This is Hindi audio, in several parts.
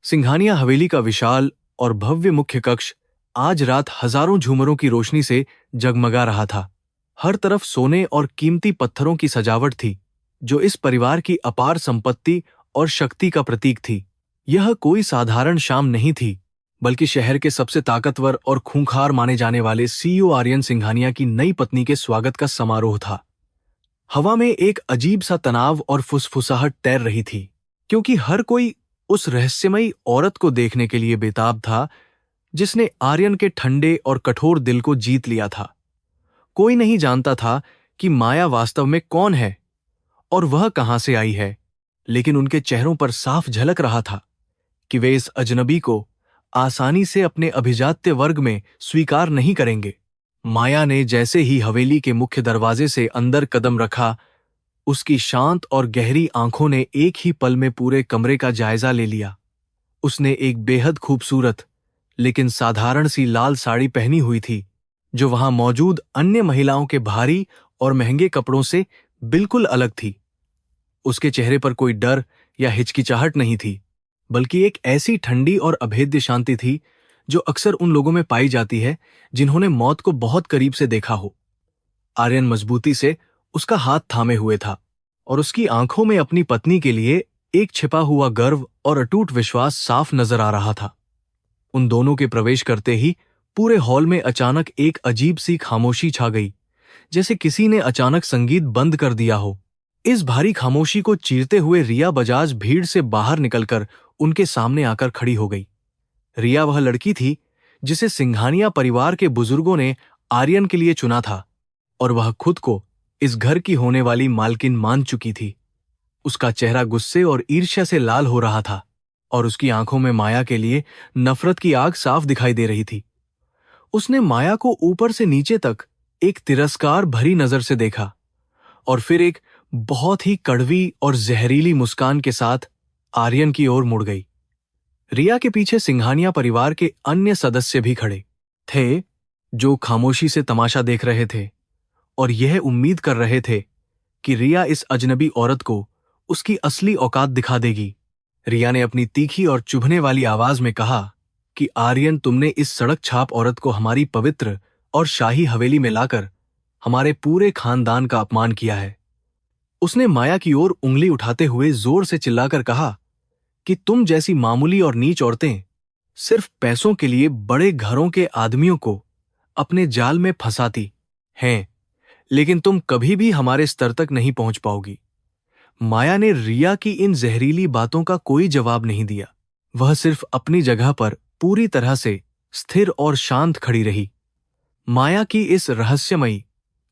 सिंघानिया हवेली का विशाल और भव्य मुख्य कक्ष आज रात हजारों झूमरों की रोशनी से जगमगा रहा था। हर तरफ सोने और कीमती पत्थरों की सजावट थी, जो इस परिवार की अपार संपत्ति और शक्ति का प्रतीक थी। यह कोई साधारण शाम नहीं थी, बल्कि शहर के सबसे ताकतवर और खूंखार माने जाने वाले सीईओ आर्यन सिंघानिया की नई पत्नी के स्वागत का समारोह था। हवा में एक अजीब सा तनाव और फुसफुसाहट तैर रही थी, क्योंकि हर कोई उस रहस्यमयी औरत को देखने के लिए बेताब था जिसने आर्यन के ठंडे और कठोर दिल को जीत लिया था। कोई नहीं जानता था कि माया वास्तव में कौन है और वह कहां से आई है, लेकिन उनके चेहरों पर साफ झलक रहा था कि वे इस अजनबी को आसानी से अपने अभिजात्य वर्ग में स्वीकार नहीं करेंगे। माया ने जैसे ही हवेली के मुख्य दरवाजे से अंदर कदम रखा, उसकी शांत और गहरी आंखों ने एक ही पल में पूरे कमरे का जायजा ले लिया। उसने एक बेहद खूबसूरत लेकिन साधारण सी लाल साड़ी पहनी हुई थी, जो वहां मौजूद अन्य महिलाओं के भारी और महंगे कपड़ों से बिल्कुल अलग थी। उसके चेहरे पर कोई डर या हिचकिचाहट नहीं थी, बल्कि एक ऐसी ठंडी और अभेद्य शांति थी जो अक्सर उन लोगों में पाई जाती है जिन्होंने मौत को बहुत करीब से देखा हो। आर्यन मजबूती से उसका हाथ थामे हुए था और उसकी आंखों में अपनी पत्नी के लिए एक छिपा हुआ गर्व और अटूट विश्वास साफ नजर आ रहा था। उन दोनों के प्रवेश करते ही पूरे हॉल में अचानक एक अजीब सी खामोशी छा गई, जैसे किसी ने अचानक संगीत बंद कर दिया हो। इस भारी खामोशी को चीरते हुए रिया बजाज भीड़ से बाहर निकलकर उनके सामने आकर खड़ी हो गई। रिया वह लड़की थी जिसे सिंघानिया परिवार के बुजुर्गों ने आर्यन के लिए चुना था, और वह खुद को इस घर की होने वाली मालकिन मान चुकी थी। उसका चेहरा गुस्से और ईर्ष्या से लाल हो रहा था, और उसकी आंखों में माया के लिए नफरत की आग साफ दिखाई दे रही थी। उसने माया को ऊपर से नीचे तक एक तिरस्कार भरी नजर से देखा, और फिर एक बहुत ही कड़वी और जहरीली मुस्कान के साथ आर्यन की ओर मुड़ गई। रिया के पीछे सिंघानिया परिवार के अन्य सदस्य भी खड़े थे, जो खामोशी से तमाशा देख रहे थे और यह उम्मीद कर रहे थे कि रिया इस अजनबी औरत को उसकी असली औकात दिखा देगी। रिया ने अपनी तीखी और चुभने वाली आवाज में कहा कि आर्यन, तुमने इस सड़क छाप औरत को हमारी पवित्र और शाही हवेली में लाकर हमारे पूरे खानदान का अपमान किया है। उसने माया की ओर उंगली उठाते हुए जोर से चिल्लाकर कहा कि तुम जैसी मामूली और नीच औरतें सिर्फ पैसों के लिए बड़े घरों के आदमियों को अपने जाल में फंसाती हैं, लेकिन तुम कभी भी हमारे स्तर तक नहीं पहुंच पाओगी। माया ने रिया की इन जहरीली बातों का कोई जवाब नहीं दिया। वह सिर्फ अपनी जगह पर पूरी तरह से स्थिर और शांत खड़ी रही। माया की इस रहस्यमयी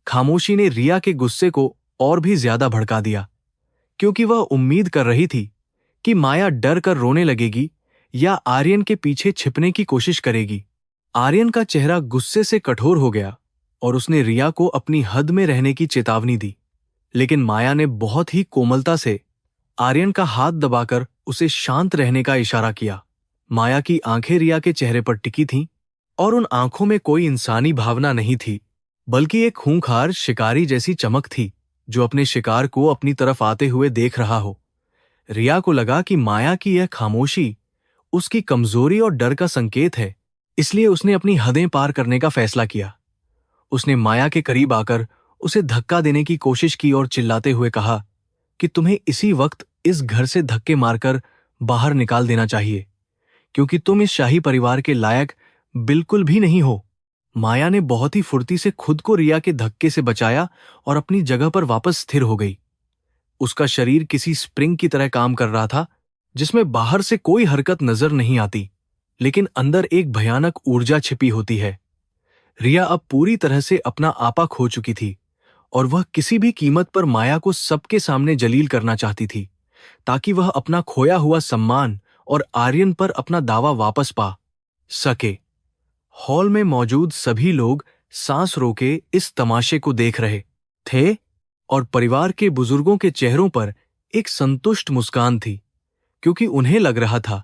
खामोशी ने रिया के गुस्से को और भी ज्यादा भड़का दिया, क्योंकि वह उम्मीद कर रही थी कि माया डर कर रोने लगेगी या आर्यन के पीछे छिपने की कोशिश करेगी। आर्यन का चेहरा गुस्से से कठोर हो गया और उसने रिया को अपनी हद में रहने की चेतावनी दी, लेकिन माया ने बहुत ही कोमलता से आर्यन का हाथ दबाकर उसे शांत रहने का इशारा किया। माया की आंखें रिया के चेहरे पर टिकी थीं, और उन आंखों में कोई इंसानी भावना नहीं थी, बल्कि एक खूंखार शिकारी जैसी चमक थी जो अपने शिकार को अपनी तरफ आते हुए देख रहा हो। रिया को लगा कि माया की यह खामोशी उसकी कमजोरी और डर का संकेत है, इसलिए उसने अपनी हदें पार करने का फैसला किया। उसने माया के करीब आकर उसे धक्का देने की कोशिश की और चिल्लाते हुए कहा कि तुम्हें इसी वक्त इस घर से धक्के मारकर बाहर निकाल देना चाहिए, क्योंकि तुम इस शाही परिवार के लायक बिल्कुल भी नहीं हो। माया ने बहुत ही फुर्ती से खुद को रिया के धक्के से बचाया और अपनी जगह पर वापस स्थिर हो गई। उसका शरीर किसी स्प्रिंग की तरह काम कर रहा था, जिसमें बाहर से कोई हरकत नजर नहीं आती, लेकिन अंदर एक भयानक ऊर्जा छिपी होती है। रिया अब पूरी तरह से अपना आपा खो चुकी थी, और वह किसी भी कीमत पर माया को सबके सामने जलील करना चाहती थी, ताकि वह अपना खोया हुआ सम्मान और आर्यन पर अपना दावा वापस पा सके। हॉल में मौजूद सभी लोग सांस रोके इस तमाशे को देख रहे थे, और परिवार के बुजुर्गों के चेहरों पर एक संतुष्ट मुस्कान थी, क्योंकि उन्हें लग रहा था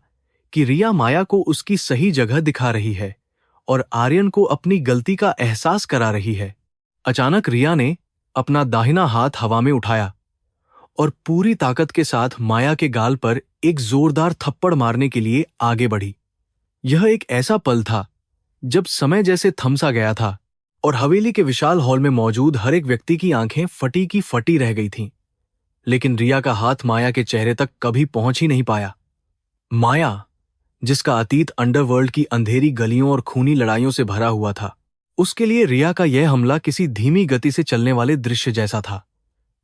कि रिया माया को उसकी सही जगह दिखा रही है और आर्यन को अपनी गलती का एहसास करा रही है। अचानक रिया ने अपना दाहिना हाथ हवा में उठाया और पूरी ताकत के साथ माया के गाल पर एक जोरदार थप्पड़ मारने के लिए आगे बढ़ी। यह एक ऐसा पल था जब समय जैसे थम सा गया था और हवेली के विशाल हॉल में मौजूद हर एक व्यक्ति की आंखें फटी की फटी रह गई थीं। लेकिन रिया का हाथ माया के चेहरे तक कभी पहुंच ही नहीं पाया। माया, जिसका अतीत अंडरवर्ल्ड की अंधेरी गलियों और खूनी लड़ाइयों से भरा हुआ था, उसके लिए रिया का यह हमला किसी धीमी गति से चलने वाले दृश्य जैसा था।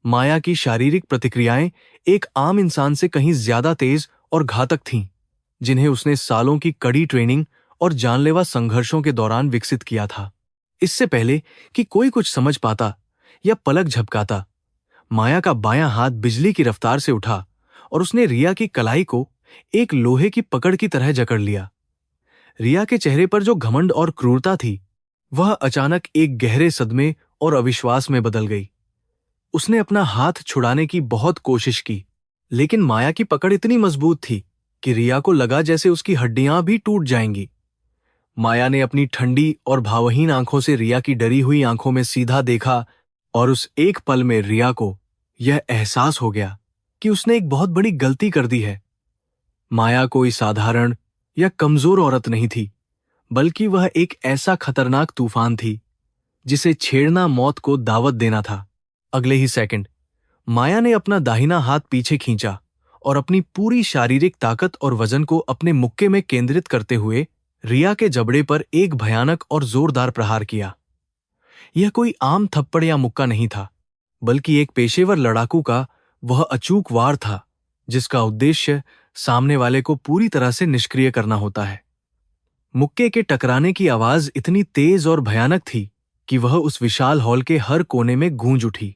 माया की शारीरिक प्रतिक्रियाएं एक आम इंसान से कहीं ज्यादा तेज और घातक थीं, जिन्हें उसने सालों की कड़ी ट्रेनिंग और जानलेवा संघर्षों के दौरान विकसित किया था। इससे पहले कि कोई कुछ समझ पाता या पलक झपकाता, माया का बायां हाथ बिजली की रफ्तार से उठा और उसने रिया की कलाई को एक लोहे की पकड़ की तरह जकड़ लिया। रिया के चेहरे पर जो घमंड और क्रूरता थी, वह अचानक एक गहरे सदमे और अविश्वास में बदल गई। उसने अपना हाथ छुड़ाने की बहुत कोशिश की, लेकिन माया की पकड़ इतनी मजबूत थी कि रिया को लगा जैसे उसकी हड्डियां भी टूट जाएंगी। माया ने अपनी ठंडी और भावहीन आंखों से रिया की डरी हुई आंखों में सीधा देखा और उस एक पल में रिया को यह एहसास हो गया कि उसने एक बहुत बड़ी गलती कर दी है। माया कोई साधारण या कमजोर औरत नहीं थी, बल्कि वह एक ऐसा खतरनाक तूफान थी जिसे छेड़ना मौत को दावत देना था। अगले ही सेकंड माया ने अपना दाहिना हाथ पीछे खींचा और अपनी पूरी शारीरिक ताकत और वजन को अपने मुक्के में केंद्रित करते हुए रिया के जबड़े पर एक भयानक और जोरदार प्रहार किया। यह कोई आम थप्पड़ या मुक्का नहीं था, बल्कि एक पेशेवर लड़ाकू का वह अचूक वार था जिसका उद्देश्य सामने वाले को पूरी तरह से निष्क्रिय करना होता है। मुक्के के टकराने की आवाज इतनी तेज और भयानक थी कि वह उस विशाल हॉल के हर कोने में गूंज उठी।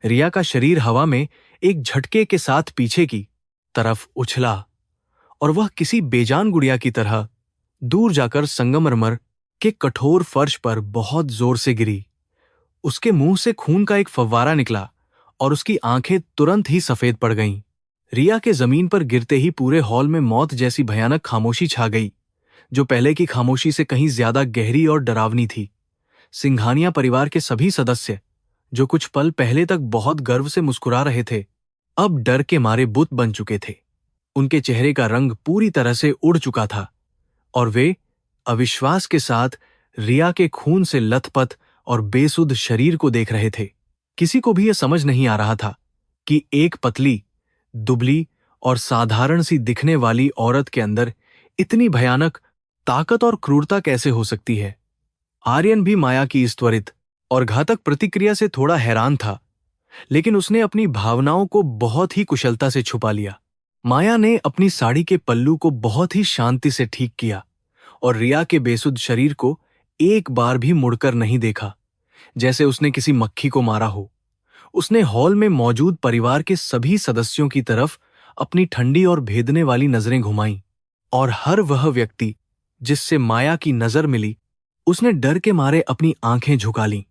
रिया का शरीर हवा में एक झटके के साथ पीछे की तरफ उछला और वह किसी बेजान गुड़िया की तरह दूर जाकर संगमरमर के कठोर फर्श पर बहुत जोर से गिरी। उसके मुंह से खून का एक फव्वारा निकला और उसकी आंखें तुरंत ही सफेद पड़ गईं। रिया के जमीन पर गिरते ही पूरे हॉल में मौत जैसी भयानक खामोशी छा गई, जो पहले की खामोशी से कहीं ज्यादा गहरी और डरावनी थी। सिंघानिया परिवार के सभी सदस्य, जो कुछ पल पहले तक बहुत गर्व से मुस्कुरा रहे थे, अब डर के मारे बुत बन चुके थे। उनके चेहरे का रंग पूरी तरह से उड़ चुका था और वे अविश्वास के साथ रिया के खून से लथपथ और बेसुध शरीर को देख रहे थे। किसी को भी यह समझ नहीं आ रहा था कि एक पतली, दुबली और साधारण सी दिखने वाली औरत के अंदर इतनी भयानक ताकत और क्रूरता कैसे हो सकती है। आर्यन भी माया की इस त्वरित और घातक प्रतिक्रिया से थोड़ा हैरान था, लेकिन उसने अपनी भावनाओं को बहुत ही कुशलता से छुपा लिया। माया ने अपनी साड़ी के पल्लू को बहुत ही शांति से ठीक किया और रिया के बेसुध शरीर को एक बार भी मुड़कर नहीं देखा, जैसे उसने किसी मक्खी को मारा हो। उसने हॉल में मौजूद परिवार के सभी सदस्यों की तरफ अपनी ठंडी और भेदने वाली नजरें घुमाईं और हर वह व्यक्ति जिससे माया की नजर मिली, उसने डर के मारे अपनी आंखें झुका लीं।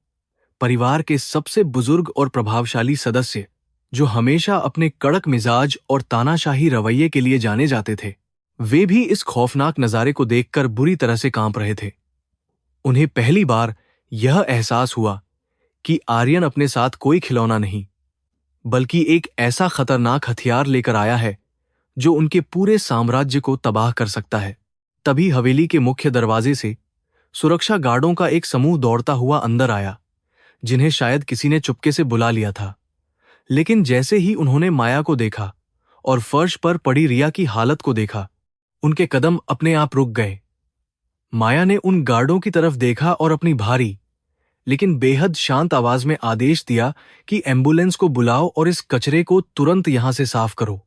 परिवार के सबसे बुजुर्ग और प्रभावशाली सदस्य, जो हमेशा अपने कड़क मिजाज और तानाशाही रवैये के लिए जाने जाते थे, वे भी इस खौफनाक नजारे को देखकर बुरी तरह से कांप रहे थे। उन्हें पहली बार यह एहसास हुआ कि आर्यन अपने साथ कोई खिलौना नहीं, बल्कि एक ऐसा खतरनाक हथियार लेकर आया है जो उनके पूरे साम्राज्य को तबाह कर सकता है। तभी हवेली के मुख्य दरवाजे से सुरक्षा गार्डों का एक समूह दौड़ता हुआ अंदर आया, जिन्हें शायद किसी ने चुपके से बुला लिया था। लेकिन जैसे ही उन्होंने माया को देखा और फर्श पर पड़ी रिया की हालत को देखा, उनके कदम अपने आप रुक गए। माया ने उन गार्डों की तरफ देखा और अपनी भारी लेकिन बेहद शांत आवाज में आदेश दिया कि एम्बुलेंस को बुलाओ और इस कचरे को तुरंत यहां से साफ करो।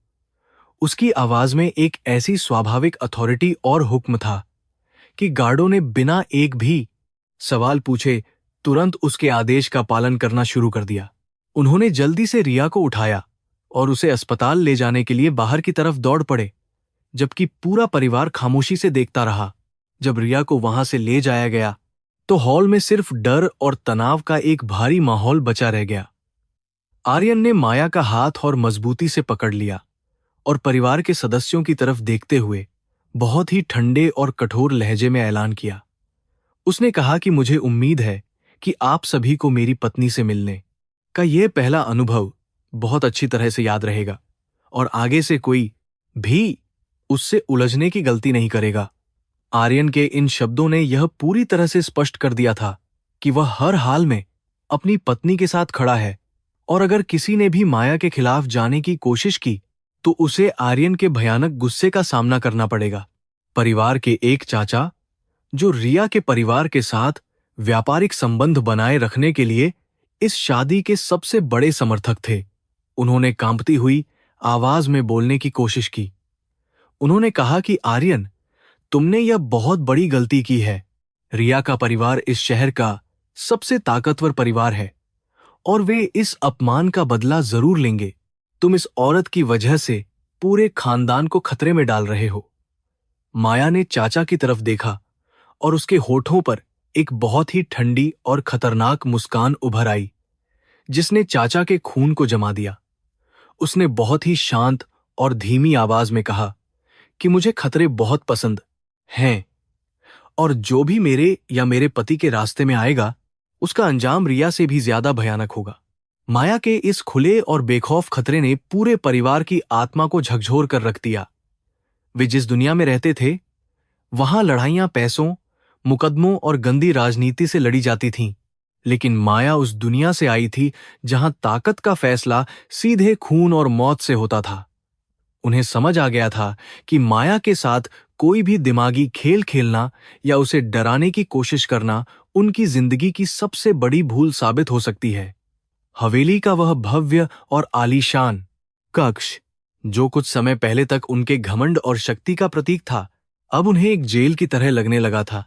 उसकी आवाज में एक ऐसी स्वाभाविक अथॉरिटी और हुक्म था कि गार्डों ने बिना एक भी सवाल पूछे तुरंत उसके आदेश का पालन करना शुरू कर दिया। उन्होंने जल्दी से रिया को उठाया और उसे अस्पताल ले जाने के लिए बाहर की तरफ दौड़ पड़े, जबकि पूरा परिवार खामोशी से देखता रहा। जब रिया को वहां से ले जाया गया तो हॉल में सिर्फ डर और तनाव का एक भारी माहौल बचा रह गया। आर्यन ने माया का हाथ और मजबूती से पकड़ लिया और परिवार के सदस्यों की तरफ देखते हुए बहुत ही ठंडे और कठोर लहजे में ऐलान किया। उसने कहा कि मुझे उम्मीद है कि आप सभी को मेरी पत्नी से मिलने का यह पहला अनुभव बहुत अच्छी तरह से याद रहेगा और आगे से कोई भी उससे उलझने की गलती नहीं करेगा। आर्यन के इन शब्दों ने यह पूरी तरह से स्पष्ट कर दिया था कि वह हर हाल में अपनी पत्नी के साथ खड़ा है और अगर किसी ने भी माया के खिलाफ जाने की कोशिश की तो उसे आर्यन के भयानक गुस्से का सामना करना पड़ेगा। परिवार के एक चाचा, जो रिया के परिवार के साथ व्यापारिक संबंध बनाए रखने के लिए इस शादी के सबसे बड़े समर्थक थे, उन्होंने कांपती हुई आवाज में बोलने की कोशिश की। उन्होंने कहा कि आर्यन, तुमने यह बहुत बड़ी गलती की है। रिया का परिवार इस शहर का सबसे ताकतवर परिवार है और वे इस अपमान का बदला जरूर लेंगे। तुम इस औरत की वजह से पूरे खानदान को खतरे में डाल रहे हो। माया ने चाचा की तरफ देखा और उसके होठों पर एक बहुत ही ठंडी और खतरनाक मुस्कान उभर आई, जिसने चाचा के खून को जमा दिया। उसने बहुत ही शांत और धीमी आवाज में कहा कि मुझे खतरे बहुत पसंद हैं और जो भी मेरे या मेरे पति के रास्ते में आएगा उसका अंजाम रिया से भी ज्यादा भयानक होगा। माया के इस खुले और बेखौफ खतरे ने पूरे परिवार की आत्मा को झकझोर कर रख दिया। वे जिस दुनिया में रहते थे वहां लड़ाइयां पैसों, मुकदमों और गंदी राजनीति से लड़ी जाती थीं, लेकिन माया उस दुनिया से आई थी जहां ताकत का फैसला सीधे खून और मौत से होता था। उन्हें समझ आ गया था कि माया के साथ कोई भी दिमागी खेल खेलना या उसे डराने की कोशिश करना उनकी जिंदगी की सबसे बड़ी भूल साबित हो सकती है। हवेली का वह भव्य और आलीशान कक्ष, जो कुछ समय पहले तक उनके घमंड और शक्ति का प्रतीक था, अब उन्हें एक जेल की तरह लगने लगा था,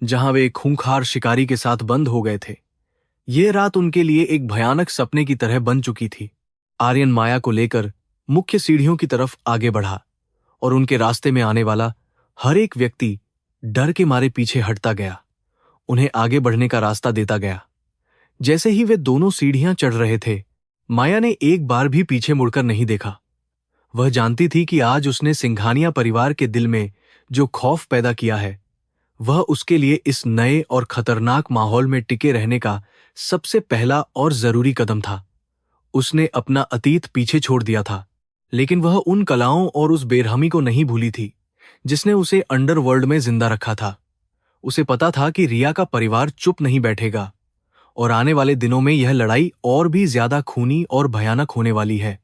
जहां वे एक खूंखार शिकारी के साथ बंद हो गए थे। ये रात उनके लिए एक भयानक सपने की तरह बन चुकी थी। आर्यन माया को लेकर मुख्य सीढ़ियों की तरफ आगे बढ़ा और उनके रास्ते में आने वाला हर एक व्यक्ति डर के मारे पीछे हटता गया, उन्हें आगे बढ़ने का रास्ता देता गया। जैसे ही वे दोनों सीढ़ियां चढ़ रहे थे, माया ने एक बार भी पीछे मुड़कर नहीं देखा। वह जानती थी कि आज उसने सिंघानिया परिवार के दिल में जो खौफ पैदा किया है, वह उसके लिए इस नए और खतरनाक माहौल में टिके रहने का सबसे पहला और जरूरी कदम था। उसने अपना अतीत पीछे छोड़ दिया था, लेकिन वह उन कलाओं और उस बेरहमी को नहीं भूली थी जिसने उसे अंडरवर्ल्ड में जिंदा रखा था। उसे पता था कि रिया का परिवार चुप नहीं बैठेगा और आने वाले दिनों में यह लड़ाई और भी ज्यादा खूनी और भयानक होने वाली है।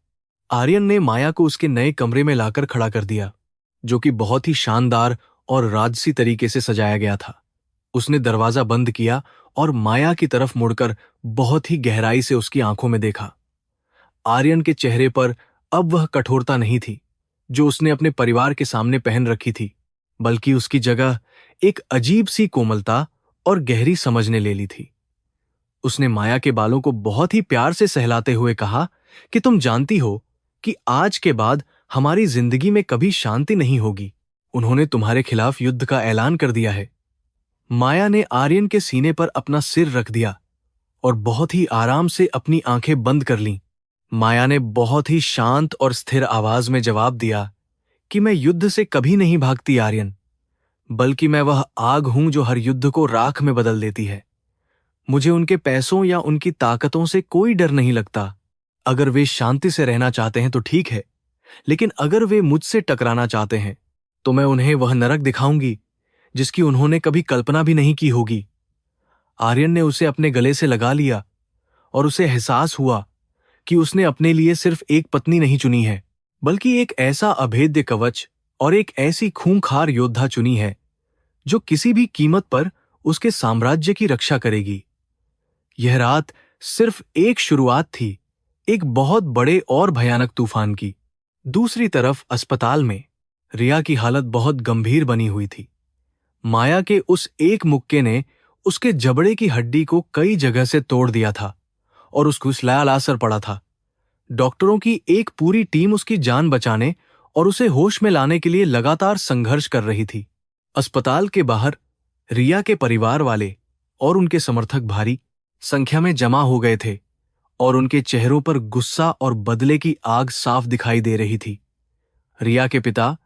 आर्यन ने माया को उसके नए कमरे में लाकर खड़ा कर दिया, जो कि बहुत ही शानदार और राजसी तरीके से सजाया गया था। उसने दरवाजा बंद किया और माया की तरफ मुड़कर बहुत ही गहराई से उसकी आंखों में देखा। आर्यन के चेहरे पर अब वह कठोरता नहीं थी जो उसने अपने परिवार के सामने पहन रखी थी, बल्कि उसकी जगह एक अजीब सी कोमलता और गहरी समझ ने ले ली थी। उसने माया के बालों को बहुत ही प्यार से सहलाते हुए कहा कि तुम जानती हो कि आज के बाद हमारी जिंदगी में कभी शांति नहीं होगी। उन्होंने तुम्हारे खिलाफ युद्ध का ऐलान कर दिया है। माया ने आर्यन के सीने पर अपना सिर रख दिया और बहुत ही आराम से अपनी आंखें बंद कर लीं। माया ने बहुत ही शांत और स्थिर आवाज में जवाब दिया कि मैं युद्ध से कभी नहीं भागती आर्यन, बल्कि मैं वह आग हूं जो हर युद्ध को राख में बदल देती है। मुझे उनके पैसों या उनकी ताकतों से कोई डर नहीं लगता। अगर वे शांति से रहना चाहते हैं तो ठीक है, लेकिन अगर वे मुझसे टकराना चाहते हैं तो मैं उन्हें वह नरक दिखाऊंगी जिसकी उन्होंने कभी कल्पना भी नहीं की होगी। आर्यन ने उसे अपने गले से लगा लिया और उसे एहसास हुआ कि उसने अपने लिए सिर्फ एक पत्नी नहीं चुनी है, बल्कि एक ऐसा अभेद्य कवच और एक ऐसी खूंखार योद्धा चुनी है जो किसी भी कीमत पर उसके साम्राज्य की रक्षा करेगी। यह रात सिर्फ एक शुरुआत थी, एक बहुत बड़े और भयानक तूफान की। दूसरी तरफ अस्पताल में रिया की हालत बहुत गंभीर बनी हुई थी। माया के उस एक मुक्के ने उसके जबड़े की हड्डी को कई जगह से तोड़ दिया था और उसको लाल असर पड़ा था। डॉक्टरों की एक पूरी टीम उसकी जान बचाने और उसे होश में लाने के लिए लगातार संघर्ष कर रही थी। अस्पताल के बाहर रिया के परिवार वाले और उनके समर्थक भारी संख्या में जमा हो गए थे और उनके चेहरों पर गुस्सा और बदले की आग साफ दिखाई दे रही थी। रिया के पिता,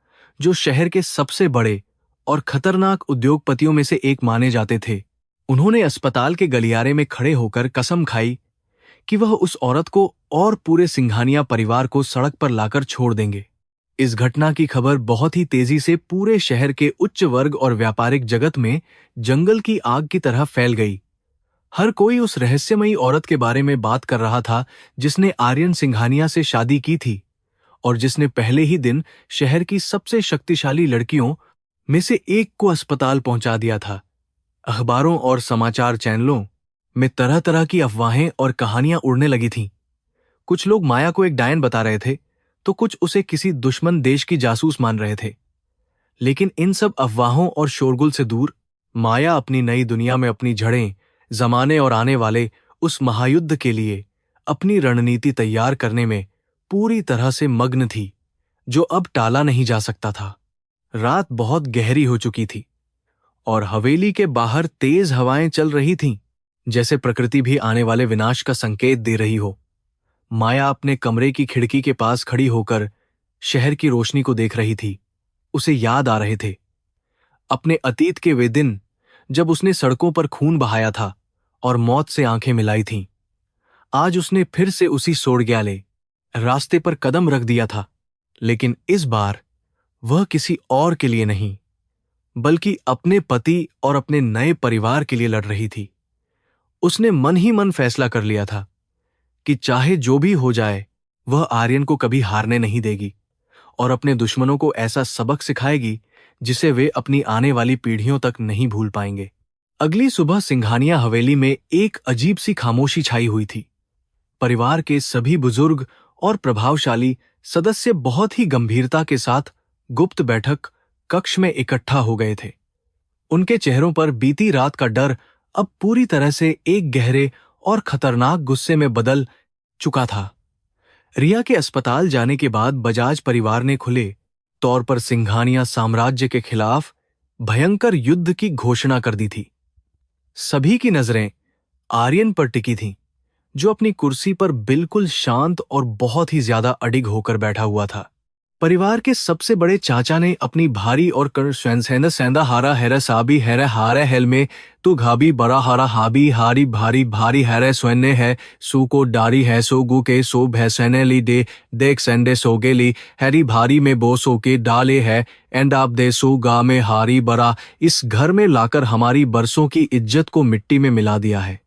जो शहर के सबसे बड़े और खतरनाक उद्योगपतियों में से एक माने जाते थे, उन्होंने अस्पताल के गलियारे में खड़े होकर कसम खाई कि वह उस औरत को और पूरे सिंघानिया परिवार को सड़क पर लाकर छोड़ देंगे। इस घटना की खबर बहुत ही तेजी से पूरे शहर के उच्च वर्ग और व्यापारिक जगत में जंगल की आग की तरह फैल गई। हर कोई उस रहस्यमयी औरत के बारे में बात कर रहा था जिसने आर्यन सिंघानिया से शादी की थी और जिसने पहले ही दिन शहर की सबसे शक्तिशाली लड़कियों में से एक को अस्पताल पहुंचा दिया था। अखबारों और समाचार चैनलों में तरह तरह की अफवाहें और कहानियां उड़ने लगी थीं। कुछ लोग माया को एक डायन बता रहे थे तो कुछ उसे किसी दुश्मन देश की जासूस मान रहे थे। लेकिन इन सब अफवाहों और शोरगुल से दूर माया अपनी नई दुनिया में अपनी जड़ें जमाने और आने वाले उस महायुद्ध के लिए अपनी रणनीति तैयार करने में पूरी तरह से मग्न थी, जो अब टाला नहीं जा सकता था। रात बहुत गहरी हो चुकी थी और हवेली के बाहर तेज हवाएं चल रही थीं, जैसे प्रकृति भी आने वाले विनाश का संकेत दे रही हो। माया अपने कमरे की खिड़की के पास खड़ी होकर शहर की रोशनी को देख रही थी। उसे याद आ रहे थे अपने अतीत के वे दिन जब उसने सड़कों पर खून बहाया था और मौत से आंखें मिलाई थीं। आज उसने फिर से उसी सोरग्याले रास्ते पर कदम रख दिया था, लेकिन इस बार वह किसी और के लिए नहीं, बल्कि अपने पति और अपने नए परिवार के लिए लड़ रही थी। उसने मन ही मन फैसला कर लिया था कि चाहे जो भी हो जाए, वह आर्यन को कभी हारने नहीं देगी और अपने दुश्मनों को ऐसा सबक सिखाएगी जिसे वे अपनी आने वाली पीढ़ियों तक नहीं भूल पाएंगे। अगली सुबह सिंघानिया हवेली में एक अजीब सी खामोशी छाई हुई थी। परिवार के सभी बुजुर्ग और प्रभावशाली सदस्य बहुत ही गंभीरता के साथ गुप्त बैठक कक्ष में इकट्ठा हो गए थे। उनके चेहरों पर बीती रात का डर अब पूरी तरह से एक गहरे और खतरनाक गुस्से में बदल चुका था। रिया के अस्पताल जाने के बाद बजाज परिवार ने खुले तौर पर सिंघानिया साम्राज्य के खिलाफ भयंकर युद्ध की घोषणा कर दी थी। सभी की नजरें आर्यन पर टिकी थीं, जो अपनी कुर्सी पर बिल्कुल शांत और बहुत ही ज्यादा अडिग होकर बैठा हुआ था। परिवार के सबसे बड़े चाचा ने अपनी भारी और सेंदा सेंदा हारा हैरा साबी हैरा हारा हेल में तू घाबी बड़ा हारा हाबी हारी भारी भारी हैरा स्वने है सू को डारी है सो गु के सो भैसने ली दे देख सेंडे सोगे ली हैरी भारी में बो सो के डाले है एंड आप दे सो गा में हारी बड़ा इस घर में लाकर हमारी बरसों की इज्जत को मिट्टी में मिला दिया है।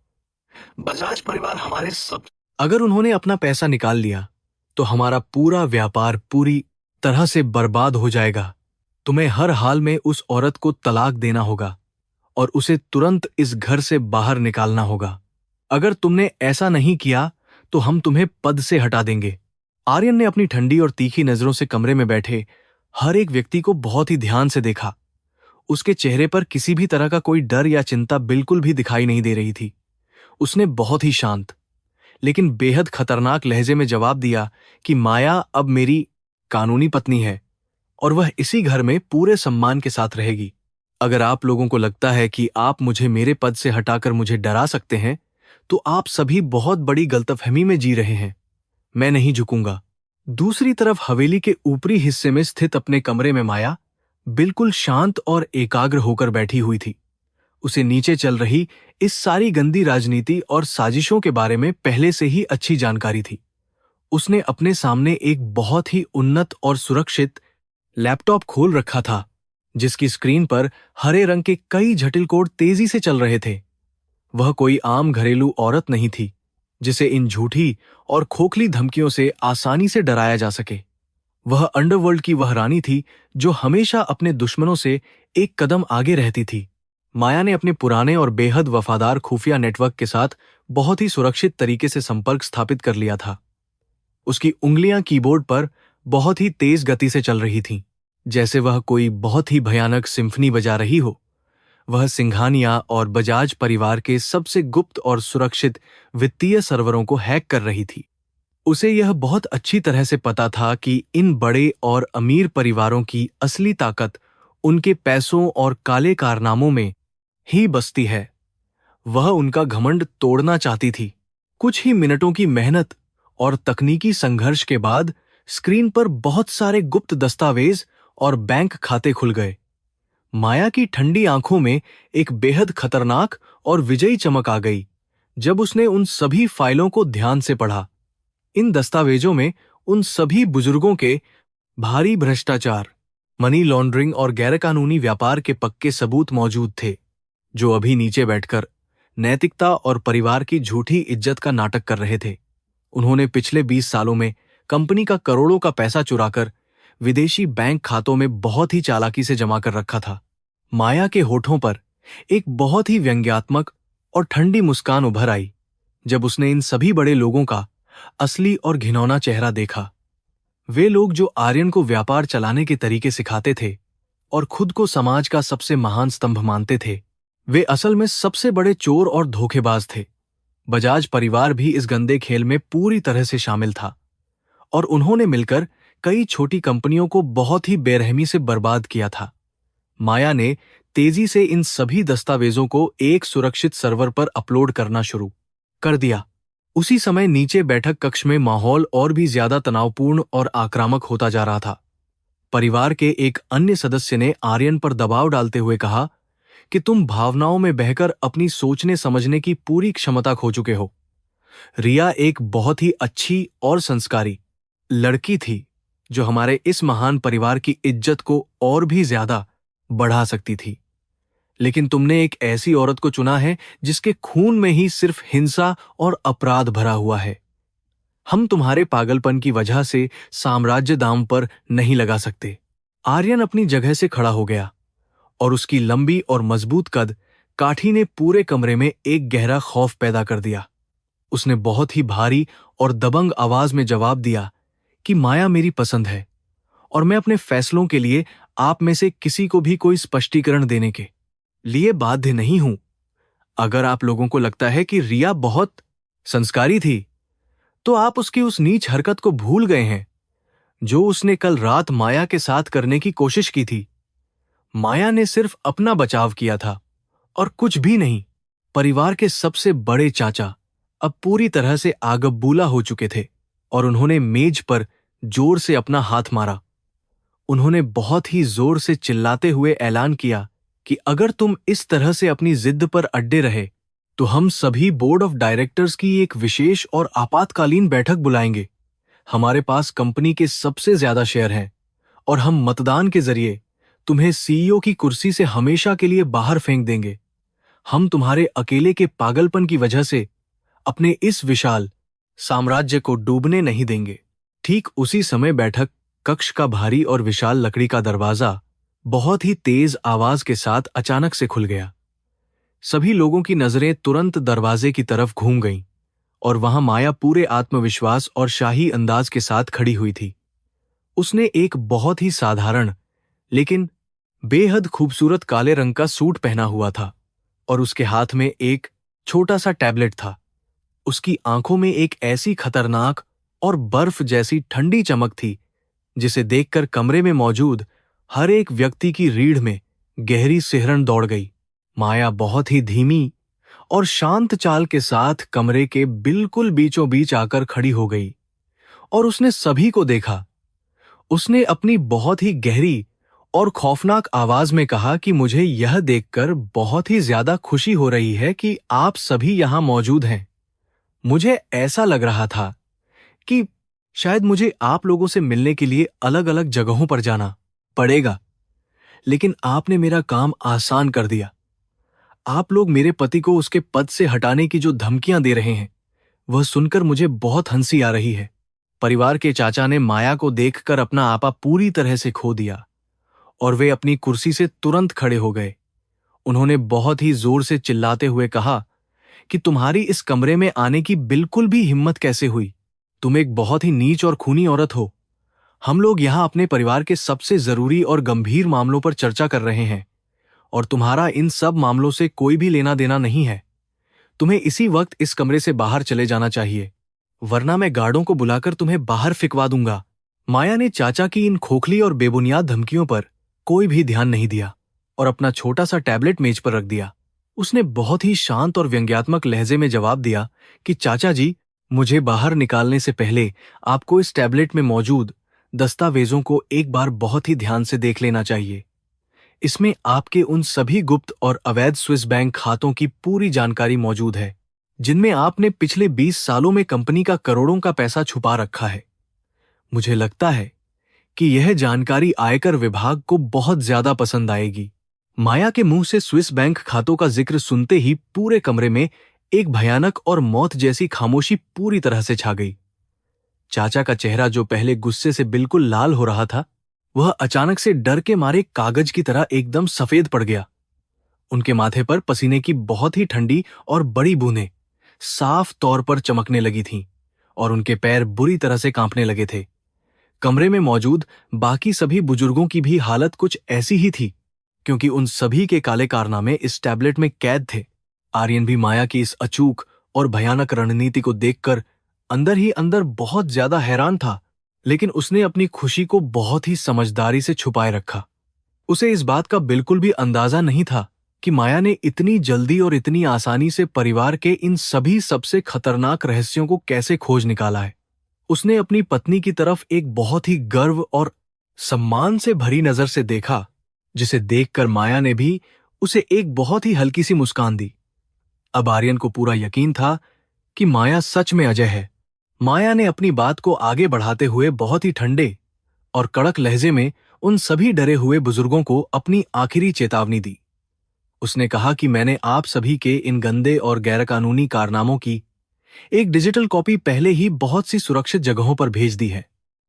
बजाज परिवार हमारे सब, अगर उन्होंने अपना पैसा निकाल लिया तो हमारा पूरा व्यापार पूरी तरह से बर्बाद हो जाएगा। तुम्हें हर हाल में उस औरत को तलाक देना होगा और उसे तुरंत इस घर से बाहर निकालना होगा। अगर तुमने ऐसा नहीं किया तो हम तुम्हें पद से हटा देंगे। आर्यन ने अपनी ठंडी और तीखी नजरों से कमरे में बैठे हर एक व्यक्ति को बहुत ही ध्यान से देखा। उसके चेहरे पर किसी भी तरह का कोई डर या चिंता बिल्कुल भी दिखाई नहीं दे रही थी। उसने बहुत ही शांत लेकिन बेहद खतरनाक लहजे में जवाब दिया कि माया अब मेरी कानूनी पत्नी है और वह इसी घर में पूरे सम्मान के साथ रहेगी। अगर आप लोगों को लगता है कि आप मुझे मेरे पद से हटाकर मुझे डरा सकते हैं, तो आप सभी बहुत बड़ी गलतफहमी में जी रहे हैं। मैं नहीं झुकूंगा। दूसरी तरफ हवेली के ऊपरी हिस्से में स्थित अपने कमरे में माया बिल्कुल शांत और एकाग्र होकर बैठी हुई थी। उसे नीचे चल रही इस सारी गंदी राजनीति और साजिशों के बारे में पहले से ही अच्छी जानकारी थी। उसने अपने सामने एक बहुत ही उन्नत और सुरक्षित लैपटॉप खोल रखा था, जिसकी स्क्रीन पर हरे रंग के कई जटिल कोड तेजी से चल रहे थे। वह कोई आम घरेलू औरत नहीं थी जिसे इन झूठी और खोखली धमकियों से आसानी से डराया जा सके। वह अंडरवर्ल्ड की वह रानी थी जो हमेशा अपने दुश्मनों से एक कदम आगे रहती थी। माया ने अपने पुराने और बेहद वफादार खुफिया नेटवर्क के साथ बहुत ही सुरक्षित तरीके से संपर्क स्थापित कर लिया था। उसकी उंगलियां कीबोर्ड पर बहुत ही तेज गति से चल रही थीं, जैसे वह कोई बहुत ही भयानक सिम्फनी बजा रही हो। वह सिंघानिया और बजाज परिवार के सबसे गुप्त और सुरक्षित वित्तीय सर्वरों को हैक कर रही थी। उसे यह बहुत अच्छी तरह से पता था कि इन बड़े और अमीर परिवारों की असली ताकत उनके पैसों और काले कारनामों में ही बसती है। वह उनका घमंड तोड़ना चाहती थी। कुछ ही मिनटों की मेहनत और तकनीकी संघर्ष के बाद स्क्रीन पर बहुत सारे गुप्त दस्तावेज और बैंक खाते खुल गए। माया की ठंडी आंखों में एक बेहद खतरनाक और विजयी चमक आ गई, जब उसने उन सभी फाइलों को ध्यान से पढ़ा, इन दस्तावेजों में उन सभी बुजुर्गों के भारी भ्रष्टाचार, मनी लॉन्ड्रिंग और गैरकानूनी व्यापार के पक्के सबूत मौजूद थे, जो अभी नीचे बैठकर नैतिकता और परिवार की झूठी इज्जत का नाटक कर रहे थे। उन्होंने पिछले 20 सालों में कंपनी का करोड़ों का पैसा चुराकर विदेशी बैंक खातों में बहुत ही चालाकी से जमा कर रखा था। माया के होठों पर एक बहुत ही व्यंग्यात्मक और ठंडी मुस्कान उभर आई जब उसने इन सभी बड़े लोगों का असली और घिनौना चेहरा देखा। वे लोग जो आर्यन को व्यापार चलाने के तरीके सिखाते थे और खुद को समाज का सबसे महान स्तंभ मानते थे, वे असल में सबसे बड़े चोर और धोखेबाज थे। बजाज परिवार भी इस गंदे खेल में पूरी तरह से शामिल था और उन्होंने मिलकर कई छोटी कंपनियों को बहुत ही बेरहमी से बर्बाद किया था। माया ने तेजी से इन सभी दस्तावेजों को एक सुरक्षित सर्वर पर अपलोड करना शुरू कर दिया। उसी समय नीचे बैठक कक्ष में माहौल और भी ज्यादा तनावपूर्ण और आक्रामक होता जा रहा था। परिवार के एक अन्य सदस्य ने आर्यन पर दबाव डालते हुए कहा कि तुम भावनाओं में बहकर अपनी सोचने समझने की पूरी क्षमता खो चुके हो। रिया एक बहुत ही अच्छी और संस्कारी लड़की थी जो हमारे इस महान परिवार की इज्जत को और भी ज्यादा बढ़ा सकती थी, लेकिन तुमने एक ऐसी औरत को चुना है जिसके खून में ही सिर्फ हिंसा और अपराध भरा हुआ है। हम तुम्हारे पागलपन की वजह से साम्राज्य दांव पर नहीं लगा सकते। आर्यन अपनी जगह से खड़ा हो गया और उसकी लंबी और मजबूत कद काठी ने पूरे कमरे में एक गहरा खौफ पैदा कर दिया। उसने बहुत ही भारी और दबंग आवाज में जवाब दिया कि माया मेरी पसंद है और मैं अपने फैसलों के लिए आप में से किसी को भी कोई स्पष्टीकरण देने के लिए बाध्य नहीं हूं। अगर आप लोगों को लगता है कि रिया बहुत संस्कारी थी, तो आप उसकी उस नीच हरकत को भूल गए हैं जो उसने कल रात माया के साथ करने की कोशिश की थी। माया ने सिर्फ अपना बचाव किया था और कुछ भी नहीं। परिवार के सबसे बड़े चाचा अब पूरी तरह से आगबूला हो चुके थे और उन्होंने मेज पर जोर से अपना हाथ मारा। उन्होंने बहुत ही जोर से चिल्लाते हुए ऐलान किया कि अगर तुम इस तरह से अपनी जिद पर अड्डे रहे तो हम सभी बोर्ड ऑफ डायरेक्टर्स की एक विशेष और आपातकालीन बैठक बुलाएंगे। हमारे पास कंपनी के सबसे ज्यादा शेयर हैं और हम मतदान के जरिए तुम्हें सीईओ की कुर्सी से हमेशा के लिए बाहर फेंक देंगे। हम तुम्हारे अकेले के पागलपन की वजह से अपने इस विशाल साम्राज्य को डूबने नहीं देंगे। ठीक उसी समय बैठक कक्ष का भारी और विशाल लकड़ी का दरवाजा बहुत ही तेज आवाज के साथ अचानक से खुल गया। सभी लोगों की नजरें तुरंत दरवाजे की तरफ घूम गईं और वहां माया पूरे आत्मविश्वास और शाही अंदाज के साथ खड़ी हुई थी। उसने एक बहुत ही साधारण लेकिन बेहद खूबसूरत काले रंग का सूट पहना हुआ था और उसके हाथ में एक छोटा सा टैबलेट था। उसकी आंखों में एक ऐसी खतरनाक और बर्फ जैसी ठंडी चमक थी जिसे देखकर कमरे में मौजूद हर एक व्यक्ति की रीढ़ में गहरी सिहरन दौड़ गई। माया बहुत ही धीमी और शांत चाल के साथ कमरे के बिल्कुल बीचों बीच आकर खड़ी हो गई और उसने सभी को देखा। उसने अपनी बहुत ही गहरी और खौफनाक आवाज में कहा कि मुझे यह देखकर बहुत ही ज्यादा खुशी हो रही है कि आप सभी यहां मौजूद हैं। मुझे ऐसा लग रहा था कि शायद मुझे आप लोगों से मिलने के लिए अलग अलग जगहों पर जाना पड़ेगा, लेकिन आपने मेरा काम आसान कर दिया। आप लोग मेरे पति को उसके पद से हटाने की जो धमकियां दे रहे हैं, वह सुनकर मुझे बहुत हंसी आ रही है। परिवार के चाचा ने माया को देखकर अपना आपा पूरी तरह से खो दिया और वे अपनी कुर्सी से तुरंत खड़े हो गए। उन्होंने बहुत ही जोर से चिल्लाते हुए कहा कि तुम्हारी इस कमरे में आने की बिल्कुल भी हिम्मत कैसे हुई? तुम एक बहुत ही नीच और खूनी औरत हो। हम लोग यहाँ अपने परिवार के सबसे जरूरी और गंभीर मामलों पर चर्चा कर रहे हैं और तुम्हारा इन सब मामलों से कोई भी लेना देना नहीं है। तुम्हें इसी वक्त इस कमरे से बाहर चले जाना चाहिए, वरना मैं गार्डों को बुलाकर तुम्हें बाहर फिकवा दूंगा। माया ने चाचा की इन खोखली और बेबुनियाद धमकियों पर कोई भी ध्यान नहीं दिया और अपना छोटा सा टैबलेट मेज पर रख दिया। उसने बहुत ही शांत और व्यंग्यात्मक लहजे में जवाब दिया कि चाचा जी, मुझे बाहर निकालने से पहले आपको इस टैबलेट में मौजूद दस्तावेजों को एक बार बहुत ही ध्यान से देख लेना चाहिए। इसमें आपके उन सभी गुप्त और अवैध स्विस बैंक खातों की पूरी जानकारी मौजूद है जिनमें आपने पिछले 20 सालों में कंपनी का करोड़ों का पैसा छुपा रखा है। मुझे लगता है कि यह जानकारी आयकर विभाग को बहुत ज्यादा पसंद आएगी। माया के मुंह से स्विस बैंक खातों का जिक्र सुनते ही पूरे कमरे में एक भयानक और मौत जैसी खामोशी पूरी तरह से छा गई। चाचा का चेहरा, जो पहले गुस्से से बिल्कुल लाल हो रहा था, वह अचानक से डर के मारे कागज की तरह एकदम सफेद पड़ गया। उनके माथे पर पसीने की बहुत ही ठंडी और बड़ी बूंदें साफ तौर पर चमकने लगी थीं और उनके पैर बुरी तरह से कांपने लगे थे। कमरे में मौजूद बाकी सभी बुजुर्गों की भी हालत कुछ ऐसी ही थी, क्योंकि उन सभी के काले कारनामे इस टैबलेट में कैद थे। आर्यन भी माया की इस अचूक और भयानक रणनीति को देखकर अंदर ही अंदर बहुत ज्यादा हैरान था, लेकिन उसने अपनी खुशी को बहुत ही समझदारी से छुपाए रखा। उसे इस बात का बिल्कुल भी अंदाजा नहीं था कि माया ने इतनी जल्दी और इतनी आसानी से परिवार के इन सभी सबसे खतरनाक रहस्यों को कैसे खोज निकाला है। उसने अपनी पत्नी की तरफ एक बहुत ही गर्व और सम्मान से भरी नजर से देखा, जिसे देखकर माया ने भी उसे एक बहुत ही हल्की सी मुस्कान दी। अब आर्यन को पूरा यकीन था कि माया सच में अजय है। माया ने अपनी बात को आगे बढ़ाते हुए बहुत ही ठंडे और कड़क लहजे में उन सभी डरे हुए बुजुर्गों को अपनी आखिरी चेतावनी दी। उसने कहा कि मैंने आप सभी के इन गंदे और गैरकानूनी कारनामों की एक डिजिटल कॉपी पहले ही बहुत सी सुरक्षित जगहों पर भेज दी है।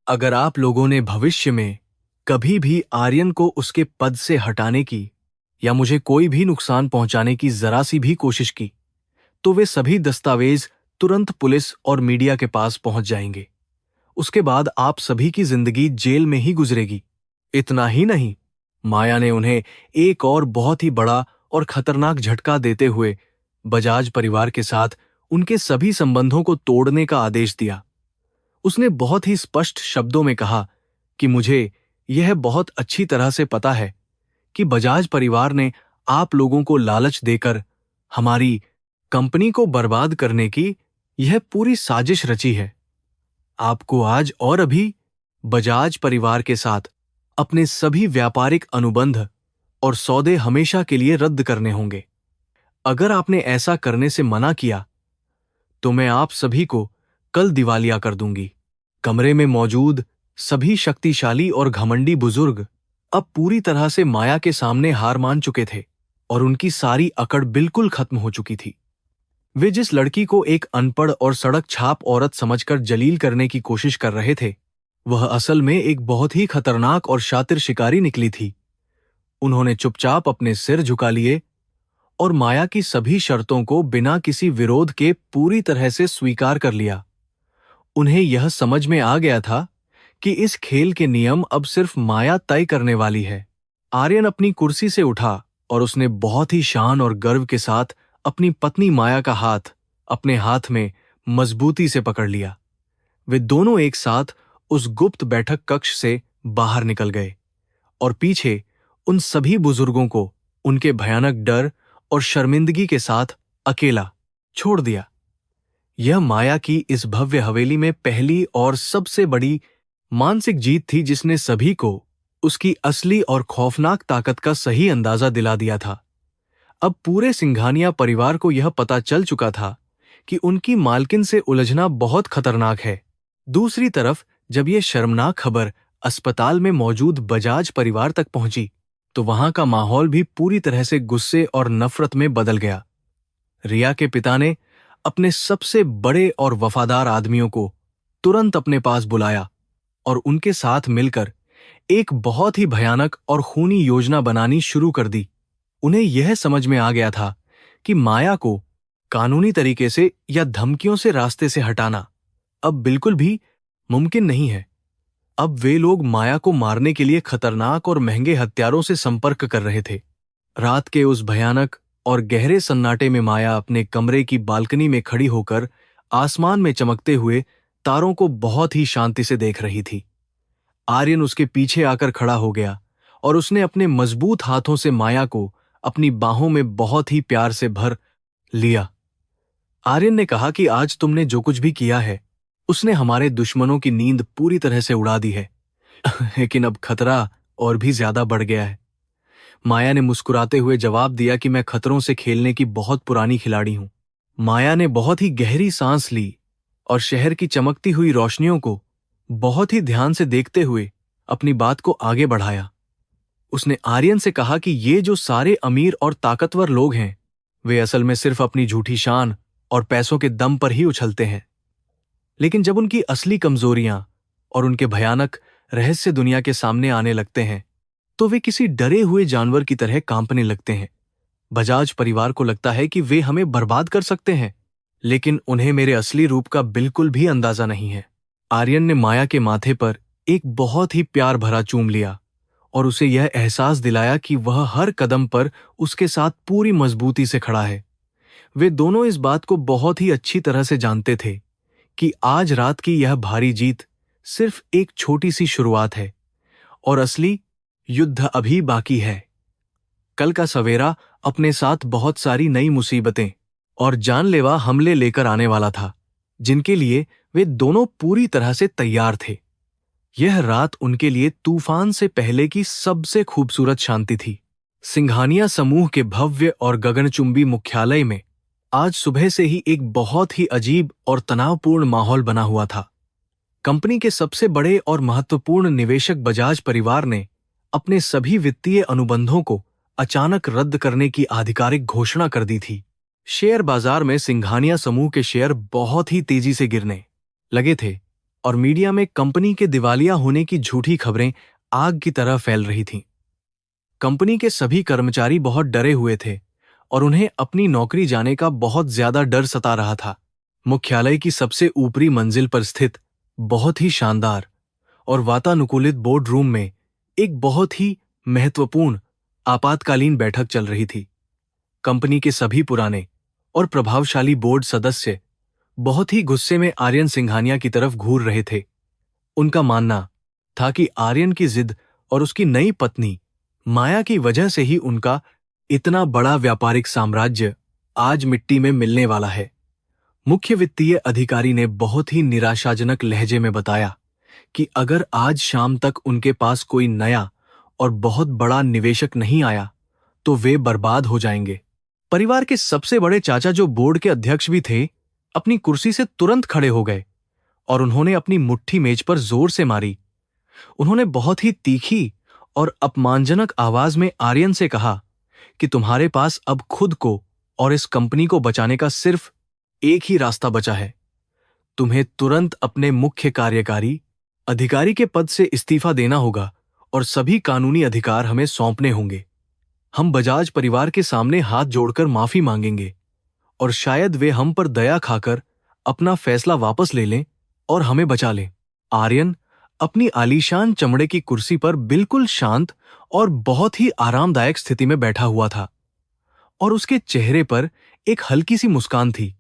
अगर आप लोगों ने भविष्य में कभी भी आर्यन को उसके पद से हटाने की या मुझे कोई भी नुकसान पहुंचाने की जरा सी भी कोशिश की, तो वे सभी दस्तावेज तुरंत पुलिस और मीडिया के पास पहुंच जाएंगे। उसके बाद आप सभी की जिंदगी जेल में ही गुजरेगी। इतना ही नहीं, माया ने उन्हें एक और बहुत ही बड़ा और खतरनाक झटका देते हुए बजाज परिवार के साथ उनके सभी संबंधों को तोड़ने का आदेश दिया। उसने बहुत ही स्पष्ट शब्दों में कहा कि मुझे यह बहुत अच्छी तरह से पता है कि बजाज परिवार ने आप लोगों को लालच देकर हमारी कंपनी को बर्बाद करने की यह पूरी साजिश रची है। आपको आज और अभी बजाज परिवार के साथ अपने सभी व्यापारिक अनुबंध और सौदे हमेशा के लिए रद्द करने होंगे। अगर आपने ऐसा करने से मना किया तो मैं आप सभी को कल दिवालिया कर दूंगी। कमरे में मौजूद सभी शक्तिशाली और घमंडी बुजुर्ग अब पूरी तरह से माया के सामने हार मान चुके थे और उनकी सारी अकड़ बिल्कुल खत्म हो चुकी थी। वे जिस लड़की को एक अनपढ़ और सड़क छाप औरत समझकर जलील करने की कोशिश कर रहे थे, वह असल में एक बहुत ही खतरनाक और शातिर शिकारी निकली थी। उन्होंने चुपचाप अपने सिर झुका लिए और माया की सभी शर्तों को बिना किसी विरोध के पूरी तरह से स्वीकार कर लिया। उन्हें यह समझ में आ गया था कि इस खेल के नियम अब सिर्फ माया तय करने वाली है। आर्यन अपनी कुर्सी से उठा और उसने बहुत ही शान और गर्व के साथ अपनी पत्नी माया का हाथ अपने हाथ में मजबूती से पकड़ लिया। वे दोनों एक साथ उस गुप्त बैठक कक्ष से बाहर निकल गए और पीछे उन सभी बुजुर्गों को उनके भयानक डर और शर्मिंदगी के साथ अकेला छोड़ दिया। यह माया की इस भव्य हवेली में पहली और सबसे बड़ी मानसिक जीत थी, जिसने सभी को उसकी असली और खौफनाक ताकत का सही अंदाजा दिला दिया था। अब पूरे सिंघानिया परिवार को यह पता चल चुका था कि उनकी मालकिन से उलझना बहुत खतरनाक है। दूसरी तरफ जब यह शर्मनाक खबर अस्पताल में मौजूद बजाज परिवार तक पहुंची, तो वहां का माहौल भी पूरी तरह से गुस्से और नफरत में बदल गया। रिया के पिता ने अपने सबसे बड़े और वफादार आदमियों को तुरंत अपने पास बुलाया और उनके साथ मिलकर एक बहुत ही भयानक और खूनी योजना बनानी शुरू कर दी। उन्हें यह समझ में आ गया था कि माया को कानूनी तरीके से या धमकियों से रास्ते से हटाना अब बिल्कुल भी मुमकिन नहीं है। अब वे लोग माया को मारने के लिए खतरनाक और महंगे हथियारों से संपर्क कर रहे थे। रात के उस भयानक और गहरे सन्नाटे में माया अपने कमरे की बालकनी में खड़ी होकर आसमान में चमकते हुए तारों को बहुत ही शांति से देख रही थी। आर्यन उसके पीछे आकर खड़ा हो गया और उसने अपने मजबूत हाथों से माया को अपनी बाहों में बहुत ही प्यार से भर लिया। आर्यन ने कहा कि आज तुमने जो कुछ भी किया है उसने हमारे दुश्मनों की नींद पूरी तरह से उड़ा दी है, लेकिन अब खतरा और भी ज्यादा बढ़ गया है। माया ने मुस्कुराते हुए जवाब दिया कि मैं खतरों से खेलने की बहुत पुरानी खिलाड़ी हूं। माया ने बहुत ही गहरी सांस ली और शहर की चमकती हुई रोशनियों को बहुत ही ध्यान से देखते हुए अपनी बात को आगे बढ़ाया। उसने आर्यन से कहा कि ये जो सारे अमीर और ताकतवर लोग हैं, वे असल में सिर्फ अपनी झूठी शान और पैसों के दम पर ही उछलते हैं। लेकिन जब उनकी असली कमजोरियां और उनके भयानक रहस्य दुनिया के सामने आने लगते हैं, तो वे किसी डरे हुए जानवर की तरह कांपने लगते हैं। बजाज परिवार को लगता है कि वे हमें बर्बाद कर सकते हैं, लेकिन उन्हें मेरे असली रूप का बिल्कुल भी अंदाजा नहीं है। आर्यन ने माया के माथे पर एक बहुत ही प्यार भरा चूम लिया और उसे यह एहसास दिलाया कि वह हर कदम पर उसके साथ पूरी मजबूती से खड़ा है। वे दोनों इस बात को बहुत ही अच्छी तरह से जानते थे कि आज रात की यह भारी जीत सिर्फ एक छोटी सी शुरुआत है और असली युद्ध अभी बाकी है। कल का सवेरा अपने साथ बहुत सारी नई मुसीबतें और जानलेवा हमले लेकर आने वाला था, जिनके लिए वे दोनों पूरी तरह से तैयार थे। यह रात उनके लिए तूफान से पहले की सबसे खूबसूरत शांति थी। सिंघानिया समूह के भव्य और गगनचुंबी मुख्यालय में आज सुबह से ही एक बहुत ही अजीब और तनावपूर्ण माहौल बना हुआ था। कंपनी के सबसे बड़े और महत्वपूर्ण निवेशक बजाज परिवार ने अपने सभी वित्तीय अनुबंधों को अचानक रद्द करने की आधिकारिक घोषणा कर दी थी। शेयर बाजार में सिंघानिया समूह के शेयर बहुत ही तेजी से गिरने लगे थे और मीडिया में कंपनी के दिवालिया होने की झूठी खबरें आग की तरह फैल रही थीं। कंपनी के सभी कर्मचारी बहुत डरे हुए थे और उन्हें अपनी नौकरी जाने का बहुत ज्यादा डर सता रहा था। मुख्यालय की सबसे ऊपरी मंजिल पर स्थित बहुत ही शानदार और वातानुकूलित बोर्ड रूम में एक बहुत ही महत्वपूर्ण आपातकालीन बैठक चल रही थी। कंपनी के सभी पुराने और प्रभावशाली बोर्ड सदस्य बहुत ही गुस्से में आर्यन सिंघानिया की तरफ घूर रहे थे। उनका मानना था कि आर्यन की जिद और उसकी नई पत्नी माया की वजह से ही उनका इतना बड़ा व्यापारिक साम्राज्य आज मिट्टी में मिलने वाला है। मुख्य वित्तीय अधिकारी ने बहुत ही निराशाजनक लहजे में बताया कि अगर आज शाम तक उनके पास कोई नया और बहुत बड़ा निवेशक नहीं आया तो वे बर्बाद हो जाएंगे। परिवार के सबसे बड़े चाचा, जो बोर्ड के अध्यक्ष भी थे, अपनी कुर्सी से तुरंत खड़े हो गए और उन्होंने अपनी मुट्ठी मेज पर जोर से मारी। उन्होंने बहुत ही तीखी और अपमानजनक आवाज में आर्यन से कहा कि तुम्हारे पास अब खुद को और इस कंपनी को बचाने का सिर्फ एक ही रास्ता बचा है। तुम्हें तुरंत अपने मुख्य कार्यकारी अधिकारी के पद से इस्तीफा देना होगा और सभी कानूनी अधिकार हमें सौंपने होंगे। हम बजाज परिवार के सामने हाथ जोड़कर माफी मांगेंगे और शायद वे हम पर दया खाकर अपना फैसला वापस ले लें और हमें बचा लें। आर्यन अपनी आलीशान चमड़े की कुर्सी पर बिल्कुल शांत और बहुत ही आरामदायक स्थिति में बैठा हुआ था और उसके चेहरे पर एक हल्की सी मुस्कान थी।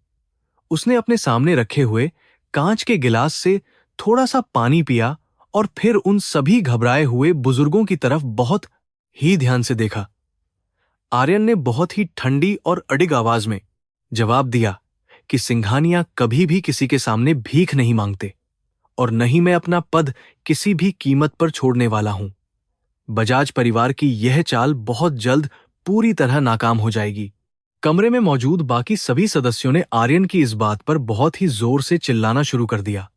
उसने अपने सामने रखे हुए कांच के गिलास से थोड़ा सा पानी पिया और फिर उन सभी घबराए हुए बुजुर्गों की तरफ बहुत ही ध्यान से देखा। आर्यन ने बहुत ही ठंडी और अडिग आवाज में जवाब दिया कि सिंघानिया कभी भी किसी के सामने भीख नहीं मांगते और न ही मैं अपना पद किसी भी कीमत पर छोड़ने वाला हूं। बजाज परिवार की यह चाल बहुत जल्द पूरी तरह नाकाम हो जाएगी। कमरे में मौजूद बाकी सभी सदस्यों ने आर्यन की इस बात पर बहुत ही जोर से चिल्लाना शुरू कर दिया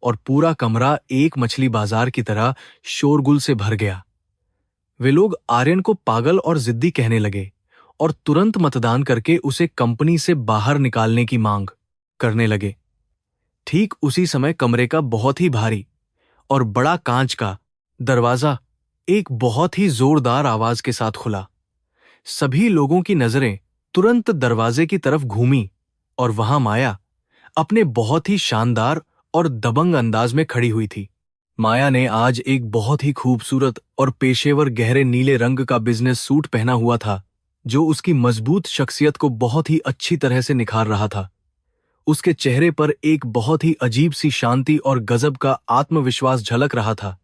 और पूरा कमरा एक मछली बाजार की तरह शोरगुल से भर गया। वे लोग आर्यन को पागल और जिद्दी कहने लगे और तुरंत मतदान करके उसे कंपनी से बाहर निकालने की मांग करने लगे। ठीक उसी समय कमरे का बहुत ही भारी और बड़ा कांच का दरवाजा एक बहुत ही जोरदार आवाज के साथ खुला। सभी लोगों की नजरें तुरंत दरवाजे की तरफ घूमी और वहां माया अपने बहुत ही शानदार और दबंग अंदाज में खड़ी हुई थी। माया ने आज एक बहुत ही खूबसूरत और पेशेवर गहरे नीले रंग का बिजनेस सूट पहना हुआ था, जो उसकी मजबूत शख्सियत को बहुत ही अच्छी तरह से निखार रहा था। उसके चेहरे पर एक बहुत ही अजीब सी शांति और गजब का आत्मविश्वास झलक रहा था,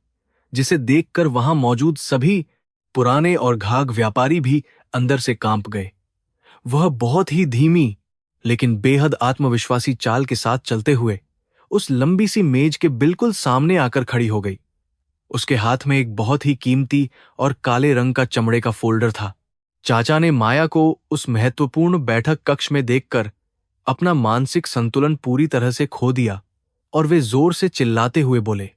जिसे देखकर वहां मौजूद सभी पुराने और घाघ व्यापारी भी अंदर से कांप गए। वह बहुत ही धीमी लेकिन बेहद आत्मविश्वासी चाल के साथ चलते हुए उस लंबी सी मेज के बिल्कुल सामने आकर खड़ी हो गई। उसके हाथ में एक बहुत ही कीमती और काले रंग का चमड़े का फोल्डर था। चाचा ने माया को उस महत्वपूर्ण बैठक कक्ष में देखकर अपना मानसिक संतुलन पूरी तरह से खो दिया और वे जोर से चिल्लाते हुए बोले।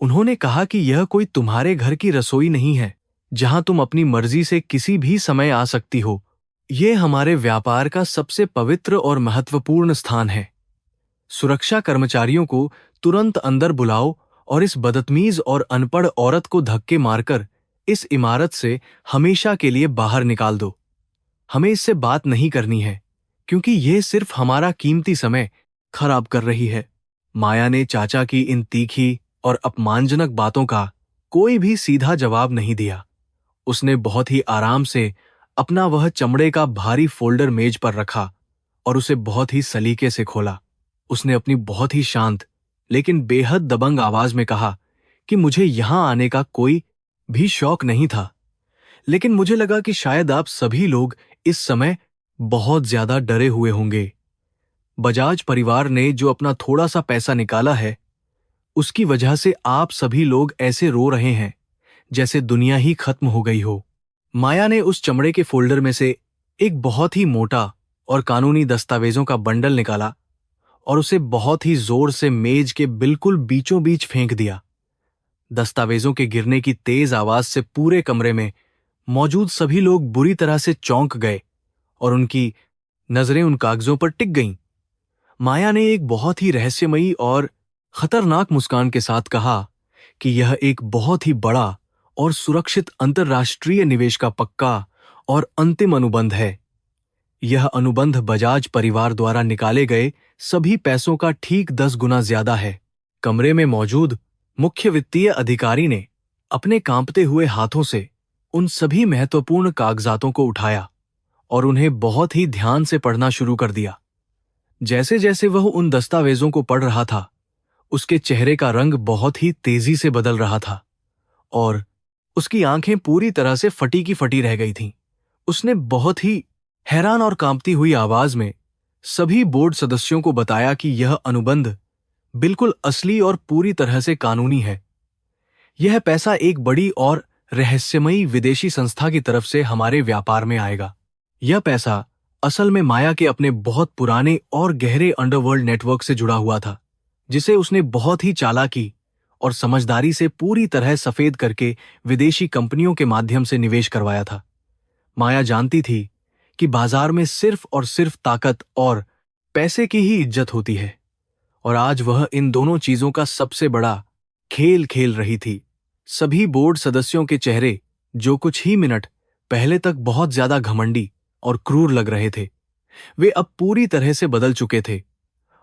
उन्होंने कहा कि यह कोई तुम्हारे घर की रसोई नहीं है जहां तुम अपनी मर्जी से किसी भी समय आ सकती हो। यह हमारे व्यापार का सबसे पवित्र और महत्वपूर्ण स्थान है। सुरक्षा कर्मचारियों को तुरंत अंदर बुलाओ और इस बदतमीज और अनपढ़ औरत को धक्के मारकर इस इमारत से हमेशा के लिए बाहर निकाल दो। हमें इससे बात नहीं करनी है क्योंकि यह सिर्फ हमारा कीमती समय खराब कर रही है। माया ने चाचा की इन तीखी और अपमानजनक बातों का कोई भी सीधा जवाब नहीं दिया। उसने बहुत ही आराम से अपना वह चमड़े का भारी फोल्डर मेज पर रखा और उसे बहुत ही सलीके से खोला। उसने अपनी बहुत ही शांत लेकिन बेहद दबंग आवाज में कहा कि मुझे यहां आने का कोई भी शौक नहीं था, लेकिन मुझे लगा कि शायद आप सभी लोग इस समय बहुत ज्यादा डरे हुए होंगे। बजाज परिवार ने जो अपना थोड़ा सा पैसा निकाला है, उसकी वजह से आप सभी लोग ऐसे रो रहे हैं जैसे दुनिया ही खत्म हो गई हो। माया ने उस चमड़े के फोल्डर में से एक बहुत ही मोटा और कानूनी दस्तावेजों का बंडल निकाला और उसे बहुत ही जोर से मेज के बिल्कुल बीचों बीच फेंक दिया। दस्तावेजों के गिरने की तेज आवाज से पूरे कमरे में मौजूद सभी लोग बुरी तरह से चौंक गए और उनकी नजरें उन कागजों पर टिक गईं। माया ने एक बहुत ही रहस्यमयी और खतरनाक मुस्कान के साथ कहा कि यह एक बहुत ही बड़ा और सुरक्षित अंतर्राष्ट्रीय निवेश का पक्का और अंतिम अनुबंध है। यह अनुबंध बजाज परिवार द्वारा निकाले गए सभी पैसों का ठीक 10 गुना ज्यादा है। कमरे में मौजूद मुख्य वित्तीय अधिकारी ने अपने कांपते हुए हाथों से उन सभी महत्वपूर्ण कागजातों को उठाया और उन्हें बहुत ही ध्यान से पढ़ना शुरू कर दिया। जैसे जैसे वह उन दस्तावेजों को पढ़ रहा था, उसके चेहरे का रंग बहुत ही तेजी से बदल रहा था और उसकी आंखें पूरी तरह से फटी की फटी रह गई थीं। उसने बहुत ही हैरान और कांपती हुई आवाज में सभी बोर्ड सदस्यों को बताया कि यह अनुबंध बिल्कुल असली और पूरी तरह से कानूनी है। यह पैसा एक बड़ी और रहस्यमयी विदेशी संस्था की तरफ से हमारे व्यापार में आएगा। यह पैसा असल में माया के अपने बहुत पुराने और गहरे अंडरवर्ल्ड नेटवर्क से जुड़ा हुआ था, जिसे उसने बहुत ही चालाकी और समझदारी से पूरी तरह सफेद करके विदेशी कंपनियों के माध्यम से निवेश करवाया था। माया जानती थी कि बाजार में सिर्फ और सिर्फ ताकत और पैसे की ही इज्जत होती है, और आज वह इन दोनों चीजों का सबसे बड़ा खेल खेल रही थी। सभी बोर्ड सदस्यों के चेहरे, जो कुछ ही मिनट पहले तक बहुत ज्यादा घमंडी और क्रूर लग रहे थे, वे अब पूरी तरह से बदल चुके थे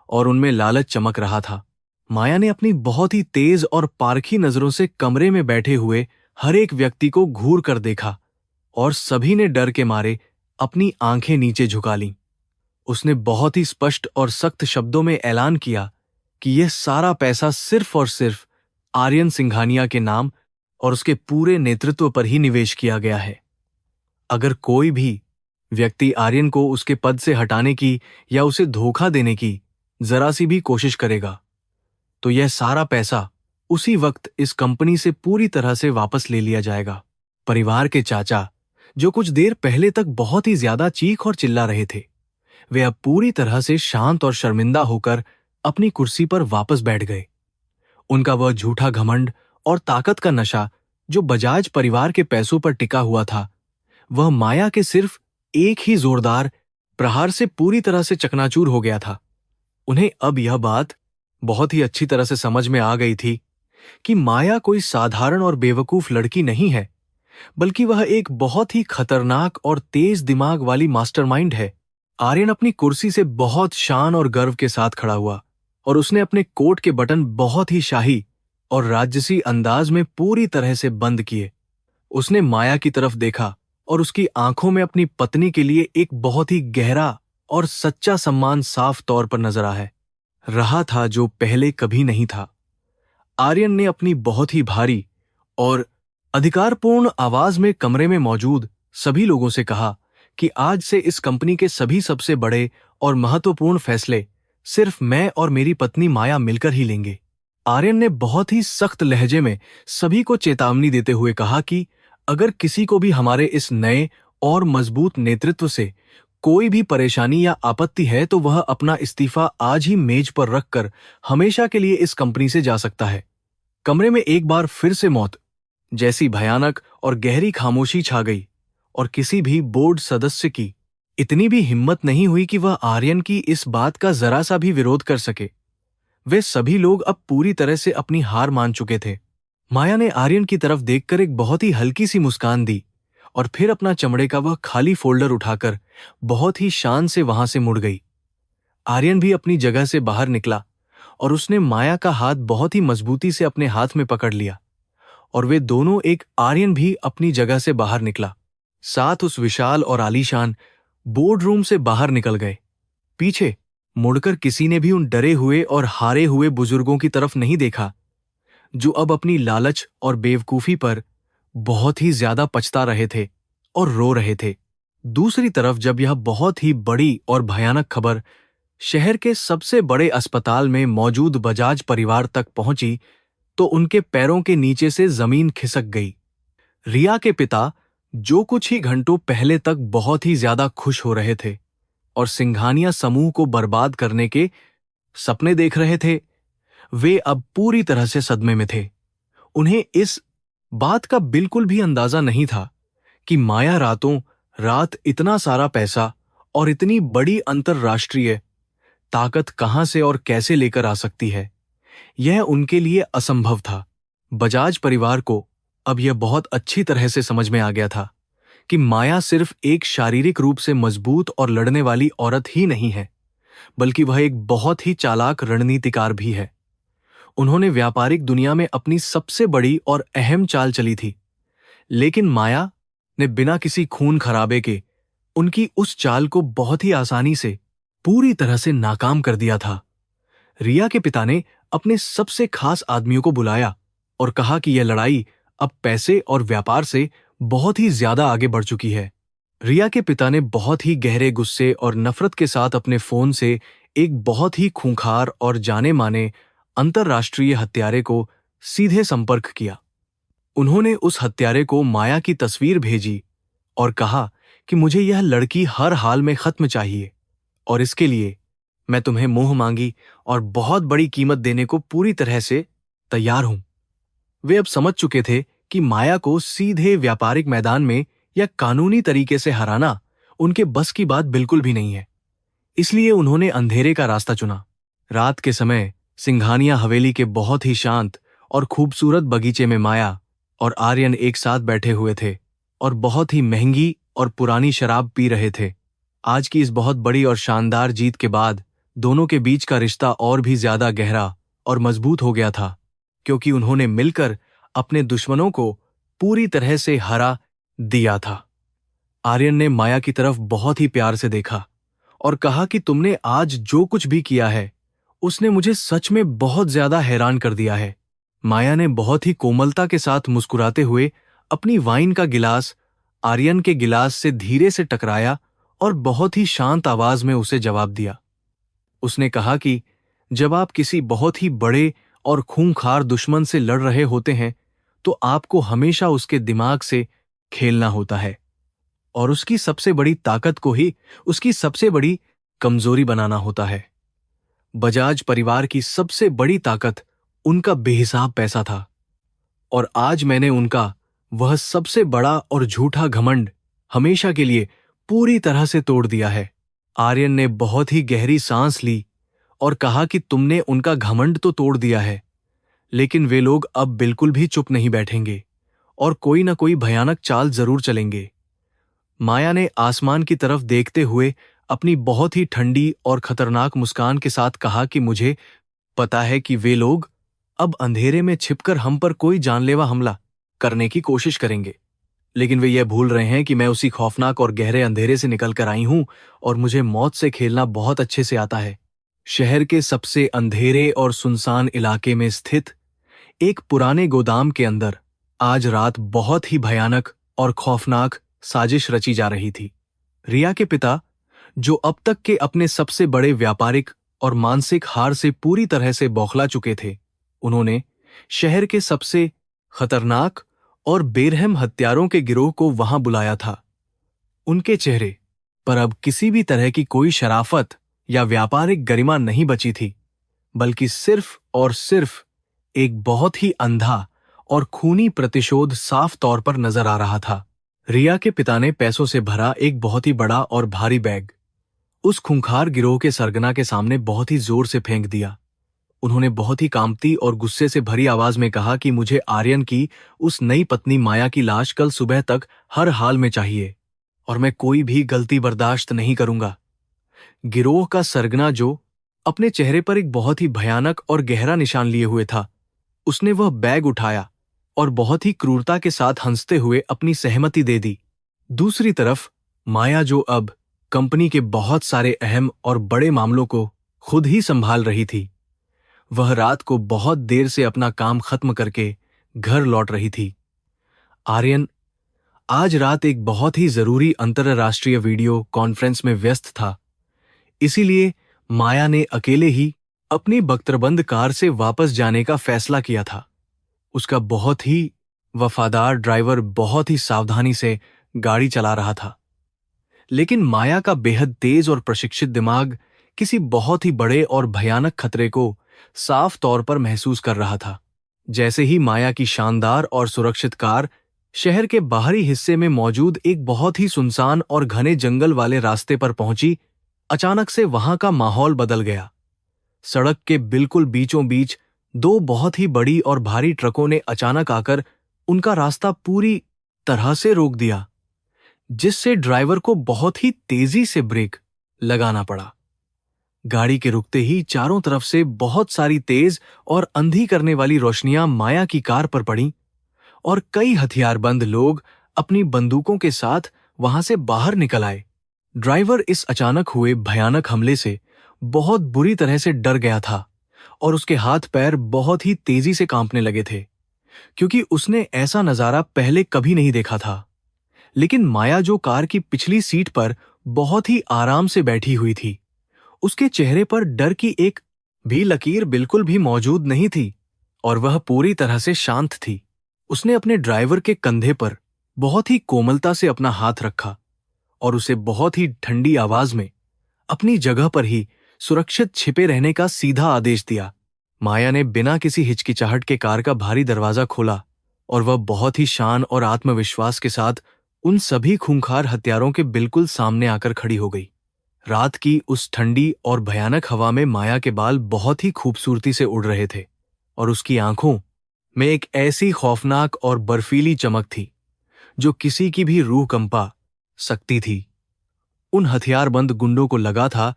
और उनमें लालच चमक रहा था। माया ने अपनी बहुत ही तेज और पारखी नजरों से कमरे में बैठे हुए हर एक व्यक्ति को घूर कर देखा और सभी ने डर के मारे अपनी आंखें नीचे झुका लीं। उसने बहुत ही स्पष्ट और सख्त शब्दों में ऐलान किया कि यह सारा पैसा सिर्फ और सिर्फ आर्यन सिंघानिया के नाम और उसके पूरे नेतृत्व पर ही निवेश किया गया है। अगर कोई भी व्यक्ति आर्यन को उसके पद से हटाने की या उसे धोखा देने की जरा सी भी कोशिश करेगा, तो यह सारा पैसा उसी वक्त इस कंपनी से पूरी तरह से वापस ले लिया जाएगा। परिवार के चाचा, जो कुछ देर पहले तक बहुत ही ज्यादा चीख और चिल्ला रहे थे, वे अब पूरी तरह से शांत और शर्मिंदा होकर अपनी कुर्सी पर वापस बैठ गए। उनका वह झूठा घमंड और ताकत का नशा जो बजाज परिवार के पैसों पर टिका हुआ था, वह माया के सिर्फ एक ही जोरदार प्रहार से पूरी तरह से चकनाचूर हो गया था। उन्हें अब यह बात बहुत ही अच्छी तरह से समझ में आ गई थी कि माया कोई साधारण और बेवकूफ लड़की नहीं है, बल्कि वह एक बहुत ही खतरनाक और तेज दिमाग वाली मास्टरमाइंड है। आर्यन अपनी कुर्सी से बहुत शान और गर्व के साथ खड़ा हुआ और उसने अपने कोट के बटन बहुत ही शाही और राजसी अंदाज में पूरी तरह से बंद किए। उसने माया की तरफ देखा और उसकी आंखों में अपनी पत्नी के लिए एक बहुत ही गहरा और सच्चा सम्मान साफ तौर पर नजर आ रहा था, जो पहले कभी नहीं था। आर्यन ने अपनी बहुत ही भारी और अधिकारपूर्ण आवाज में कमरे में मौजूद सभी लोगों से कहा कि आज से इस कंपनी के सभी सबसे बड़े और महत्वपूर्ण फैसले सिर्फ मैं और मेरी पत्नी माया मिलकर ही लेंगे। आर्यन ने बहुत ही सख्त लहजे में सभी को चेतावनी देते हुए कहा कि अगर किसी को भी हमारे इस नए और मजबूत नेतृत्व से कोई भी परेशानी या आपत्ति है तो वह अपना इस्तीफा आज ही मेज पर रखकर हमेशा के लिए इस कंपनी से जा सकता है। कमरे में एक बार फिर से मौत जैसी भयानक और गहरी खामोशी छा गई और किसी भी बोर्ड सदस्य की इतनी भी हिम्मत नहीं हुई कि वह आर्यन की इस बात का जरा सा भी विरोध कर सके। वे सभी लोग अब पूरी तरह से अपनी हार मान चुके थे। माया ने आर्यन की तरफ देखकर एक बहुत ही हल्की सी मुस्कान दी और फिर अपना चमड़े का वह खाली फोल्डर उठाकर बहुत ही शान से वहां से मुड़ गई। आर्यन भी अपनी जगह से बाहर निकला और उसने माया का हाथ बहुत ही मजबूती से अपने हाथ में पकड़ लिया और वे दोनों एक आर्यन भी अपनी जगह से बाहर निकला, साथ उस विशाल और आलीशान बोर्ड रूम से बाहर निकल गए। पीछे मुड़कर किसी ने भी उन डरे हुए और हारे हुए बुजुर्गों की तरफ नहीं देखा, जो अब अपनी लालच और बेवकूफी पर बहुत ही ज्यादा पछता रहे थे और रो रहे थे। दूसरी तरफ जब यह बहुत ही बड़ी और भयानक खबर शहर के सबसे बड़े अस्पताल में मौजूद बजाज परिवार तक पहुंची तो उनके पैरों के नीचे से जमीन खिसक गई। रिया के पिता, जो कुछ ही घंटों पहले तक बहुत ही ज्यादा खुश हो रहे थे और सिंघानिया समूह को बर्बाद करने के सपने देख रहे थे, वे अब पूरी तरह से सदमे में थे। उन्हें इस बात का बिल्कुल भी अंदाजा नहीं था कि माया रातों रात इतना सारा पैसा और इतनी बड़ी अंतरराष्ट्रीय ताकत कहां से और कैसे लेकर आ सकती है। यह उनके लिए असंभव था। बजाज परिवार को अब यह बहुत अच्छी तरह से समझ में आ गया था कि माया सिर्फ एक शारीरिक रूप से मजबूत और लड़ने वाली औरत ही नहीं है, बल्कि वह एक बहुत ही चालाक रणनीतिकार भी है। उन्होंने व्यापारिक दुनिया में अपनी सबसे बड़ी और अहम चाल चली थी, लेकिन माया ने बिना किसी खून खराबे के उनकी उस चाल को बहुत ही आसानी से पूरी तरह से नाकाम कर दिया था। रिया के पिता ने अपने सबसे खास आदमियों को बुलाया और कहा कि यह लड़ाई अब पैसे और व्यापार से बहुत ही ज्यादा आगे बढ़ चुकी है। रिया के पिता ने बहुत ही गहरे गुस्से और नफरत के साथ अपने फोन से एक बहुत ही खूंखार और जाने माने अंतरराष्ट्रीय हत्यारे को सीधे संपर्क किया। उन्होंने उस हत्यारे को माया की तस्वीर भेजी और कहा कि मुझे यह लड़की हर हाल में खत्म चाहिए और इसके लिए मैं तुम्हें मुंह मांगी और बहुत बड़ी कीमत देने को पूरी तरह से तैयार हूं। वे अब समझ चुके थे कि माया को सीधे व्यापारिक मैदान में या कानूनी तरीके से हराना उनके बस की बात बिल्कुल भी नहीं है। इसलिए उन्होंने अंधेरे का रास्ता चुना। रात के समय सिंघानिया हवेली के बहुत ही शांत और खूबसूरत बगीचे में माया और आर्यन एक साथ बैठे हुए थे और बहुत ही महंगी और पुरानी शराब पी रहे थे। आज की इस बहुत बड़ी और शानदार जीत के बाद दोनों के बीच का रिश्ता और भी ज्यादा गहरा और मजबूत हो गया था, क्योंकि उन्होंने मिलकर अपने दुश्मनों को पूरी तरह से हरा दिया था। आर्यन ने माया की तरफ बहुत ही प्यार से देखा और कहा कि तुमने आज जो कुछ भी किया है उसने मुझे सच में बहुत ज्यादा हैरान कर दिया है। माया ने बहुत ही कोमलता के साथ मुस्कुराते हुए अपनी वाइन का गिलास आर्यन के गिलास से धीरे से टकराया और बहुत ही शांत आवाज में उसे जवाब दिया। उसने कहा कि जब आप किसी बहुत ही बड़े और खूंखार दुश्मन से लड़ रहे होते हैं तो आपको हमेशा उसके दिमाग से खेलना होता है और उसकी सबसे बड़ी ताकत को ही उसकी सबसे बड़ी कमजोरी बनाना होता है। बजाज परिवार की सबसे बड़ी ताकत उनका बेहिसाब पैसा था और आज मैंने उनका वह सबसे बड़ा और झूठा घमंड हमेशा के लिए पूरी तरह से तोड़ दिया है। आर्यन ने बहुत ही गहरी सांस ली और कहा कि तुमने उनका घमंड तो तोड़ दिया है, लेकिन वे लोग अब बिल्कुल भी चुप नहीं बैठेंगे और कोई ना कोई भयानक चाल जरूर चलेंगे। माया ने आसमान की तरफ देखते हुए अपनी बहुत ही ठंडी और खतरनाक मुस्कान के साथ कहा कि मुझे पता है कि वे लोग अब अंधेरे में छिपकर हम पर कोई जानलेवा हमला करने की कोशिश करेंगे, लेकिन वे यह भूल रहे हैं कि मैं उसी खौफनाक और गहरे अंधेरे से निकल कर आई हूं और मुझे मौत से खेलना बहुत अच्छे से आता है। शहर के सबसे अंधेरे और सुनसान इलाके में स्थित एक पुराने गोदाम के अंदर आज रात बहुत ही भयानक और खौफनाक साजिश रची जा रही थी। रिया के पिता, जो अब तक के अपने सबसे बड़े व्यापारिक और मानसिक हार से पूरी तरह से बौखला चुके थे, उन्होंने शहर के सबसे खतरनाक और बेरहम हत्यारों के गिरोह को वहां बुलाया था। उनके चेहरे पर अब किसी भी तरह की कोई शराफत या व्यापारिक गरिमा नहीं बची थी, बल्कि सिर्फ और सिर्फ एक बहुत ही अंधा और खूनी प्रतिशोध साफ तौर पर नजर आ रहा था। रिया के पिता ने पैसों से भरा एक बहुत ही बड़ा और भारी बैग उस खूंखार गिरोह के सरगना के सामने बहुत ही जोर से फेंक दिया। उन्होंने बहुत ही कांपती और गुस्से से भरी आवाज में कहा कि मुझे आर्यन की उस नई पत्नी माया की लाश कल सुबह तक हर हाल में चाहिए, और मैं कोई भी गलती बर्दाश्त नहीं करूंगा। गिरोह का सरगना, जो अपने चेहरे पर एक बहुत ही भयानक और गहरा निशान लिए हुए था, उसने वह बैग उठाया और बहुत ही क्रूरता के साथ हंसते हुए अपनी सहमति दे दी। दूसरी तरफ माया, जो अब कंपनी के बहुत सारे अहम और बड़े मामलों को खुद ही संभाल रही थी, वह रात को बहुत देर से अपना काम खत्म करके घर लौट रही थी। आर्यन आज रात एक बहुत ही जरूरी अंतरराष्ट्रीय वीडियो कॉन्फ्रेंस में व्यस्त था, इसीलिए माया ने अकेले ही अपनी बख्तरबंद कार से वापस जाने का फैसला किया था। उसका बहुत ही वफादार ड्राइवर बहुत ही सावधानी से गाड़ी चला रहा था, लेकिन माया का बेहद तेज और प्रशिक्षित दिमाग किसी बहुत ही बड़े और भयानक खतरे को साफ तौर पर महसूस कर रहा था। जैसे ही माया की शानदार और सुरक्षित कार शहर के बाहरी हिस्से में मौजूद एक बहुत ही सुनसान और घने जंगल वाले रास्ते पर पहुंची, अचानक से वहां का माहौल बदल गया। सड़क के बिल्कुल बीचों बीच दो बहुत ही बड़ी और भारी ट्रकों ने अचानक आकर उनका रास्ता पूरी तरह से रोक दिया, जिससे ड्राइवर को बहुत ही तेजी से ब्रेक लगाना पड़ा। गाड़ी के रुकते ही चारों तरफ से बहुत सारी तेज और अंधी करने वाली रोशनियां माया की कार पर पड़ीं और कई हथियारबंद लोग अपनी बंदूकों के साथ वहां से बाहर निकल आए। ड्राइवर इस अचानक हुए भयानक हमले से बहुत बुरी तरह से डर गया था और उसके हाथ पैर बहुत ही तेजी से कांपने लगे थे, क्योंकि उसने ऐसा नजारा पहले कभी नहीं देखा था। लेकिन माया, जो कार की पिछली सीट पर बहुत ही आराम से बैठी हुई थी, उसके चेहरे पर डर की एक भी लकीर बिल्कुल भी मौजूद नहीं थी और वह पूरी तरह से शांत थी। उसने अपने ड्राइवर के कंधे पर बहुत ही कोमलता से अपना हाथ रखा और उसे बहुत ही ठंडी आवाज में अपनी जगह पर ही सुरक्षित छिपे रहने का सीधा आदेश दिया। माया ने बिना किसी हिचकिचाहट के कार का भारी दरवाजा खोला और वह बहुत ही शान और आत्मविश्वास के साथ उन सभी खूंखार हत्यारों के बिल्कुल सामने आकर खड़ी हो गई। रात की उस ठंडी और भयानक हवा में माया के बाल बहुत ही खूबसूरती से उड़ रहे थे और उसकी आंखों में एक ऐसी खौफनाक और बर्फीली चमक थी जो किसी की भी रूह कंपा सकती थी। उन हथियारबंद गुंडों को लगा था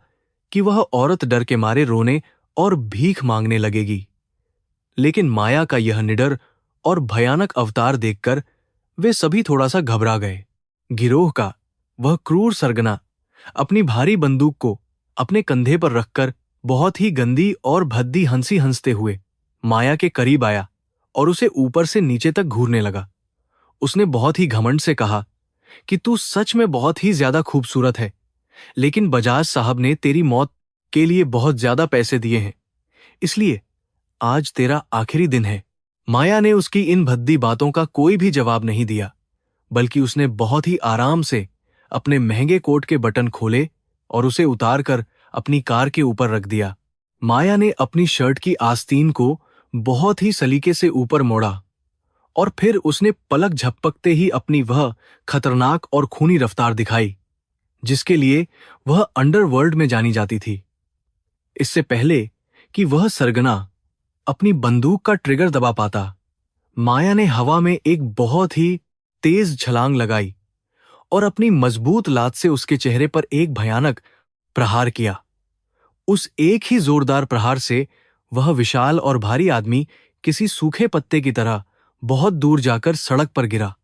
कि वह औरत डर के मारे रोने और भीख मांगने लगेगी, लेकिन माया का यह निडर और भयानक अवतार देखकर वे सभी थोड़ा सा घबरा गए। गिरोह का वह क्रूर सरगना अपनी भारी बंदूक को अपने कंधे पर रखकर बहुत ही गंदी और भद्दी हंसी हंसते हुए माया के करीब आया और उसे ऊपर से नीचे तक घूरने लगा। उसने बहुत ही घमंड से कहा कि तू सच में बहुत ही ज्यादा खूबसूरत है, लेकिन बजाज साहब ने तेरी मौत के लिए बहुत ज्यादा पैसे दिए हैं, इसलिए आज तेरा आखिरी दिन है। माया ने उसकी इन भद्दी बातों का कोई भी जवाब नहीं दिया, बल्कि उसने बहुत ही आराम से अपने महंगे कोट के बटन खोले और उसे उतारकर अपनी कार के ऊपर रख दिया। माया ने अपनी शर्ट की आस्तीन को बहुत ही सलीके से ऊपर मोड़ा और फिर उसने पलक झपकते ही अपनी वह खतरनाक और खूनी रफ्तार दिखाई जिसके लिए वह अंडरवर्ल्ड में जानी जाती थी। इससे पहले कि वह सरगना अपनी बंदूक का ट्रिगर दबा पाता, माया ने हवा में एक बहुत ही तेज छलांग लगाई और अपनी मजबूत लात से उसके चेहरे पर एक भयानक प्रहार किया। उस एक ही जोरदार प्रहार से वह विशाल और भारी आदमी किसी सूखे पत्ते की तरह बहुत दूर जाकर सड़क पर गिरा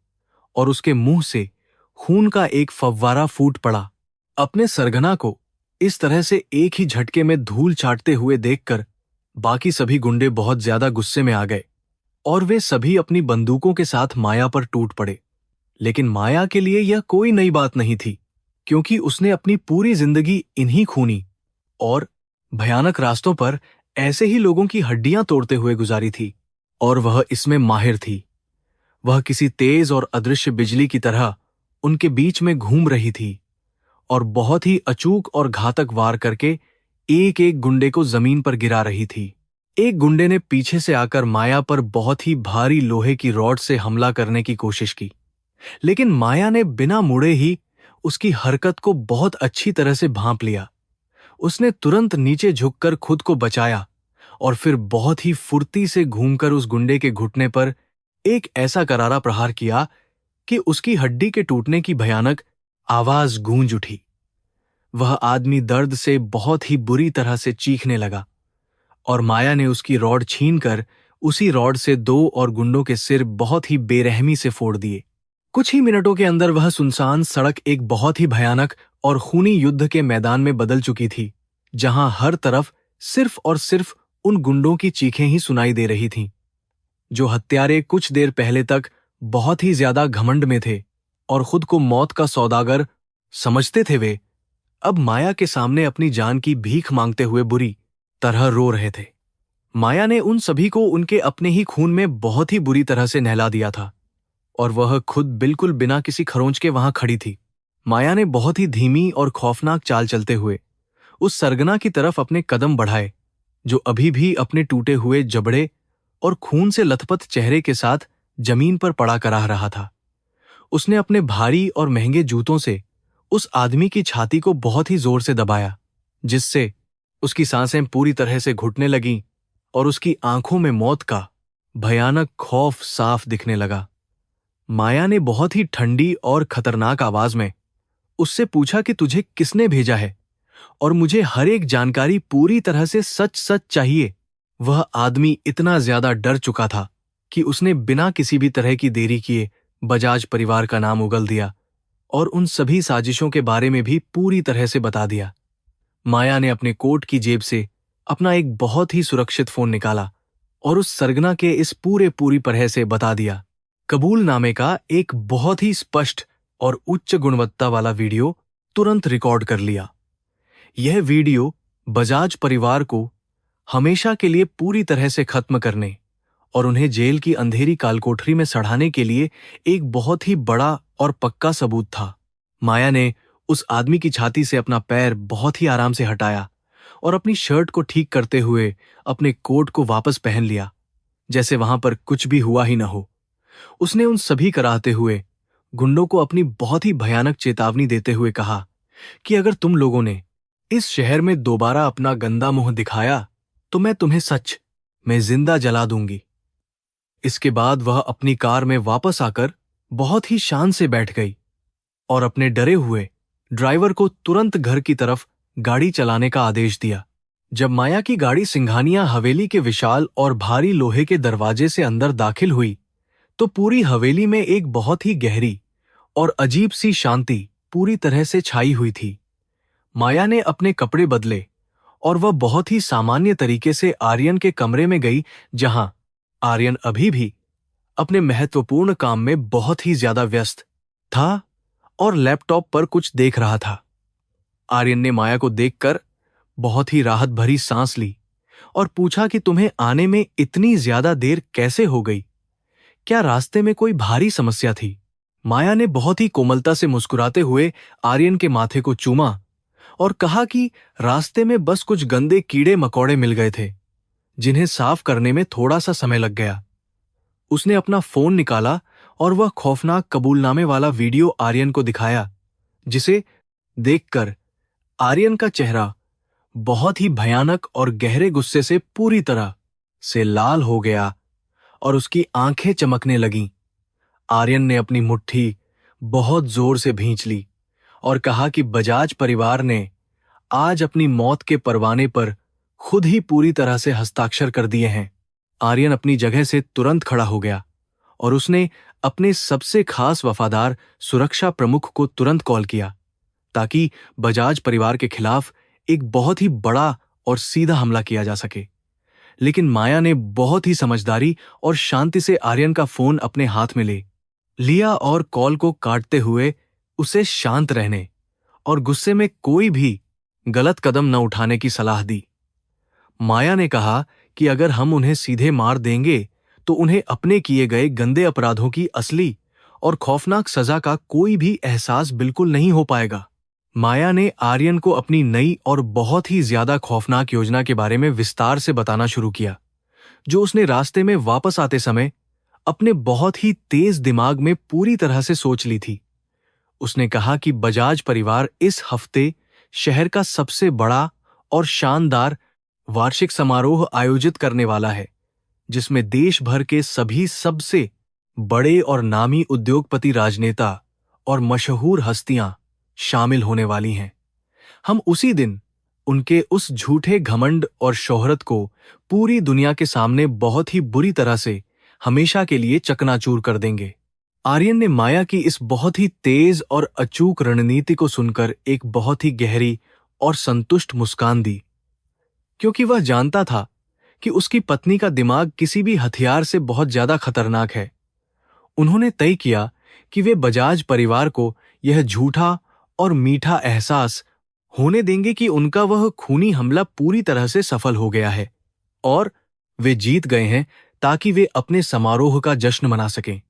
और उसके मुंह से खून का एक फव्वारा फूट पड़ा। अपने सरगना को इस तरह से एक ही झटके में धूल चाटते हुए देखकर बाकी सभी गुंडे बहुत ज्यादा गुस्से में आ गए और वे सभी अपनी बंदूकों के साथ माया पर टूट पड़े। लेकिन माया के लिए यह कोई नई बात नहीं थी, क्योंकि उसने अपनी पूरी जिंदगी इन्हीं खूनी और भयानक रास्तों पर ऐसे ही लोगों की हड्डियां तोड़ते हुए गुजारी थी और वह इसमें माहिर थी। वह किसी तेज और अदृश्य बिजली की तरह उनके बीच में घूम रही थी और बहुत ही अचूक और घातक वार करके एक एक गुंडे को जमीन पर गिरा रही थी। एक गुंडे ने पीछे से आकर माया पर बहुत ही भारी लोहे की रॉड से हमला करने की कोशिश की, लेकिन माया ने बिना मुड़े ही उसकी हरकत को बहुत अच्छी तरह से भांप लिया। उसने तुरंत नीचे झुककर खुद को बचाया और फिर बहुत ही फुर्ती से घूमकर उस गुंडे के घुटने पर एक ऐसा करारा प्रहार किया कि उसकी हड्डी के टूटने की भयानक आवाज गूंज उठी। वह आदमी दर्द से बहुत ही बुरी तरह से चीखने लगा और माया ने उसकी रॉड छीनकर उसी रॉड से दो और गुंडों के सिर बहुत ही बेरहमी से फोड़ दिए। कुछ ही मिनटों के अंदर वह सुनसान सड़क एक बहुत ही भयानक और खूनी युद्ध के मैदान में बदल चुकी थी, जहां हर तरफ सिर्फ और सिर्फ उन गुंडों की चीखें ही सुनाई दे रही थीं। जो हत्यारे कुछ देर पहले तक बहुत ही ज्यादा घमंड में थे और खुद को मौत का सौदागर समझते थे, वे अब माया के सामने अपनी जान की भीख मांगते हुए बुरी तरह रो रहे थे। माया ने उन सभी को उनके अपने ही खून में बहुत ही बुरी तरह से नहला दिया था और वह खुद बिल्कुल बिना किसी खरोंच के वहां खड़ी थी। माया ने बहुत ही धीमी और खौफनाक चाल चलते हुए उस सरगना की तरफ अपने कदम बढ़ाए, जो अभी भी अपने टूटे हुए जबड़े और खून से लथपथ चेहरे के साथ जमीन पर पड़ा कराह रहा था। उसने अपने भारी और महंगे जूतों से उस आदमी की छाती को बहुत ही जोर से दबाया, जिससे उसकी सांसें पूरी तरह से घुटने लगीं और उसकी आंखों में मौत का भयानक खौफ साफ दिखने लगा। माया ने बहुत ही ठंडी और खतरनाक आवाज में उससे पूछा कि तुझे किसने भेजा है और मुझे हर एक जानकारी पूरी तरह से सच सच चाहिए। वह आदमी इतना ज्यादा डर चुका था कि उसने बिना किसी भी तरह की देरी किए बजाज परिवार का नाम उगल दिया और उन सभी साजिशों के बारे में भी पूरी तरह से बता दिया। माया ने अपने कोट की जेब से अपना एक बहुत ही सुरक्षित फोन निकाला और उस सरगना के इस पूरी तरह से बता दिया। कबूलनामे का एक बहुत ही स्पष्ट और उच्च गुणवत्ता वाला वीडियो तुरंत रिकॉर्ड कर लिया। यह वीडियो बजाज परिवार को हमेशा के लिए पूरी तरह से खत्म करने और उन्हें जेल की अंधेरी कालकोठरी में सड़ाने के लिए एक बहुत ही बड़ा और पक्का सबूत था। माया ने उस आदमी की छाती से अपना पैर बहुत ही आराम से हटाया और अपनी शर्ट को ठीक करते हुए अपने कोट को वापस पहन लिया, जैसे वहां पर कुछ भी हुआ ही न हो। उसने उन सभी कराहते हुए गुंडों को अपनी बहुत ही भयानक चेतावनी देते हुए कहा कि अगर तुम लोगों ने इस शहर में दोबारा अपना गंदा मुंह दिखाया तो मैं तुम्हें सच में जिंदा जला दूंगी। इसके बाद वह अपनी कार में वापस आकर बहुत ही शान से बैठ गई और अपने डरे हुए ड्राइवर को तुरंत घर की तरफ गाड़ी चलाने का आदेश दिया। जब माया की गाड़ी सिंघानिया हवेली के विशाल और भारी लोहे के दरवाजे से अंदर दाखिल हुई तो पूरी हवेली में एक बहुत ही गहरी और अजीब सी शांति पूरी तरह से छाई हुई थी। माया ने अपने कपड़े बदले और वह बहुत ही सामान्य तरीके से आर्यन के कमरे में गई, जहां आर्यन अभी भी अपने महत्वपूर्ण काम में बहुत ही ज्यादा व्यस्त था और लैपटॉप पर कुछ देख रहा था। आर्यन ने माया को देखकर बहुत ही राहत भरी सांस ली और पूछा कि तुम्हें आने में इतनी ज्यादा देर कैसे हो गई? क्या रास्ते में कोई भारी समस्या थी? माया ने बहुत ही कोमलता से मुस्कुराते हुए आर्यन के माथे को चूमा और कहा कि रास्ते में बस कुछ गंदे कीड़े मकोड़े मिल गए थे, जिन्हें साफ करने में थोड़ा सा समय लग गया। उसने अपना फोन निकाला और वह खौफनाक कबूलनामे वाला वीडियो आर्यन को दिखाया, जिसे देखकर आर्यन का चेहरा बहुत ही भयानक और गहरे गुस्से से पूरी तरह से लाल हो गया और उसकी आंखें चमकने लगीं। आर्यन ने अपनी मुट्ठी बहुत जोर से भींच ली और कहा कि बजाज परिवार ने आज अपनी मौत के परवाने पर खुद ही पूरी तरह से हस्ताक्षर कर दिए हैं। आर्यन अपनी जगह से तुरंत खड़ा हो गया और उसने अपने सबसे खास वफादार सुरक्षा प्रमुख को तुरंत कॉल किया ताकि बजाज परिवार के खिलाफ एक बहुत ही बड़ा और सीधा हमला किया जा सके। लेकिन माया ने बहुत ही समझदारी और शांति से आर्यन का फोन अपने हाथ में ले लिया और कॉल को काटते हुए उसे शांत रहने और गुस्से में कोई भी गलत कदम न उठाने की सलाह दी। माया ने कहा कि अगर हम उन्हें सीधे मार देंगे तो उन्हें अपने किए गए गंदे अपराधों की असली और खौफनाक सजा का कोई भी एहसास बिल्कुल नहीं हो पाएगा। माया ने आर्यन को अपनी नई और बहुत ही ज्यादा खौफनाक योजना के बारे में विस्तार से बताना शुरू किया, जो उसने रास्ते में वापस आते समय अपने बहुत ही तेज दिमाग में पूरी तरह से सोच ली थी। उसने कहा कि बजाज परिवार इस हफ्ते शहर का सबसे बड़ा और शानदार वार्षिक समारोह आयोजित करने वाला है, जिसमें देश भर के सभी सबसे बड़े और नामी उद्योगपति, राजनेता और मशहूर हस्तियां शामिल होने वाली हैं। हम उसी दिन उनके उस झूठे घमंड और शोहरत को पूरी दुनिया के सामने बहुत ही बुरी तरह से हमेशा के लिए चकनाचूर कर देंगे। आर्यन ने माया की इस बहुत ही तेज और अचूक रणनीति को सुनकर एक बहुत ही गहरी और संतुष्ट मुस्कान दी, क्योंकि वह जानता था कि उसकी पत्नी का दिमाग किसी भी हथियार से बहुत ज्यादा खतरनाक है। उन्होंने तय किया कि वे बजाज परिवार को यह झूठा और मीठा एहसास होने देंगे कि उनका वह खूनी हमला पूरी तरह से सफल हो गया है और वे जीत गए हैं, ताकि वे अपने समारोह का जश्न मना सकें।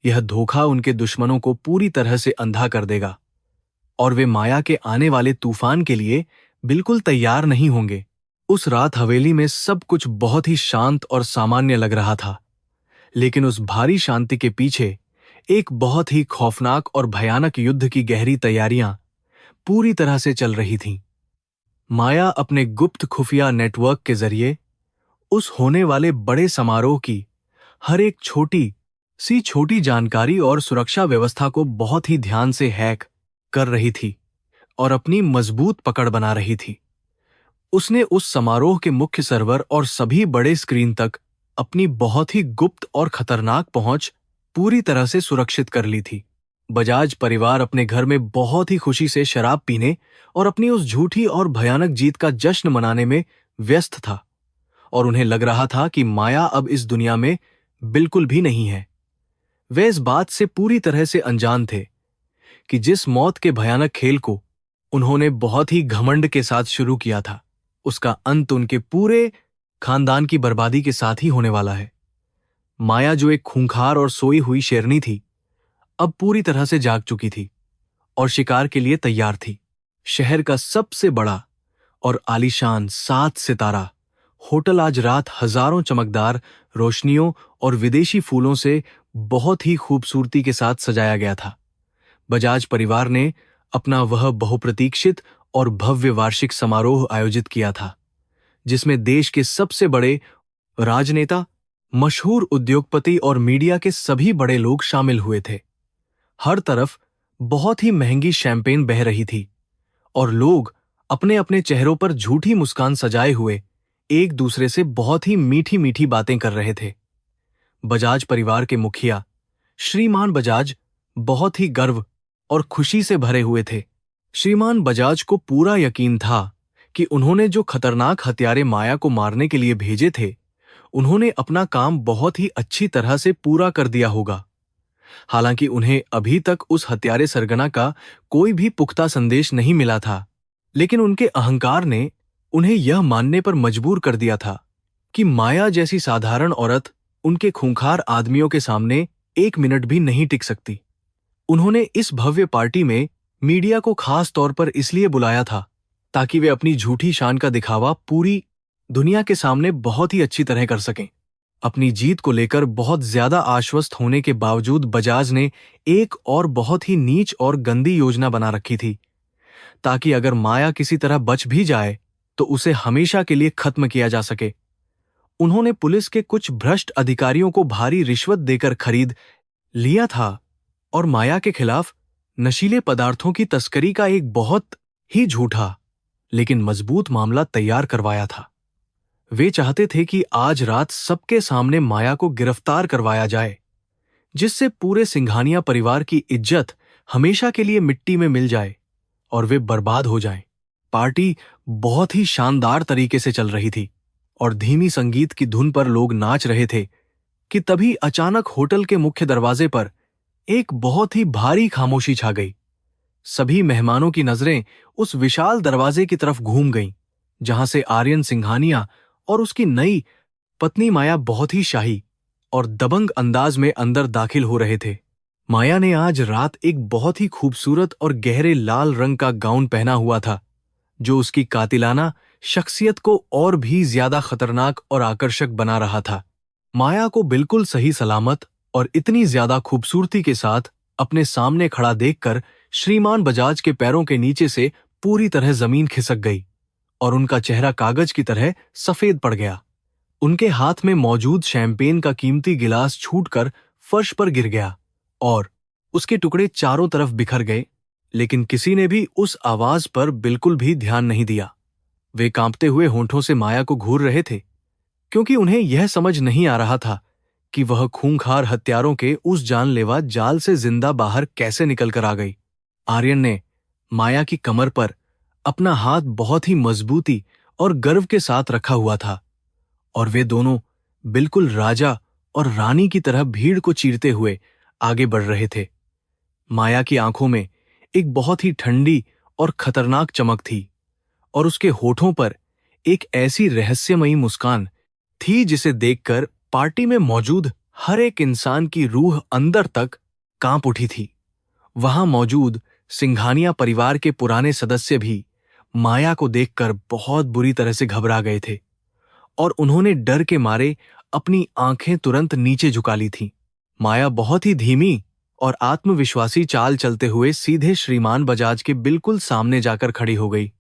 यह धोखा उनके दुश्मनों को पूरी तरह से अंधा कर देगा और वे माया के आने वाले तूफान के लिए बिल्कुल तैयार नहीं होंगे। उस रात हवेली में सब कुछ बहुत ही शांत और सामान्य लग रहा था, लेकिन उस भारी शांति के पीछे एक बहुत ही खौफनाक और भयानक युद्ध की गहरी तैयारियां पूरी तरह से चल रही थीं। माया अपने गुप्त खुफिया नेटवर्क के जरिए उस होने वाले बड़े समारोह की हर एक छोटी जानकारी और सुरक्षा व्यवस्था को बहुत ही ध्यान से हैक कर रही थी और अपनी मजबूत पकड़ बना रही थी। उसने उस समारोह के मुख्य सर्वर और सभी बड़े स्क्रीन तक अपनी बहुत ही गुप्त और खतरनाक पहुंच पूरी तरह से सुरक्षित कर ली थी। बजाज परिवार अपने घर में बहुत ही खुशी से शराब पीने और अपनी उस झूठी और भयानक जीत का जश्न मनाने में व्यस्त था और उन्हें लग रहा था कि माया अब इस दुनिया में बिल्कुल भी नहीं है। वे इस बात से पूरी तरह से अनजान थे कि जिस मौत के भयानक खेल को उन्होंने बहुत ही घमंड के साथ शुरू किया था, उसका अंत उनके पूरे खानदान की बर्बादी के साथ ही होने वाला है। माया, जो एक खूंखार और सोई हुई शेरनी थी, अब पूरी तरह से जाग चुकी थी और शिकार के लिए तैयार थी। शहर का सबसे बड़ा और आलीशान 7 सितारा होटल आज रात हजारों चमकदार रोशनियों और विदेशी फूलों से बहुत ही खूबसूरती के साथ सजाया गया था। बजाज परिवार ने अपना वह बहुप्रतीक्षित और भव्य वार्षिक समारोह आयोजित किया था, जिसमें देश के सबसे बड़े राजनेता, मशहूर उद्योगपति और मीडिया के सभी बड़े लोग शामिल हुए थे। हर तरफ बहुत ही महंगी शैंपेन बह रही थी और लोग अपने अपने चेहरों पर झूठी मुस्कान सजाए हुए एक दूसरे से बहुत ही मीठी मीठी बातें कर रहे थे। बजाज परिवार के मुखिया श्रीमान बजाज बहुत ही गर्व और खुशी से भरे हुए थे। श्रीमान बजाज को पूरा यकीन था कि उन्होंने जो खतरनाक हत्यारे माया को मारने के लिए भेजे थे, उन्होंने अपना काम बहुत ही अच्छी तरह से पूरा कर दिया होगा। हालांकि उन्हें अभी तक उस हत्यारे सरगना का कोई भी पुख्ता संदेश नहीं मिला था, लेकिन उनके अहंकार ने उन्हें यह मानने पर मजबूर कर दिया था कि माया जैसी साधारण औरत उनके खूंखार आदमियों के सामने 1 मिनट भी नहीं टिक सकती। उन्होंने इस भव्य पार्टी में मीडिया को खास तौर पर इसलिए बुलाया था ताकि वे अपनी झूठी शान का दिखावा पूरी दुनिया के सामने बहुत ही अच्छी तरह कर सकें। अपनी जीत को लेकर बहुत ज्यादा आश्वस्त होने के बावजूद बजाज ने एक और बहुत ही नीच और गंदी योजना बना रखी थी, ताकि अगर माया किसी तरह बच भी जाए तो उसे हमेशा के लिए खत्म किया जा सके। उन्होंने पुलिस के कुछ भ्रष्ट अधिकारियों को भारी रिश्वत देकर खरीद लिया था और माया के खिलाफ नशीले पदार्थों की तस्करी का एक बहुत ही झूठा लेकिन मजबूत मामला तैयार करवाया था। वे चाहते थे कि आज रात सबके सामने माया को गिरफ्तार करवाया जाए, जिससे पूरे सिंघानिया परिवार की इज्जत हमेशा के लिए मिट्टी में मिल जाए और वे बर्बाद हो जाएं। पार्टी बहुत ही शानदार तरीके से चल रही थी और धीमी संगीत की धुन पर लोग नाच रहे थे कि तभी अचानक होटल के मुख्य दरवाजे पर एक बहुत ही भारी खामोशी छा गई। सभी मेहमानों की नजरें उस विशाल दरवाजे की तरफ घूम गईं, जहां से आर्यन सिंघानिया और उसकी नई पत्नी माया बहुत ही शाही और दबंग अंदाज में अंदर दाखिल हो रहे थे। माया ने आज रात एक बहुत ही खूबसूरत और गहरे लाल रंग का गाउन पहना हुआ था, जो उसकी कातिलाना शख्सियत को और भी ज्यादा खतरनाक और आकर्षक बना रहा था। माया को बिल्कुल सही सलामत और इतनी ज्यादा खूबसूरती के साथ अपने सामने खड़ा देखकर श्रीमान बजाज के पैरों के नीचे से पूरी तरह जमीन खिसक गई और उनका चेहरा कागज की तरह सफेद पड़ गया। उनके हाथ में मौजूद शैंपेन का कीमती गिलास छूटकर फर्श पर गिर गया और उसके टुकड़े चारों तरफ बिखर गए, लेकिन किसी ने भी उस आवाज पर बिल्कुल भी ध्यान नहीं दिया। वे कांपते हुए होंठों से माया को घूर रहे थे, क्योंकि उन्हें यह समझ नहीं आ रहा था कि वह खूंखार हत्यारों के उस जानलेवा जाल से जिंदा बाहर कैसे निकलकर आ गई। आर्यन ने माया की कमर पर अपना हाथ बहुत ही मजबूती और गर्व के साथ रखा हुआ था और वे दोनों बिल्कुल राजा और रानी की तरह भीड़ को चीरते हुए आगे बढ़ रहे थे। माया की आंखों में एक बहुत ही ठंडी और खतरनाक चमक थी और उसके होठों पर एक ऐसी रहस्यमयी मुस्कान थी जिसे देखकर पार्टी में मौजूद हर एक इंसान की रूह अंदर तक कांप उठी थी। वहां मौजूद सिंघानिया परिवार के पुराने सदस्य भी माया को देखकर बहुत बुरी तरह से घबरा गए थे और उन्होंने डर के मारे अपनी आंखें तुरंत नीचे झुका ली थीं। माया बहुत ही धीमी और आत्मविश्वासी चाल चलते हुए सीधे श्रीमान बजाज के बिल्कुल सामने जाकर खड़ी हो गई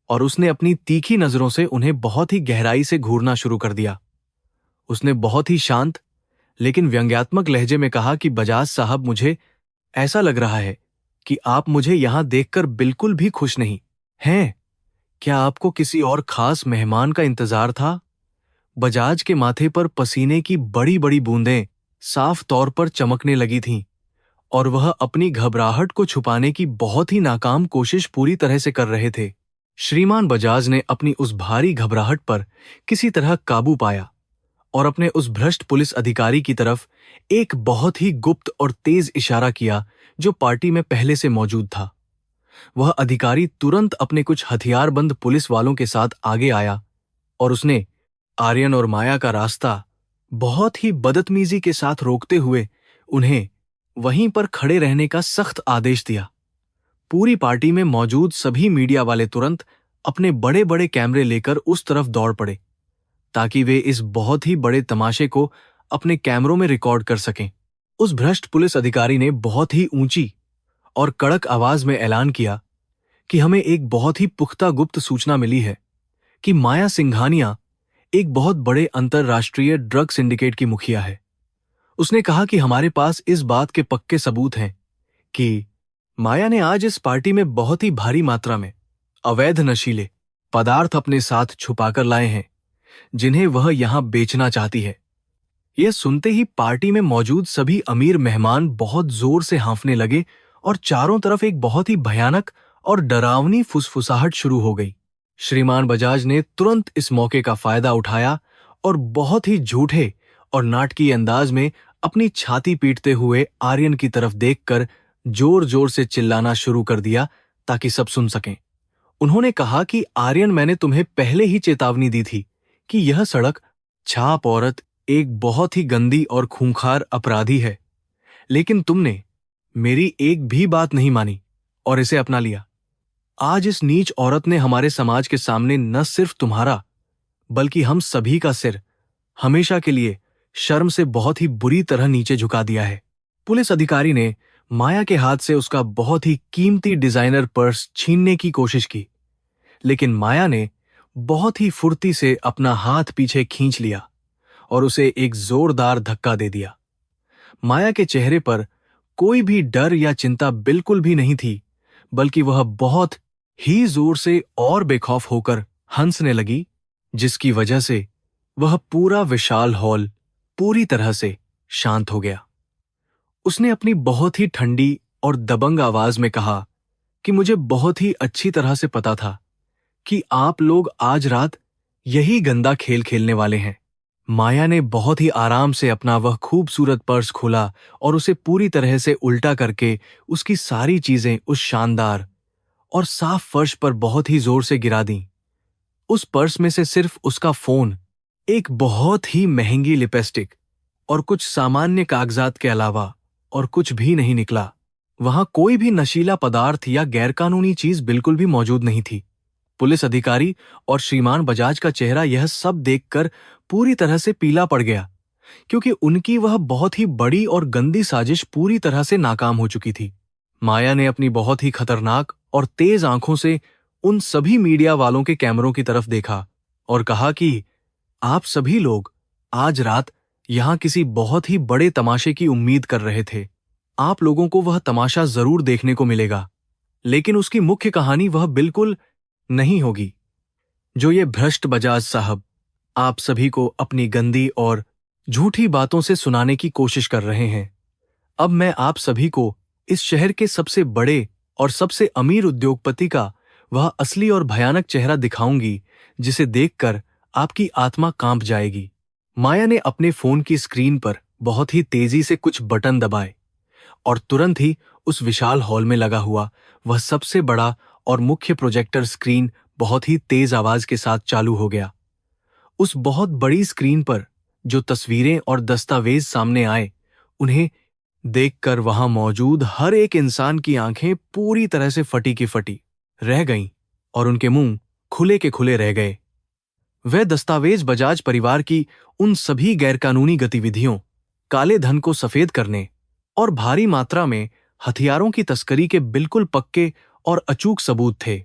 और उसने अपनी तीखी नजरों से उन्हें बहुत ही गहराई से घूरना शुरू कर दिया। उसने बहुत ही शांत लेकिन व्यंग्यात्मक लहजे में कहा कि बजाज साहब, मुझे ऐसा लग रहा है कि आप मुझे यहां देखकर बिल्कुल भी खुश नहीं हैं। क्या आपको किसी और खास मेहमान का इंतजार था? बजाज के माथे पर पसीने की बड़ी बड़ी बूंदें साफ तौर पर चमकने लगी थीं और वह अपनी घबराहट को छुपाने की बहुत ही नाकाम कोशिश पूरी तरह से कर रहे थे। श्रीमान बजाज ने अपनी उस भारी घबराहट पर किसी तरह काबू पाया और अपने उस भ्रष्ट पुलिस अधिकारी की तरफ एक बहुत ही गुप्त और तेज इशारा किया जो पार्टी में पहले से मौजूद था। वह अधिकारी तुरंत अपने कुछ हथियारबंद पुलिस वालों के साथ आगे आया और उसने आर्यन और माया का रास्ता बहुत ही बदतमीजी के साथ रोकते हुए उन्हें वहीं पर खड़े रहने का सख्त आदेश दिया। पूरी पार्टी में मौजूद सभी मीडिया वाले तुरंत अपने बड़े बड़े कैमरे लेकर उस तरफ दौड़ पड़े ताकि वे इस बहुत ही बड़े तमाशे को अपने कैमरों में रिकॉर्ड कर सकें। उस भ्रष्ट पुलिस अधिकारी ने बहुत ही ऊंची और कड़क आवाज में ऐलान किया कि हमें एक बहुत ही पुख्ता गुप्त सूचना मिली है कि माया सिंघानिया एक बहुत बड़े अंतरराष्ट्रीय ड्रग सिंडिकेट की मुखिया है। उसने कहा कि हमारे पास इस बात के पक्के सबूत हैं कि माया ने आज इस पार्टी में बहुत ही भारी मात्रा में अवैध नशीले पदार्थ अपने साथ छुपाकर लाए हैं, जिन्हें वह यहां बेचना चाहती है। यह सुनते ही पार्टी में मौजूद सभी अमीर मेहमान बहुत जोर से हांफने लगे और चारों तरफ एक बहुत ही भयानक और डरावनी फुसफुसाहट शुरू हो गई। श्रीमान बजाज ने तुरंत इस मौके का फायदा उठाया और बहुत ही झूठे और नाटकीय अंदाज में अपनी छाती पीटते हुए आर्यन की तरफ देखकर जोर जोर से चिल्लाना शुरू कर दिया ताकि सब सुन सकें। उन्होंने कहा कि आर्यन, मैंने तुम्हें पहले ही चेतावनी दी थी कि यह सड़क छाप औरत एक बहुत ही गंदी और खूंखार अपराधी है, लेकिन तुमने मेरी एक भी बात नहीं मानी और इसे अपना लिया। आज इस नीच औरत ने हमारे समाज के सामने न सिर्फ तुम्हारा बल्कि हम सभी का सिर हमेशा के लिए शर्म से बहुत ही बुरी तरह नीचे झुका दिया है। पुलिस अधिकारी ने माया के हाथ से उसका बहुत ही कीमती डिजाइनर पर्स छीनने की कोशिश की, लेकिन माया ने बहुत ही फुर्ती से अपना हाथ पीछे खींच लिया और उसे एक जोरदार धक्का दे दिया। माया के चेहरे पर कोई भी डर या चिंता बिल्कुल भी नहीं थी, बल्कि वह बहुत ही जोर से और बेखौफ होकर हंसने लगी, जिसकी वजह से वह पूरा विशाल हॉल पूरी तरह से शांत हो गया। उसने अपनी बहुत ही ठंडी और दबंग आवाज में कहा कि मुझे बहुत ही अच्छी तरह से पता था कि आप लोग आज रात यही गंदा खेल खेलने वाले हैं। माया ने बहुत ही आराम से अपना वह खूबसूरत पर्स खोला और उसे पूरी तरह से उल्टा करके उसकी सारी चीजें उस शानदार और साफ फर्श पर बहुत ही जोर से गिरा दी। उस पर्स में से सिर्फ उसका फोन, एक बहुत ही महंगी लिपस्टिक और कुछ सामान्य कागजात के अलावा और कुछ भी नहीं निकला। वहां कोई भी नशीला पदार्थ या गैरकानूनी चीज बिल्कुल भी मौजूद नहीं थी। पुलिस अधिकारी और श्रीमान बजाज का चेहरा यह सब देखकर पूरी तरह से पीला पड़ गया, क्योंकि उनकी वह बहुत ही बड़ी और गंदी साजिश पूरी तरह से नाकाम हो चुकी थी। माया ने अपनी बहुत ही खतरनाक और तेज आंखों से उन सभी मीडिया वालों के कैमरों की तरफ देखा और कहा कि आप सभी लोग आज रात यहां किसी बहुत ही बड़े तमाशे की उम्मीद कर रहे थे। आप लोगों को वह तमाशा जरूर देखने को मिलेगा, लेकिन उसकी मुख्य कहानी वह बिल्कुल नहीं होगी जो ये भ्रष्ट बजाज साहब आप सभी को अपनी गंदी और झूठी बातों से सुनाने की कोशिश कर रहे हैं। अब मैं आप सभी को इस शहर के सबसे बड़े और सबसे अमीर उद्योगपति का वह असली और भयानक चेहरा दिखाऊंगी, जिसे देखकर आपकी आत्मा कांप जाएगी। माया ने अपने फोन की स्क्रीन पर बहुत ही तेजी से कुछ बटन दबाए और तुरंत ही उस विशाल हॉल में लगा हुआ वह सबसे बड़ा और मुख्य प्रोजेक्टर स्क्रीन बहुत ही तेज आवाज के साथ चालू हो गया। उस बहुत बड़ी स्क्रीन पर जो तस्वीरें और दस्तावेज सामने आए, उन्हें देखकर वहां मौजूद हर एक इंसान की आंखें पूरी तरह से फटी की फटी रह गईं और उनके मुंह खुले के खुले रह गए। वह दस्तावेज बजाज परिवार की उन सभी गैरकानूनी गतिविधियों, काले धन को सफेद करने और भारी मात्रा में हथियारों की तस्करी के बिल्कुल पक्के और अचूक सबूत थे।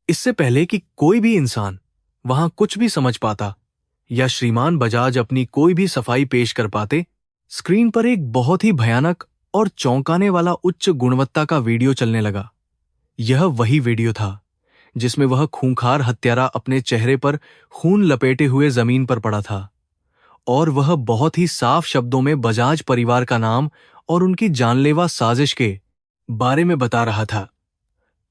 इससे पहले कि कोई भी इंसान वहां कुछ भी समझ पाता या श्रीमान बजाज अपनी कोई भी सफाई पेश कर पाते, स्क्रीन पर एक बहुत ही भयानक और चौंकाने वाला उच्च गुणवत्ता का वीडियो चलने लगा। यह वही वीडियो था जिसमें वह खूंखार हत्यारा अपने चेहरे पर खून लपेटे हुए जमीन पर पड़ा था और वह बहुत ही साफ शब्दों में बजाज परिवार का नाम और उनकी जानलेवा साजिश के बारे में बता रहा था।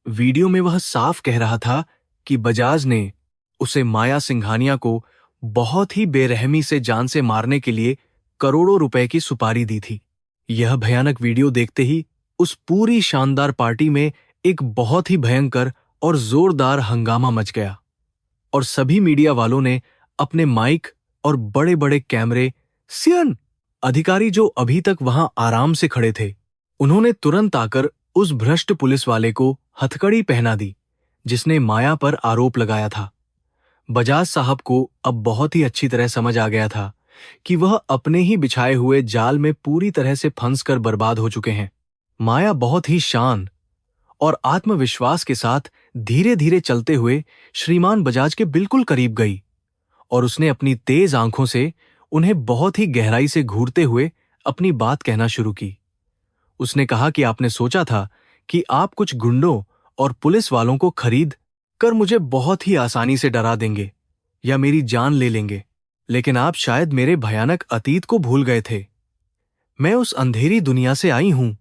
वीडियो में वह साफ कह रहा था कि बजाज ने उसे माया सिंघानिया को बहुत ही बेरहमी से जान से मारने के लिए करोड़ों रुपए की सुपारी दी थी। यह भयानक वीडियो देखते ही उस पूरी शानदार पार्टी में एक बहुत ही भयंकर और जोरदार हंगामा मच गया और सभी मीडिया वालों ने अपने माइक और बड़े-बड़े कैमरे सियन अधिकारी जो अभी तक वहां आराम से खड़े थे, उन्होंने तुरंत आकर उस भ्रष्ट पुलिस वाले को हथकड़ी पहना दी जिसने माया पर आरोप लगाया था। बजाज साहब को अब बहुत ही अच्छी तरह समझ आ गया था कि वह अपने ही बिछाए हुए जाल में पूरी तरह से फंसकर बर्बाद हो चुके हैं। माया बहुत ही शान और आत्मविश्वास के साथ धीरे-धीरे चलते हुए श्रीमान बजाज के बिल्कुल करीब गई और उसने अपनी तेज आंखों से उन्हें बहुत ही गहराई से घूरते हुए अपनी बात कहना शुरू की। उसने कहा कि आपने सोचा था कि आप कुछ गुंडों और पुलिस वालों को खरीद कर मुझे बहुत ही आसानी से डरा देंगे या मेरी जान ले लेंगे, लेकिन आप शायद मेरे भयानक अतीत को भूल गए थे। मैं उस अंधेरी दुनिया से आई हूं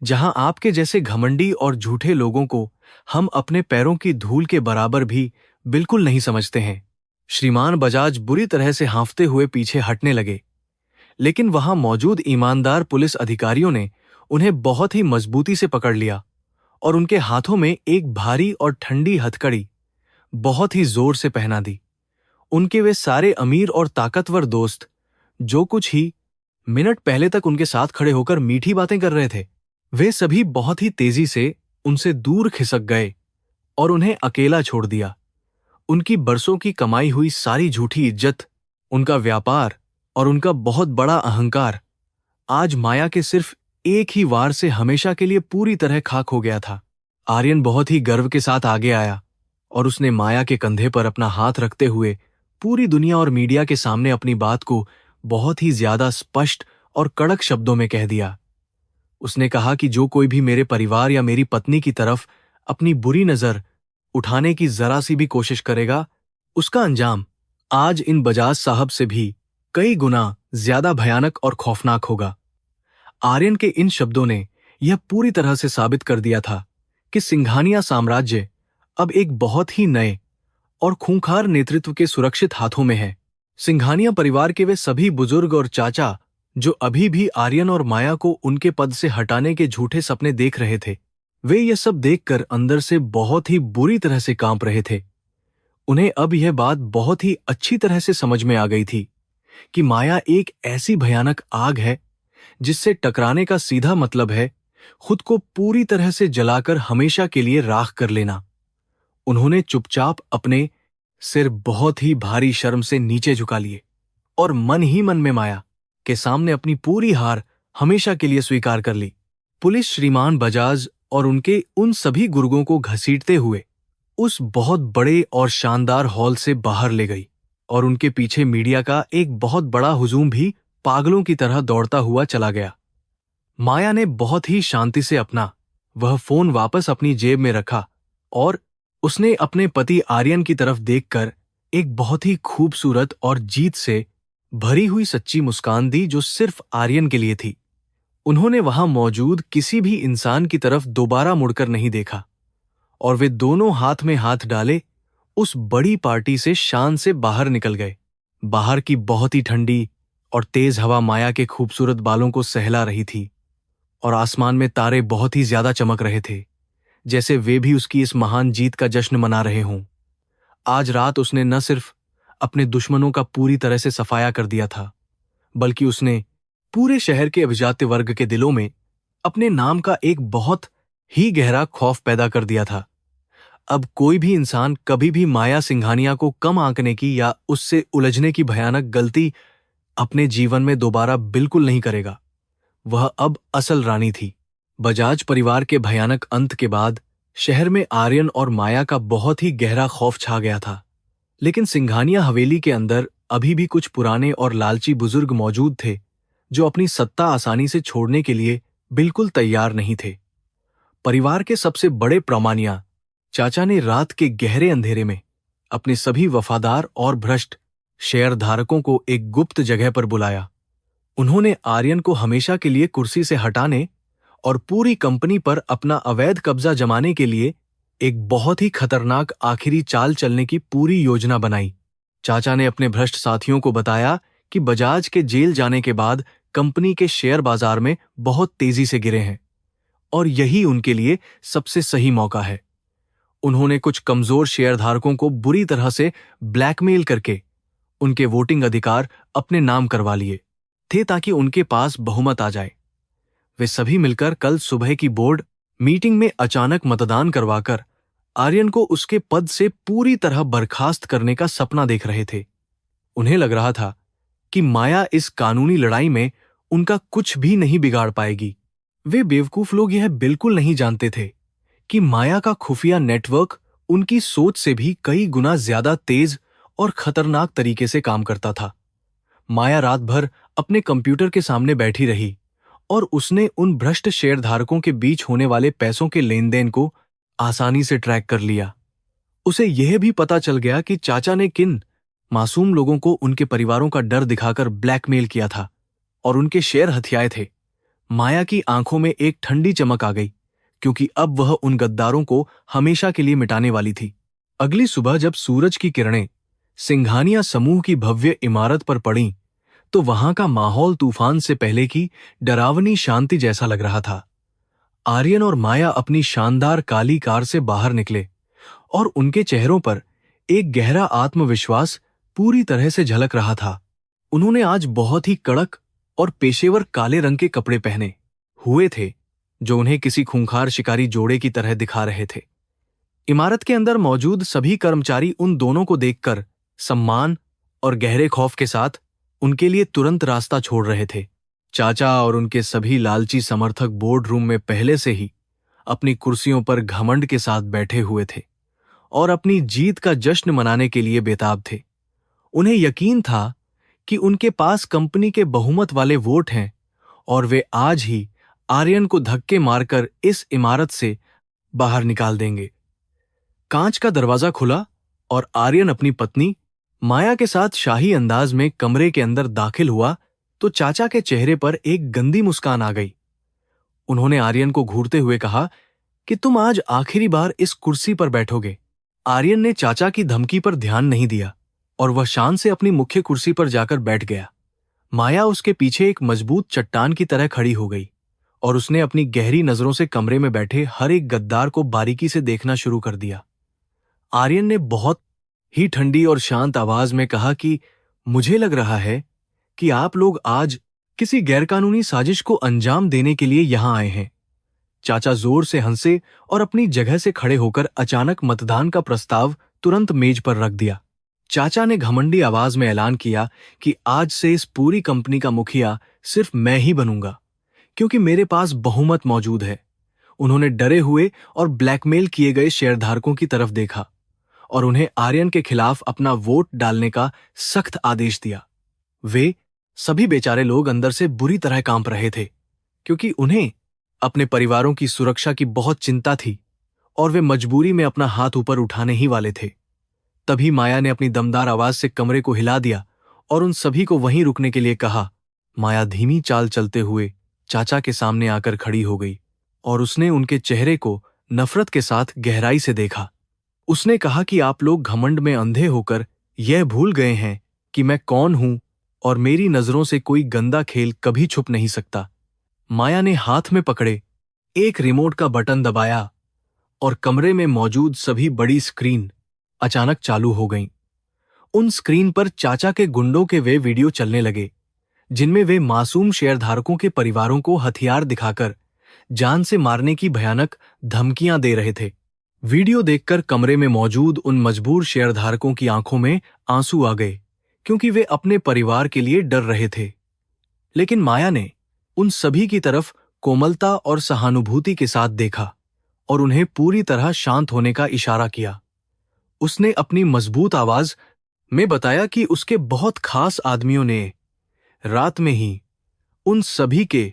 जहां आपके जैसे घमंडी और झूठे लोगों को हम अपने पैरों की धूल के बराबर भी बिल्कुल नहीं समझते हैं। श्रीमान बजाज बुरी तरह से हांफते हुए पीछे हटने लगे, लेकिन वहां मौजूद ईमानदार पुलिस अधिकारियों ने उन्हें बहुत ही मजबूती से पकड़ लिया और उनके हाथों में एक भारी और ठंडी हथकड़ी बहुत ही जोर से पहना दी। उनके वे सारे अमीर और ताकतवर दोस्त जो कुछ ही मिनट पहले तक उनके साथ खड़े होकर मीठी बातें कर रहे थे, वे सभी बहुत ही तेजी से उनसे दूर खिसक गए और उन्हें अकेला छोड़ दिया। उनकी बरसों की कमाई हुई सारी झूठी इज्जत, उनका व्यापार और उनका बहुत बड़ा अहंकार आज माया के सिर्फ एक ही वार से हमेशा के लिए पूरी तरह खाक हो गया था। आर्यन बहुत ही गर्व के साथ आगे आया और उसने माया के कंधे पर अपना हाथ रखते हुए पूरी दुनिया और मीडिया के सामने अपनी बात को बहुत ही ज्यादा स्पष्ट और कड़क शब्दों में कह दिया। उसने कहा कि जो कोई भी मेरे परिवार या मेरी पत्नी की तरफ अपनी बुरी नजर उठाने की जरा सी भी कोशिश करेगा, उसका अंजाम आज इन बजाज साहब से भी कई गुना ज्यादा भयानक और खौफनाक होगा। आर्यन के इन शब्दों ने यह पूरी तरह से साबित कर दिया था कि सिंघानिया साम्राज्य अब एक बहुत ही नए और खूंखार नेतृत्व के सुरक्षित हाथों में है। सिंघानिया परिवार के वे सभी बुजुर्ग और चाचा जो अभी भी आर्यन और माया को उनके पद से हटाने के झूठे सपने देख रहे थे, वे यह सब देखकर अंदर से बहुत ही बुरी तरह से कांप रहे थे। उन्हें अब यह बात बहुत ही अच्छी तरह से समझ में आ गई थी कि माया एक ऐसी भयानक आग है जिससे टकराने का सीधा मतलब है खुद को पूरी तरह से जलाकर हमेशा के लिए राख कर लेना। उन्होंने चुपचाप अपने सिर बहुत ही भारी शर्म से नीचे झुका लिए और मन ही मन में माया के सामने अपनी पूरी हार हमेशा के लिए स्वीकार कर ली। पुलिस श्रीमान बजाज और उनके उन सभी गुर्गों को घसीटते हुए उस बहुत बड़े और शानदार हॉल से बाहर ले गई और उनके पीछे मीडिया का एक बहुत बड़ा हुजूम भी पागलों की तरह दौड़ता हुआ चला गया। माया ने बहुत ही शांति से अपना वह फोन वापस अपनी जेब में रखा और उसने अपने पति आर्यन की तरफ देखकर एक बहुत ही खूबसूरत और जीत से भरी हुई सच्ची मुस्कान दी जो सिर्फ आर्यन के लिए थी। उन्होंने वहां मौजूद किसी भी इंसान की तरफ दोबारा मुड़कर नहीं देखा और वे दोनों हाथ में हाथ डाले उस बड़ी पार्टी से शान से बाहर निकल गए। बाहर की बहुत ही ठंडी और तेज हवा माया के खूबसूरत बालों को सहला रही थी और आसमान में तारे बहुत ही ज्यादा चमक रहे थे, जैसे वे भी उसकी इस महान जीत का जश्न मना रहे हों। आज रात उसने न सिर्फ अपने दुश्मनों का पूरी तरह से सफाया कर दिया था, बल्कि उसने पूरे शहर के अभिजात्य वर्ग के दिलों में अपने नाम का एक बहुत ही गहरा खौफ पैदा कर दिया था। अब कोई भी इंसान कभी भी माया सिंघानिया को कम आंकने की या उससे उलझने की भयानक गलती अपने जीवन में दोबारा बिल्कुल नहीं करेगा। वह अब असल रानी थी। बजाज परिवार के भयानक अंत के बाद शहर में आर्यन और माया का बहुत ही गहरा खौफ छा गया था, लेकिन सिंघानिया हवेली के अंदर अभी भी कुछ पुराने और लालची बुजुर्ग मौजूद थे जो अपनी सत्ता आसानी से छोड़ने के लिए बिल्कुल तैयार नहीं थे। परिवार के सबसे बड़े प्रामाणिया चाचा ने रात के गहरे अंधेरे में अपने सभी वफादार और भ्रष्ट शेयरधारकों को एक गुप्त जगह पर बुलाया। उन्होंने आर्यन को हमेशा के लिए कुर्सी से हटाने और पूरी कंपनी पर अपना अवैध कब्जा जमाने के लिए एक बहुत ही खतरनाक आखिरी चाल चलने की पूरी योजना बनाई। चाचा ने अपने भ्रष्ट साथियों को बताया कि बजाज के जेल जाने के बाद कंपनी के शेयर बाजार में बहुत तेजी से गिरे हैं और यही उनके लिए सबसे सही मौका है। उन्होंने कुछ कमजोर शेयरधारकों को बुरी तरह से ब्लैकमेल करके उनके वोटिंग अधिकार अपने नाम करवा लिए थे ताकि उनके पास बहुमत आ जाए। वे सभी मिलकर कल सुबह की बोर्ड मीटिंग में अचानक मतदान करवाकर आर्यन को उसके पद से पूरी तरह बर्खास्त करने का सपना देख रहे थे। उन्हें लग रहा था कि माया इस कानूनी लड़ाई में उनका कुछ भी नहीं बिगाड़ पाएगी। वे बेवकूफ लोग यह बिल्कुल नहीं जानते थे कि माया का खुफिया नेटवर्क उनकी सोच से भी कई गुना ज्यादा तेज और खतरनाक तरीके से काम करता था। माया रात भर अपने कंप्यूटर के सामने बैठी रही और उसने उन भ्रष्ट शेयरधारकों के बीच होने वाले पैसों के लेन देन को आसानी से ट्रैक कर लिया। उसे यह भी पता चल गया कि चाचा ने किन मासूम लोगों को उनके परिवारों का डर दिखाकर ब्लैकमेल किया था और उनके शेयर हथियाए थे। माया की आंखों में एक ठंडी चमक आ गई, क्योंकि अब वह उन गद्दारों को हमेशा के लिए मिटाने वाली थी। अगली सुबह जब सूरज की किरणें सिंघानिया समूह की भव्य इमारत पर पड़ीं, तो वहां का माहौल तूफान से पहले की डरावनी शांति जैसा लग रहा था। आर्यन और माया अपनी शानदार काली कार से बाहर निकले और उनके चेहरों पर एक गहरा आत्मविश्वास पूरी तरह से झलक रहा था। उन्होंने आज बहुत ही कड़क और पेशेवर काले रंग के कपड़े पहने हुए थे जो उन्हें किसी खूंखार शिकारी जोड़े की तरह दिखा रहे थे। इमारत के अंदर मौजूद सभी कर्मचारी उन दोनों को देखकर सम्मान और गहरे खौफ के साथ उनके लिए तुरंत रास्ता छोड़ रहे थे। चाचा और उनके सभी लालची समर्थक बोर्ड रूम में पहले से ही अपनी कुर्सियों पर घमंड के साथ बैठे हुए थे और अपनी जीत का जश्न मनाने के लिए बेताब थे। उन्हें यकीन था कि उनके पास कंपनी के बहुमत वाले वोट हैं और वे आज ही आर्यन को धक्के मारकर इस इमारत से बाहर निकाल देंगे। कांच का दरवाजा खुला और आर्यन अपनी पत्नी माया के साथ शाही अंदाज में कमरे के अंदर दाखिल हुआ तो चाचा के चेहरे पर एक गंदी मुस्कान आ गई। उन्होंने आर्यन को घूरते हुए कहा कि तुम आज आखिरी बार इस कुर्सी पर बैठोगे। आर्यन ने चाचा की धमकी पर ध्यान नहीं दिया और वह शान से अपनी मुख्य कुर्सी पर जाकर बैठ गया। माया उसके पीछे एक मजबूत चट्टान की तरह खड़ी हो गई और उसने अपनी गहरी नजरों से कमरे में बैठे हर एक गद्दार को बारीकी से देखना शुरू कर दिया। आर्यन ने बहुत ही ठंडी और शांत आवाज में कहा कि मुझे लग रहा है कि आप लोग आज किसी गैरकानूनी साजिश को अंजाम देने के लिए यहां आए हैं। चाचा जोर से हंसे और अपनी जगह से खड़े होकर अचानक मतदान का प्रस्ताव तुरंत मेज पर रख दिया। चाचा ने घमंडी आवाज में ऐलान किया कि आज से इस पूरी कंपनी का मुखिया सिर्फ मैं ही बनूंगा, क्योंकि मेरे पास बहुमत मौजूद है। उन्होंने डरे हुए और ब्लैकमेल किए गए शेयरधारकों की तरफ देखा और उन्हें आर्यन के खिलाफ अपना वोट डालने का सख्त आदेश दिया। वे सभी बेचारे लोग अंदर से बुरी तरह कांप रहे थे, क्योंकि उन्हें अपने परिवारों की सुरक्षा की बहुत चिंता थी और वे मजबूरी में अपना हाथ ऊपर उठाने ही वाले थे। तभी माया ने अपनी दमदार आवाज से कमरे को हिला दिया और उन सभी को वहीं रुकने के लिए कहा। माया धीमी चाल चलते हुए चाचा के सामने आकर खड़ी हो गई और उसने उनके चेहरे को नफरत के साथ गहराई से देखा। उसने कहा कि आप लोग घमंड में अंधे होकर यह भूल गए हैं कि मैं कौन हूं और मेरी नजरों से कोई गंदा खेल कभी छुप नहीं सकता। माया ने हाथ में पकड़े एक रिमोट का बटन दबाया और कमरे में मौजूद सभी बड़ी स्क्रीन अचानक चालू हो गईं। उन स्क्रीन पर चाचा के गुंडों के वे वीडियो चलने लगे, जिनमें वे मासूम शेयरधारकों के परिवारों को हथियार दिखाकर जान से मारने की भयानक धमकियां दे रहे थे। वीडियो देखकर कमरे में मौजूद उन मजबूर शेयरधारकों की आंखों में आंसू आ गए, क्योंकि वे अपने परिवार के लिए डर रहे थे। लेकिन माया ने उन सभी की तरफ कोमलता और सहानुभूति के साथ देखा और उन्हें पूरी तरह शांत होने का इशारा किया। उसने अपनी मजबूत आवाज में बताया कि उसके बहुत खास आदमियों ने रात में ही उन सभी के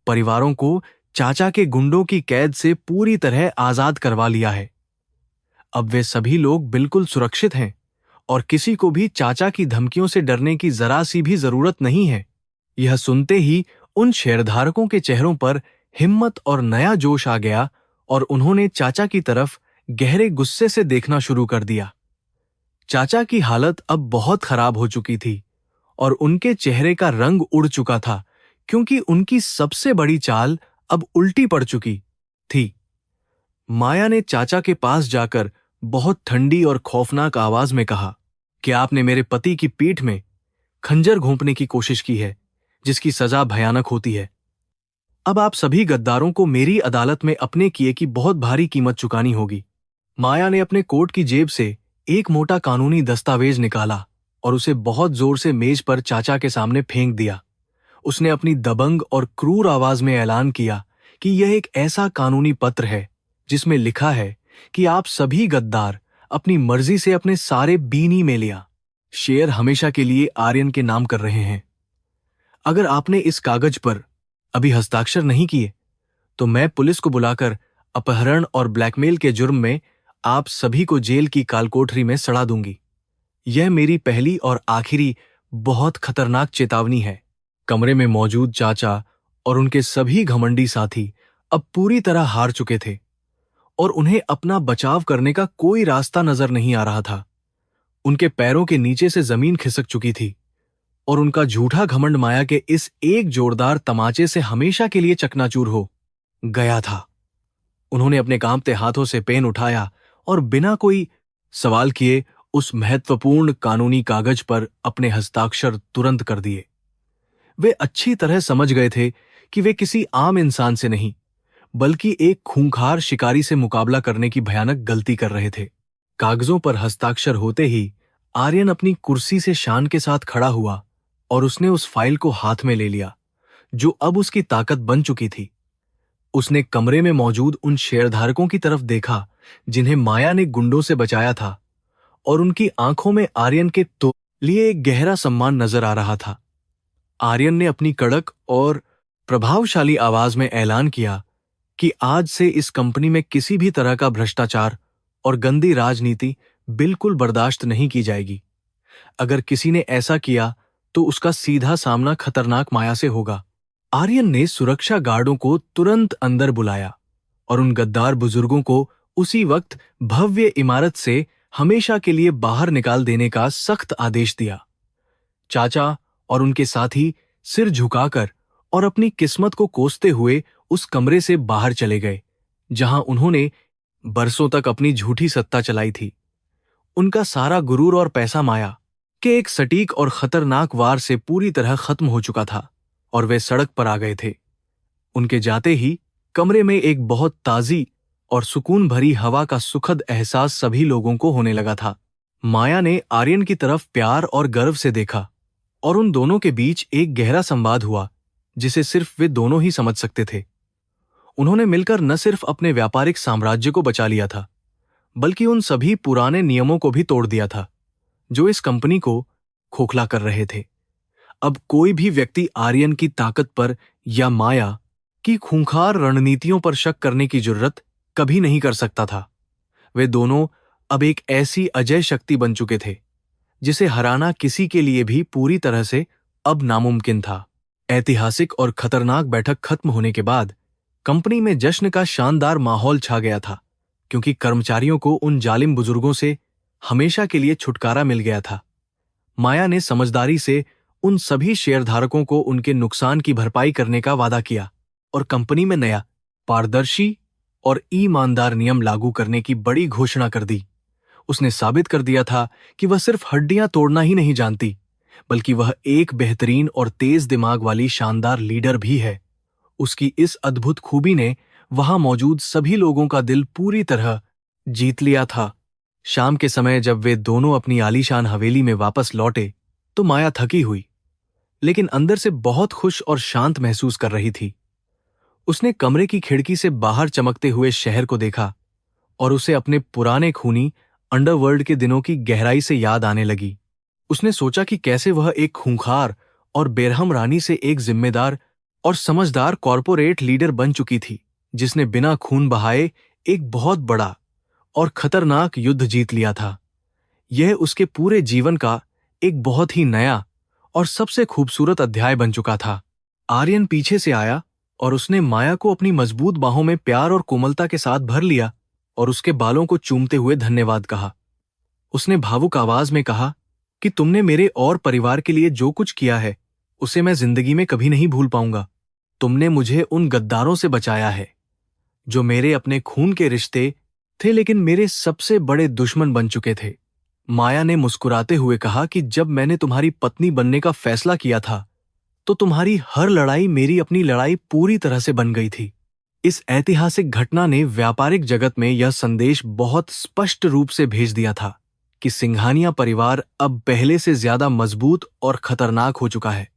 परिवारों को चाचा के गुंडों की कैद से पूरी तरह आजाद करवा लिया है। अब वे सभी लोग बिल्कुल सुरक्षित हैं और किसी को भी चाचा की धमकियों से डरने की जरा सी भी जरूरत नहीं है। यह सुनते ही उन शेयरधारकों के चेहरों पर हिम्मत और नया जोश आ गया और उन्होंने चाचा की तरफ गहरे गुस्से से देखना शुरू कर दिया। चाचा की हालत अब बहुत खराब हो चुकी थी और उनके चेहरे का रंग उड़ चुका था, क्योंकि उनकी सबसे बड़ी चाल अब उल्टी पड़ चुकी थी। माया ने चाचा के पास जाकर बहुत ठंडी और खौफनाक आवाज में कहा कि आपने मेरे पति की पीठ में खंजर घोंपने की कोशिश की है, जिसकी सजा भयानक होती है। अब आप सभी गद्दारों को मेरी अदालत में अपने किए की बहुत भारी कीमत चुकानी होगी। माया ने अपने कोट की जेब से एक मोटा कानूनी दस्तावेज निकाला और उसे बहुत जोर से मेज पर चाचा के सामने फेंक दिया। उसने अपनी दबंग और क्रूर आवाज में ऐलान किया कि यह एक ऐसा कानूनी पत्र है जिसमें लिखा है कि आप सभी गद्दार अपनी मर्जी से अपने सारे बीनी में लिया शेयर हमेशा के लिए आर्यन के नाम कर रहे हैं। अगर आपने इस कागज पर अभी हस्ताक्षर नहीं किए तो मैं पुलिस को बुलाकर अपहरण और ब्लैकमेल के जुर्म में आप सभी को जेल की कालकोठरी में सड़ा दूंगी। यह मेरी पहली और आखिरी बहुत खतरनाक चेतावनी है। कमरे में मौजूद चाचा और उनके सभी घमंडी साथी अब पूरी तरह हार चुके थे और उन्हें अपना बचाव करने का कोई रास्ता नजर नहीं आ रहा था। उनके पैरों के नीचे से जमीन खिसक चुकी थी और उनका झूठा घमंड माया के इस एक जोरदार तमाचे से हमेशा के लिए चकनाचूर हो गया था। उन्होंने अपने कांपते हाथों से पेन उठाया और बिना कोई सवाल किए उस महत्वपूर्ण कानूनी कागज पर अपने हस्ताक्षर तुरंत कर दिए। वे अच्छी तरह समझ गए थे कि वे किसी आम इंसान से नहीं, बल्कि एक खूंखार शिकारी से मुकाबला करने की भयानक गलती कर रहे थे। कागजों पर हस्ताक्षर होते ही आर्यन अपनी कुर्सी से शान के साथ खड़ा हुआ और उसने उस फाइल को हाथ में ले लिया, जो अब उसकी ताकत बन चुकी थी। उसने कमरे में मौजूद उन शेयरधारकों की तरफ देखा जिन्हें माया ने गुंडों से बचाया था, और उनकी आंखों में आर्यन के लिए एक गहरा सम्मान नजर आ रहा था। आर्यन ने अपनी कड़क और प्रभावशाली आवाज में ऐलान किया कि आज से इस कंपनी में किसी भी तरह का भ्रष्टाचार और गंदी राजनीति बिल्कुल बर्दाश्त नहीं की जाएगी। अगर किसी ने ऐसा किया तो उसका सीधा सामना खतरनाक माया से होगा। आर्यन ने सुरक्षा गार्डों को तुरंत अंदर बुलाया और उन गद्दार बुजुर्गों को उसी वक्त भव्य इमारत से हमेशा के लिए बाहर निकाल देने का सख्त आदेश दिया। चाचा और उनके साथी सिर झुकाकर और अपनी किस्मत को कोसते हुए उस कमरे से बाहर चले गए, जहां उन्होंने बरसों तक अपनी झूठी सत्ता चलाई थी। उनका सारा गुरूर और पैसा माया के एक सटीक और खतरनाक वार से पूरी तरह खत्म हो चुका था और वे सड़क पर आ गए थे। उनके जाते ही कमरे में एक बहुत ताज़ी और सुकून भरी हवा का सुखद एहसास सभी लोगों को होने लगा था। माया ने आर्यन की तरफ प्यार और गर्व से देखा और उन दोनों के बीच एक गहरा संवाद हुआ जिसे सिर्फ वे दोनों ही समझ सकते थे। उन्होंने मिलकर न सिर्फ अपने व्यापारिक साम्राज्य को बचा लिया था, बल्कि उन सभी पुराने नियमों को भी तोड़ दिया था जो इस कंपनी को खोखला कर रहे थे। अब कोई भी व्यक्ति आर्यन की ताकत पर या माया की खूंखार रणनीतियों पर शक करने की जुर्रत कभी नहीं कर सकता था। वे दोनों अब एक ऐसी अजय शक्ति बन चुके थे जिसे हराना किसी के लिए भी पूरी तरह से अब नामुमकिन था। ऐतिहासिक और खतरनाक बैठक खत्म होने के बाद कंपनी में जश्न का शानदार माहौल छा गया था, क्योंकि कर्मचारियों को उन जालिम बुजुर्गों से हमेशा के लिए छुटकारा मिल गया था। माया ने समझदारी से उन सभी शेयरधारकों को उनके नुकसान की भरपाई करने का वादा किया और कंपनी में नया, पारदर्शी और ईमानदार नियम लागू करने की बड़ी घोषणा कर दी। उसने साबित कर दिया था कि वह सिर्फ हड्डियां तोड़ना ही नहीं जानती, बल्कि वह एक बेहतरीन और तेज दिमाग वाली शानदार लीडर भी है। उसकी इस अद्भुत खूबी ने वहां मौजूद सभी लोगों का दिल पूरी तरह जीत लिया था। शाम के समय जब वे दोनों अपनी आलीशान हवेली में वापस लौटे तो माया थकी हुई, लेकिन अंदर से बहुत खुश और शांत महसूस कर रही थी। उसने कमरे की खिड़की से बाहर चमकते हुए शहर को देखा और उसे अपने पुराने खूनी अंडरवर्ल्ड के दिनों की गहराई से याद आने लगी। उसने सोचा कि कैसे वह एक खूंखार और बेरहम रानी से एक जिम्मेदार और समझदार कॉरपोरेट लीडर बन चुकी थी, जिसने बिना खून बहाए एक बहुत बड़ा और खतरनाक युद्ध जीत लिया था। यह उसके पूरे जीवन का एक बहुत ही नया और सबसे खूबसूरत अध्याय बन चुका था। आर्यन पीछे से आया और उसने माया को अपनी मजबूत बाहों में प्यार और कोमलता के साथ भर लिया और उसके बालों को चूमते हुए धन्यवाद कहा। उसने भावुक आवाज में कहा कि तुमने मेरे और परिवार के लिए जो कुछ किया है उसे मैं जिंदगी में कभी नहीं भूल पाऊंगा। तुमने मुझे उन गद्दारों से बचाया है जो मेरे अपने खून के रिश्ते थे, लेकिन मेरे सबसे बड़े दुश्मन बन चुके थे। माया ने मुस्कुराते हुए कहा कि जब मैंने तुम्हारी पत्नी बनने का फैसला किया था तो तुम्हारी हर लड़ाई मेरी अपनी लड़ाई पूरी तरह से बन गई थी। इस ऐतिहासिक घटना ने व्यापारिक जगत में यह संदेश बहुत स्पष्ट रूप से भेज दिया था कि सिंघानिया परिवार अब पहले से ज्यादा मजबूत और खतरनाक हो चुका है।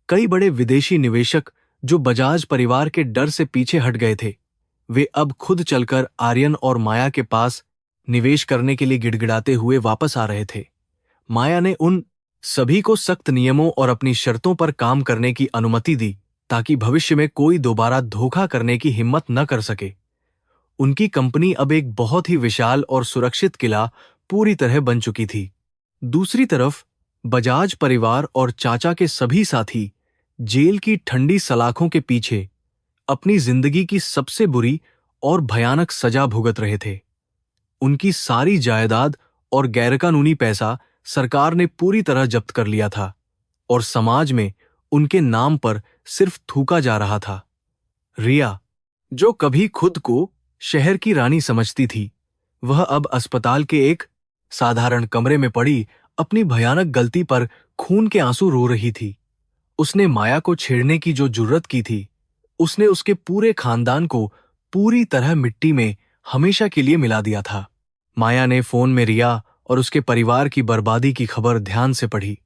कई बड़े विदेशी निवेशक जो बजाज परिवार के डर से पीछे हट गए थे, वे अब खुद चलकर आर्यन और माया के पास निवेश करने के लिए गिड़गिड़ाते हुए वापस आ रहे थे। माया ने उन सभी को सख्त नियमों और अपनी शर्तों पर काम करने की अनुमति दी ताकि भविष्य में कोई दोबारा धोखा करने की हिम्मत न कर सके। उनकी कंपनी अब एक बहुत ही विशाल और सुरक्षित किला पूरी तरह बन चुकी थी। दूसरी तरफ बजाज परिवार और चाचा के सभी साथी जेल की ठंडी सलाखों के पीछे अपनी जिंदगी की सबसे बुरी और भयानक सजा भुगत रहे थे। उनकी सारी जायदाद और गैरकानूनी पैसा सरकार ने पूरी तरह जब्त कर लिया था और समाज में उनके नाम पर सिर्फ थूका जा रहा था। रिया, जो कभी खुद को शहर की रानी समझती थी, वह अब अस्पताल के एक साधारण कमरे में पड़ी अपनी भयानक गलती पर खून के आंसू रो रही थी। उसने माया को छेड़ने की जो जुर्रत की थी, उसने उसके पूरे खानदान को पूरी तरह मिट्टी में हमेशा के लिए मिला दिया था। माया ने फोन में रिया और उसके परिवार की बर्बादी की खबर ध्यान से पढ़ी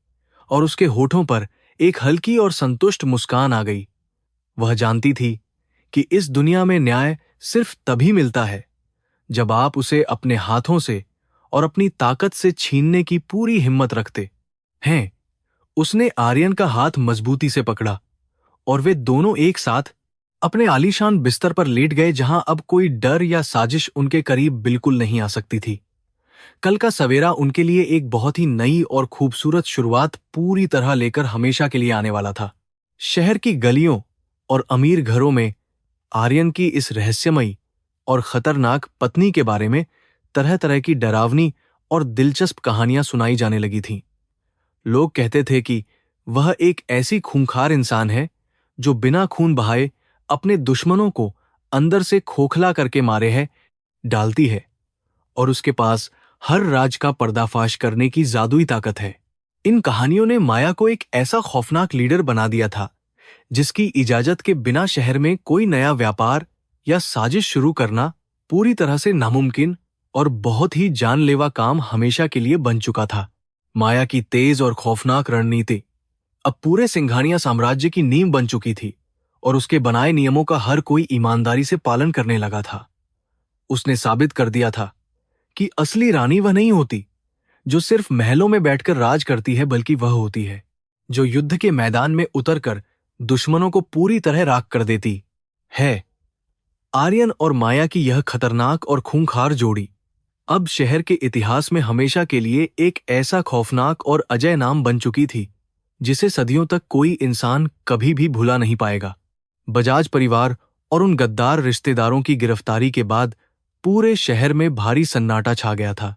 और उसके होठों पर एक हल्की और संतुष्ट मुस्कान आ गई। वह जानती थी कि इस दुनिया में न्याय सिर्फ तभी मिलता है जब आप उसे अपने हाथों से और अपनी ताकत से छीनने की पूरी हिम्मत रखते हैं। उसने आर्यन का हाथ मजबूती से पकड़ा और वे दोनों एक साथ अपने आलीशान बिस्तर पर लेट गए, जहां अब कोई डर या साजिश उनके करीब बिल्कुल नहीं आ सकती थी। कल का सवेरा उनके लिए एक बहुत ही नई और खूबसूरत शुरुआत पूरी तरह लेकर हमेशा के लिए आने वाला था। शहर की गलियों और अमीर घरों में आर्यन की इस रहस्यमयी और खतरनाक पत्नी के बारे में तरह तरह की डरावनी और दिलचस्प कहानियां सुनाई जाने लगी थीं। लोग कहते थे कि वह एक ऐसी खूंखार इंसान है जो बिना खून बहाए अपने दुश्मनों को अंदर से खोखला करके मारे है डालती है और उसके पास हर राज का पर्दाफाश करने की जादुई ताकत है। इन कहानियों ने माया को एक ऐसा खौफनाक लीडर बना दिया था जिसकी इजाजत के बिना शहर में कोई नया व्यापार या साजिश शुरू करना पूरी तरह से नामुमकिन और बहुत ही जानलेवा काम हमेशा के लिए बन चुका था। माया की तेज और खौफनाक रणनीति अब पूरे सिंघानिया साम्राज्य की नींव बन चुकी थी और उसके बनाए नियमों का हर कोई ईमानदारी से पालन करने लगा था। उसने साबित कर दिया था कि असली रानी वह नहीं होती जो सिर्फ महलों में बैठकर राज करती है, बल्कि वह होती है जो युद्ध के मैदान में उतरकर दुश्मनों को पूरी तरह राख कर देती है। आर्यन और माया की यह खतरनाक और खूंखार जोड़ी अब शहर के इतिहास में हमेशा के लिए एक ऐसा खौफनाक और अजय नाम बन चुकी थी जिसे सदियों तक कोई इंसान कभी भी भुला नहीं पाएगा। बजाज परिवार और उन गद्दार रिश्तेदारों की गिरफ्तारी के बाद पूरे शहर में भारी सन्नाटा छा गया था।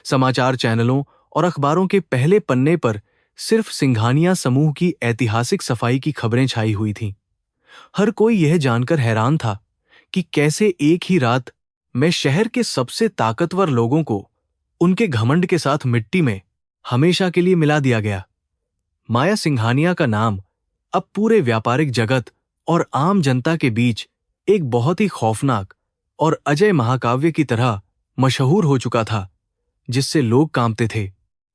समाचार चैनलों और अखबारों के पहले पन्ने पर सिर्फ सिंघानिया समूह की ऐतिहासिक सफाई की खबरें छाई हुई थीं। हर कोई यह जानकर हैरान था कि कैसे एक ही रात में शहर के सबसे ताकतवर लोगों को उनके घमंड के साथ मिट्टी में हमेशा के लिए मिला दिया गया। माया सिंघानिया का नाम अब पूरे व्यापारिक जगत और आम जनता के बीच एक बहुत ही खौफनाक और अजय महाकाव्य की तरह मशहूर हो चुका था, जिससे लोग कांपते थे।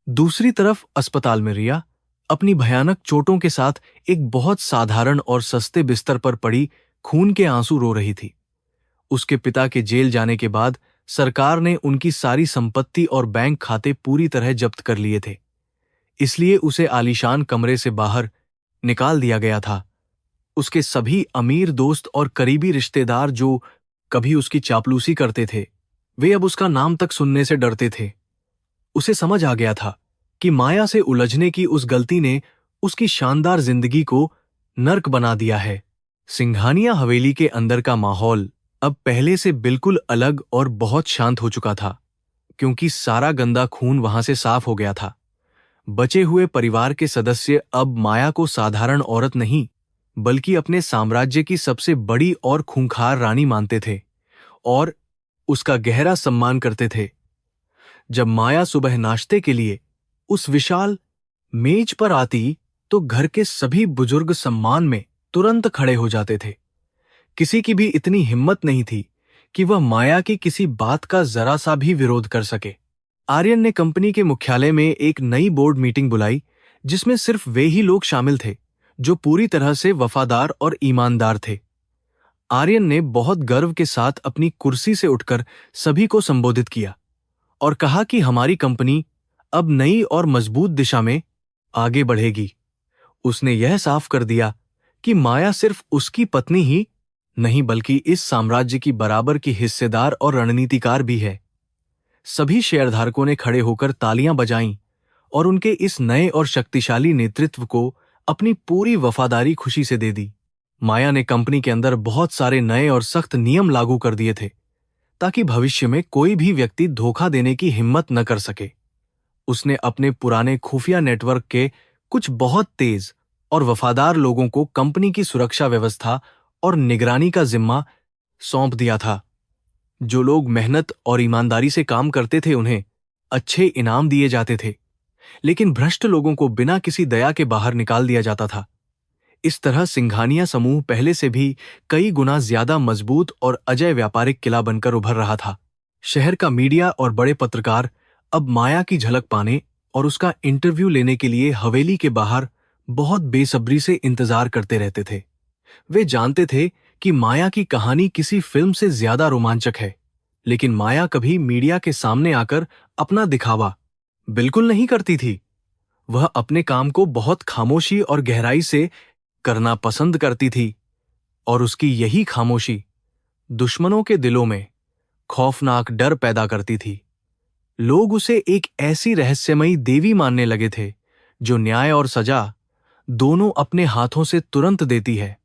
दूसरी तरफ अस्पताल में रिया अपनी भयानक चोटों के साथ एक बहुत साधारण और सस्ते बिस्तर पर पड़ी खून के आंसू रो रही थी। उसके पिता के जेल जाने के बाद सरकार ने उनकी सारी संपत्ति और बैंक खाते पूरी तरह जब्त कर लिए थे, इसलिए उसे आलीशान कमरे से बाहर निकाल दिया गया था। उसके सभी अमीर दोस्त और करीबी रिश्तेदार जो कभी उसकी चापलूसी करते थे, वे अब उसका नाम तक सुनने से डरते थे। उसे समझ आ गया था कि माया से उलझने की उस गलती ने उसकी शानदार जिंदगी को नर्क बना दिया है। सिंघानिया हवेली के अंदर का माहौल अब पहले से बिल्कुल अलग और बहुत शांत हो चुका था, क्योंकि सारा गंदा खून वहां से साफ हो गया था। बचे हुए परिवार के सदस्य अब माया को साधारण औरत नहीं, बल्कि अपने साम्राज्य की सबसे बड़ी और खूंखार रानी मानते थे और उसका गहरा सम्मान करते थे। जब माया सुबह नाश्ते के लिए उस विशाल मेज पर आती, तो घर के सभी बुजुर्ग सम्मान में तुरंत खड़े हो जाते थे। किसी की भी इतनी हिम्मत नहीं थी कि वह माया की किसी बात का जरा सा भी विरोध कर सके। आर्यन ने कंपनी के मुख्यालय में एक नई बोर्ड मीटिंग बुलाई, जिसमें सिर्फ वे ही लोग शामिल थे जो पूरी तरह से वफादार और ईमानदार थे। आर्यन ने बहुत गर्व के साथ अपनी कुर्सी से उठकर सभी को संबोधित किया और कहा कि हमारी कंपनी अब नई और मजबूत दिशा में आगे बढ़ेगी। उसने यह साफ कर दिया कि माया सिर्फ उसकी पत्नी ही नहीं, बल्कि इस साम्राज्य की बराबर की हिस्सेदार और रणनीतिकार भी है। सभी शेयरधारकों ने खड़े होकर तालियां बजाईं और उनके इस नए और शक्तिशाली नेतृत्व को अपनी पूरी वफादारी खुशी से दे दी। माया ने कंपनी के अंदर बहुत सारे नए और सख्त नियम लागू कर दिए थे, ताकि भविष्य में कोई भी व्यक्ति धोखा देने की हिम्मत न कर सके। उसने अपने पुराने खुफिया नेटवर्क के कुछ बहुत तेज और वफादार लोगों को कंपनी की सुरक्षा व्यवस्था और निगरानी का जिम्मा सौंप दिया था। जो लोग मेहनत और ईमानदारी से काम करते थे, उन्हें अच्छे इनाम दिए जाते थे, लेकिन भ्रष्ट लोगों को बिना किसी दया के बाहर निकाल दिया जाता था। इस तरह सिंघानिया समूह पहले से भी कई गुना ज्यादा मजबूत और अजय व्यापारिक किला बनकर उभर रहा था। शहर का मीडिया और बड़े पत्रकार अब माया की झलक पाने और उसका इंटरव्यू लेने के लिए हवेली के बाहर बहुत बेसब्री से इंतजार करते रहते थे। वे जानते थे कि माया की कहानी किसी फिल्म से ज्यादा रोमांचक है, लेकिन माया कभी मीडिया के सामने आकर अपना दिखावा बिल्कुल नहीं करती थी। वह अपने काम को बहुत खामोशी और गहराई से करना पसंद करती थी, और उसकी यही खामोशी दुश्मनों के दिलों में खौफनाक डर पैदा करती थी। लोग उसे एक ऐसी रहस्यमयी देवी मानने लगे थे जो न्याय और सजा दोनों अपने हाथों से तुरंत देती है।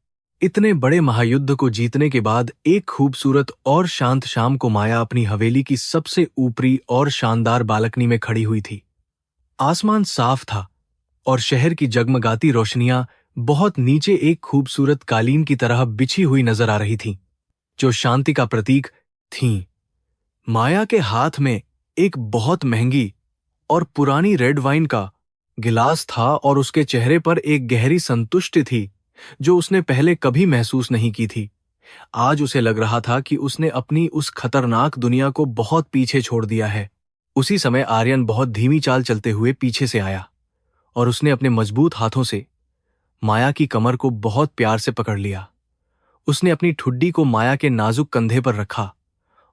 इतने बड़े महायुद्ध को जीतने के बाद एक खूबसूरत और शांत शाम को माया अपनी हवेली की सबसे ऊपरी और शानदार बालकनी में खड़ी हुई थी। आसमान साफ था और शहर की जगमगाती रोशनियां बहुत नीचे एक खूबसूरत कालीन की तरह बिछी हुई नजर आ रही थीं, जो शांति का प्रतीक थीं। माया के हाथ में एक बहुत महंगी और पुरानी रेड वाइन का गिलास था और उसके चेहरे पर एक गहरी संतुष्टि थी, जो उसने पहले कभी महसूस नहीं की थी। आज उसे लग रहा था कि उसने अपनी उस खतरनाक दुनिया को बहुत पीछे छोड़ दिया है। उसी समय आर्यन बहुत धीमी चाल चलते हुए पीछे से आया और उसने अपने मजबूत हाथों से माया की कमर को बहुत प्यार से पकड़ लिया। उसने अपनी ठुड्डी को माया के नाजुक कंधे पर रखा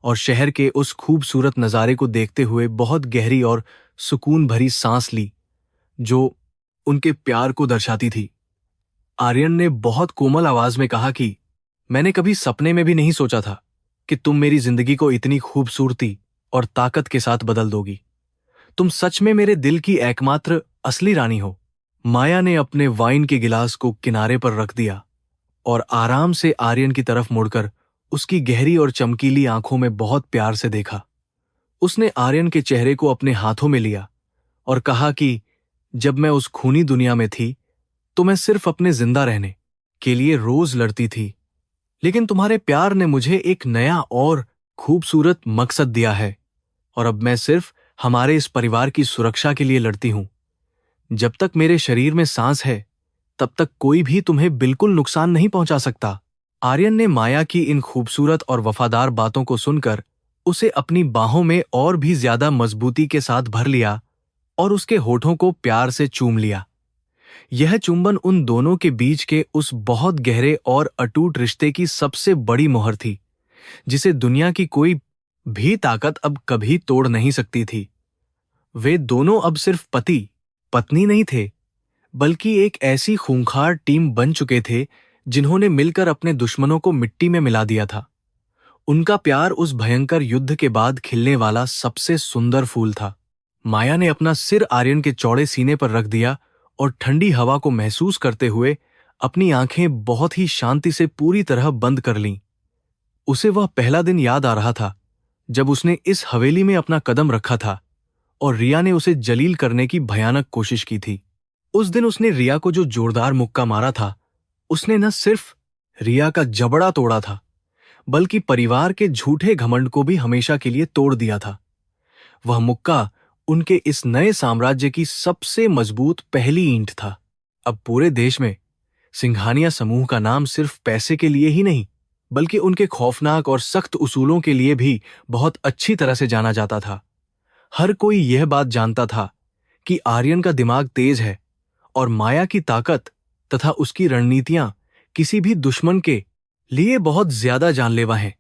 और शहर के उस खूबसूरत नज़ारे को देखते हुए बहुत गहरी और सुकून भरी सांस ली, जो उनके प्यार को दर्शाती थी। आर्यन ने बहुत कोमल आवाज में कहा कि मैंने कभी सपने में भी नहीं सोचा था कि तुम मेरी जिंदगी को इतनी खूबसूरती और ताकत के साथ बदल दोगी। तुम सच में मेरे दिल की एकमात्र असली रानी हो। माया ने अपने वाइन के गिलास को किनारे पर रख दिया और आराम से आर्यन की तरफ मुड़कर उसकी गहरी और चमकीली आंखों में बहुत प्यार से देखा। उसने आर्यन के चेहरे को अपने हाथों में लिया और कहा कि जब मैं उस खूनी दुनिया में थी तो मैं सिर्फ अपने जिंदा रहने के लिए रोज लड़ती थी, लेकिन तुम्हारे प्यार ने मुझे एक नया और खूबसूरत मकसद दिया है और अब मैं सिर्फ हमारे इस परिवार की सुरक्षा के लिए लड़ती हूं। जब तक मेरे शरीर में सांस है तब तक कोई भी तुम्हें बिल्कुल नुकसान नहीं पहुंचा सकता। आर्यन ने माया की इन खूबसूरत और वफादार बातों को सुनकर उसे अपनी बाहों में और भी ज्यादा मजबूती के साथ भर लिया और उसके होठों को प्यार से चूम लिया। यह चुंबन उन दोनों के बीच के उस बहुत गहरे और अटूट रिश्ते की सबसे बड़ी मोहर थी, जिसे दुनिया की कोई भी ताकत अब कभी तोड़ नहीं सकती थी। वे दोनों अब सिर्फ पति पत्नी नहीं थे, बल्कि एक ऐसी खूंखार टीम बन चुके थे जिन्होंने मिलकर अपने दुश्मनों को मिट्टी में मिला दिया था। उनका प्यार उस भयंकर युद्ध के बाद खिलने वाला सबसे सुंदर फूल था। माया ने अपना सिर आर्यन के चौड़े सीने पर रख दिया और ठंडी हवा को महसूस करते हुए अपनी आंखें बहुत ही शांति से पूरी तरह बंद कर लीं। उसे वह पहला दिन याद आ रहा था जब उसने इस हवेली में अपना कदम रखा था और रिया ने उसे जलील करने की भयानक कोशिश की थी। उस दिन उसने रिया को जो जोरदार मुक्का मारा था, उसने न सिर्फ रिया का जबड़ा तोड़ा था, बल्कि परिवार के झूठे घमंड को भी हमेशा के लिए तोड़ दिया था। वह मुक्का उनके इस नए साम्राज्य की सबसे मजबूत पहली ईंट था। अब पूरे देश में सिंघानिया समूह का नाम सिर्फ पैसे के लिए ही नहीं, बल्कि उनके खौफनाक और सख्त उसूलों के लिए भी बहुत अच्छी तरह से जाना जाता था। हर कोई यह बात जानता था कि आर्यन का दिमाग तेज है और माया की ताकत तथा उसकी रणनीतियां किसी भी दुश्मन के लिए बहुत ज्यादा जानलेवा हैं।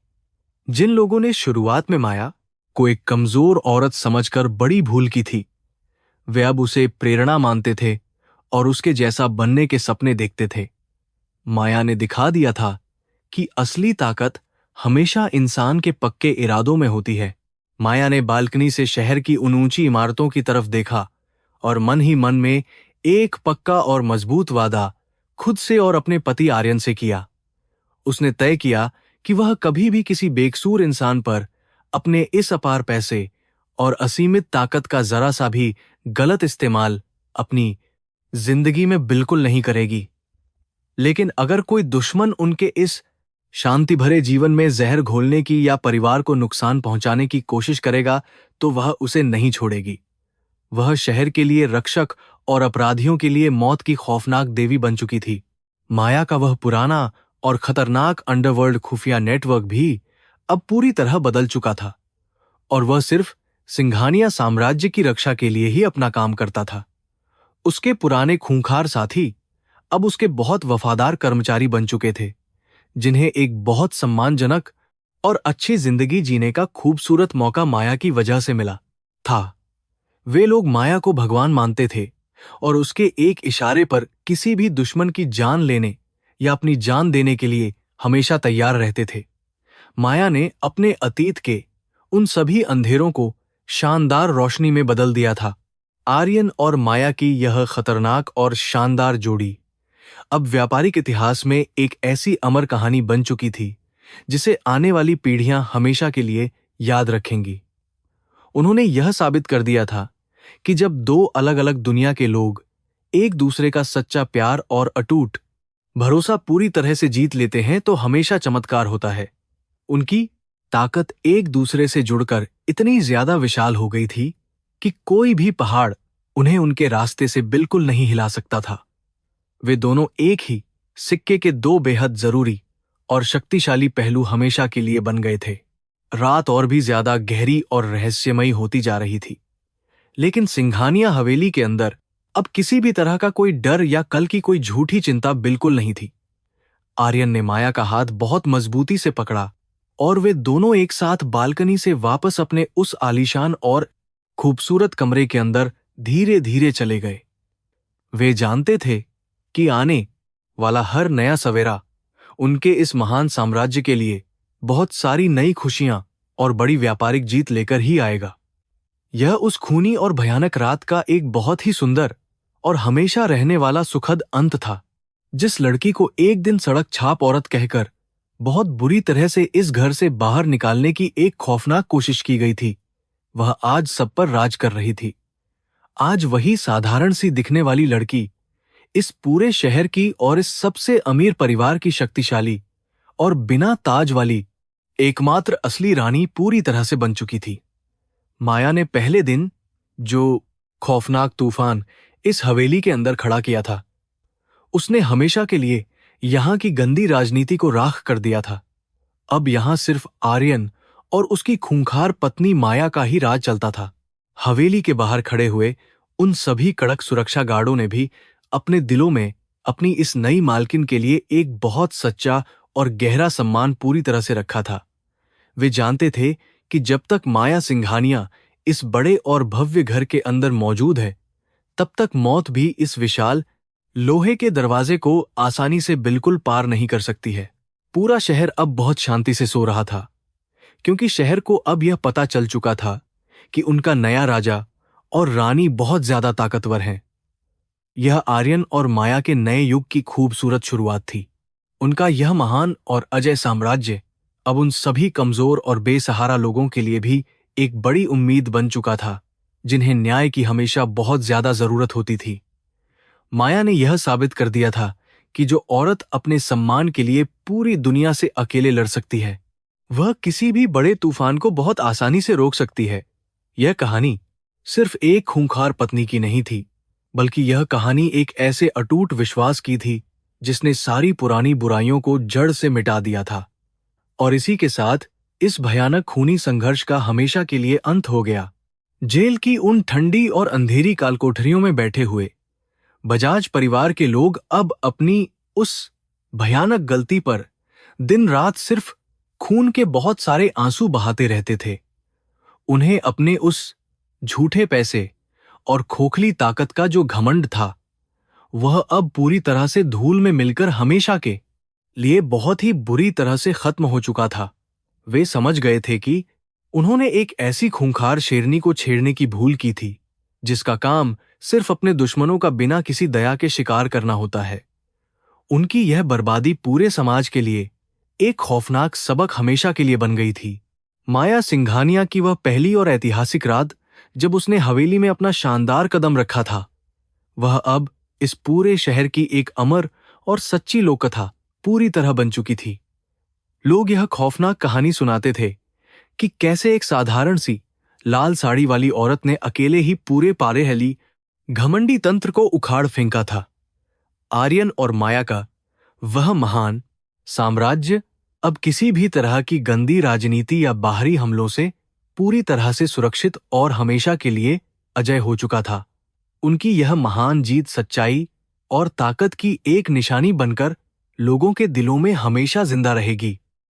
जिन लोगों ने शुरुआत में माया को एक कमजोर औरत समझकर बड़ी भूल की थी, वे अब उसे प्रेरणा मानते थे और उसके जैसा बनने के सपने देखते थे। माया ने दिखा दिया था कि असली ताकत हमेशा इंसान के पक्के इरादों में होती है। माया ने बालकनी से शहर की उन ऊंची इमारतों की तरफ देखा और मन ही मन में एक पक्का और मजबूत वादा खुद से और अपने पति आर्यन से किया। उसने तय किया कि वह कभी भी किसी बेकसूर इंसान पर अपने इस अपार पैसे और असीमित ताकत का जरा सा भी गलत इस्तेमाल अपनी जिंदगी में बिल्कुल नहीं करेगी। लेकिन अगर कोई दुश्मन उनके इस शांति भरे जीवन में जहर घोलने की या परिवार को नुकसान पहुंचाने की कोशिश करेगा तो वह उसे नहीं छोड़ेगी। वह शहर के लिए रक्षक और अपराधियों के लिए मौत की खौफनाक देवी बन चुकी थी। माया का वह पुराना और खतरनाक अंडरवर्ल्ड खुफिया नेटवर्क भी अब पूरी तरह बदल चुका था और वह सिर्फ सिंघानिया साम्राज्य की रक्षा के लिए ही अपना काम करता था। उसके पुराने खूंखार साथी अब उसके बहुत वफादार कर्मचारी बन चुके थे, जिन्हें एक बहुत सम्मानजनक और अच्छी जिंदगी जीने का खूबसूरत मौका माया की वजह से मिला था। वे लोग माया को भगवान मानते थे और उसके एक इशारे पर किसी भी दुश्मन की जान लेने या अपनी जान देने के लिए हमेशा तैयार रहते थे। माया ने अपने अतीत के उन सभी अंधेरों को शानदार रोशनी में बदल दिया था। आर्यन और माया की यह खतरनाक और शानदार जोड़ी अब व्यापारिक इतिहास में एक ऐसी अमर कहानी बन चुकी थी जिसे आने वाली पीढ़ियां हमेशा के लिए याद रखेंगी। उन्होंने यह साबित कर दिया था कि जब दो अलग अलग दुनिया के लोग एक दूसरे का सच्चा प्यार और अटूट भरोसा पूरी तरह से जीत लेते हैं तो हमेशा चमत्कार होता है। उनकी ताकत एक दूसरे से जुड़कर इतनी ज्यादा विशाल हो गई थी कि कोई भी पहाड़ उन्हें उनके रास्ते से बिल्कुल नहीं हिला सकता था। वे दोनों एक ही सिक्के के दो बेहद जरूरी और शक्तिशाली पहलू हमेशा के लिए बन गए थे। रात और भी ज्यादा गहरी और रहस्यमयी होती जा रही थी, लेकिन सिंघानिया हवेली के अंदर अब किसी भी तरह का कोई डर या कल की कोई झूठी चिंता बिल्कुल नहीं थी। आर्यन ने माया का हाथ बहुत मजबूती से पकड़ा और वे दोनों एक साथ बालकनी से वापस अपने उस आलीशान और खूबसूरत कमरे के अंदर धीरे धीरे चले गए। वे जानते थे कि आने वाला हर नया सवेरा उनके इस महान साम्राज्य के लिए बहुत सारी नई खुशियां और बड़ी व्यापारिक जीत लेकर ही आएगा। यह उस खूनी और भयानक रात का एक बहुत ही सुंदर और हमेशा रहने वाला सुखद अंत था। जिस लड़की को एक दिन सड़क छाप औरत कहकर बहुत बुरी तरह से इस घर से बाहर निकालने की एक खौफनाक कोशिश की गई थी, वह आज सब पर राज कर रही थी। आज वही साधारण सी दिखने वाली लड़की इस पूरे शहर की और इस सबसे अमीर परिवार की शक्तिशाली और बिना ताज वाली एकमात्र असली रानी पूरी तरह से बन चुकी थी। माया ने पहले दिन जो खौफनाक तूफान इस हवेली के अंदर खड़ा किया था, उसने हमेशा के लिए यहां की गंदी राजनीति को राख कर दिया था। अब यहां सिर्फ आर्यन और उसकी खूंखार पत्नी माया का ही राज चलता था। हवेली के बाहर खड़े हुए उन सभी कड़क सुरक्षा गार्डों ने भी अपने दिलों में अपनी इस नई मालकिन के लिए एक बहुत सच्चा और गहरा सम्मान पूरी तरह से रखा था। वे जानते थे कि जब तक माया सिंघानिया इस बड़े और भव्य घर के अंदर मौजूद है, तब तक मौत भी इस विशाल लोहे के दरवाजे को आसानी से बिल्कुल पार नहीं कर सकती है। पूरा शहर अब बहुत शांति से सो रहा था, क्योंकि शहर को अब यह पता चल चुका था कि उनका नया राजा और रानी बहुत ज्यादा ताकतवर हैं। यह आर्यन और माया के नए युग की खूबसूरत शुरुआत थी। उनका यह महान और अजय साम्राज्य अब उन सभी कमजोर और बेसहारा लोगों के लिए भी एक बड़ी उम्मीद बन चुका था, जिन्हें न्याय की हमेशा बहुत ज्यादा जरूरत होती थी। माया ने यह साबित कर दिया था कि जो औरत अपने सम्मान के लिए पूरी दुनिया से अकेले लड़ सकती है, वह किसी भी बड़े तूफान को बहुत आसानी से रोक सकती है। यह कहानी सिर्फ एक खूंखार पत्नी की नहीं थी, बल्कि यह कहानी एक ऐसे अटूट विश्वास की थी जिसने सारी पुरानी बुराइयों को जड़ से मिटा दिया था। और इसी के साथ इस भयानक खूनी संघर्ष का हमेशा के लिए अंत हो गया। जेल की उन ठंडी और अंधेरी कालकोठरियों में बैठे हुए बजाज परिवार के लोग अब अपनी उस भयानक गलती पर दिन रात सिर्फ खून के बहुत सारे आंसू बहाते रहते थे। उन्हें अपने उस झूठे पैसे और खोखली ताकत का जो घमंड था, वह अब पूरी तरह से धूल में मिलकर हमेशा के लिए बहुत ही बुरी तरह से खत्म हो चुका था। वे समझ गए थे कि उन्होंने एक ऐसी खूंखार शेरनी को छेड़ने की भूल की थी, जिसका काम सिर्फ अपने दुश्मनों का बिना किसी दया के शिकार करना होता है। उनकी यह बर्बादी पूरे समाज के लिए एक खौफनाक सबक हमेशा के लिए बन गई थी। माया सिंघानिया की वह पहली और ऐतिहासिक रात, जब उसने हवेली में अपना शानदार कदम रखा था, वह अब इस पूरे शहर की एक अमर और सच्ची लोककथा पूरी तरह बन चुकी थी। लोग यह खौफनाक कहानी सुनाते थे कि कैसे एक साधारण सी लाल साड़ी वाली औरत ने अकेले ही पूरे पारेहली घमंडी तंत्र को उखाड़ फेंका था। आर्यन और माया का वह महान साम्राज्य अब किसी भी तरह की गंदी राजनीति या बाहरी हमलों से पूरी तरह से सुरक्षित और हमेशा के लिए अजय हो चुका था। उनकी यह महान जीत सच्चाई और ताकत की एक निशानी बनकर लोगों के दिलों में हमेशा जिंदा रहेगी।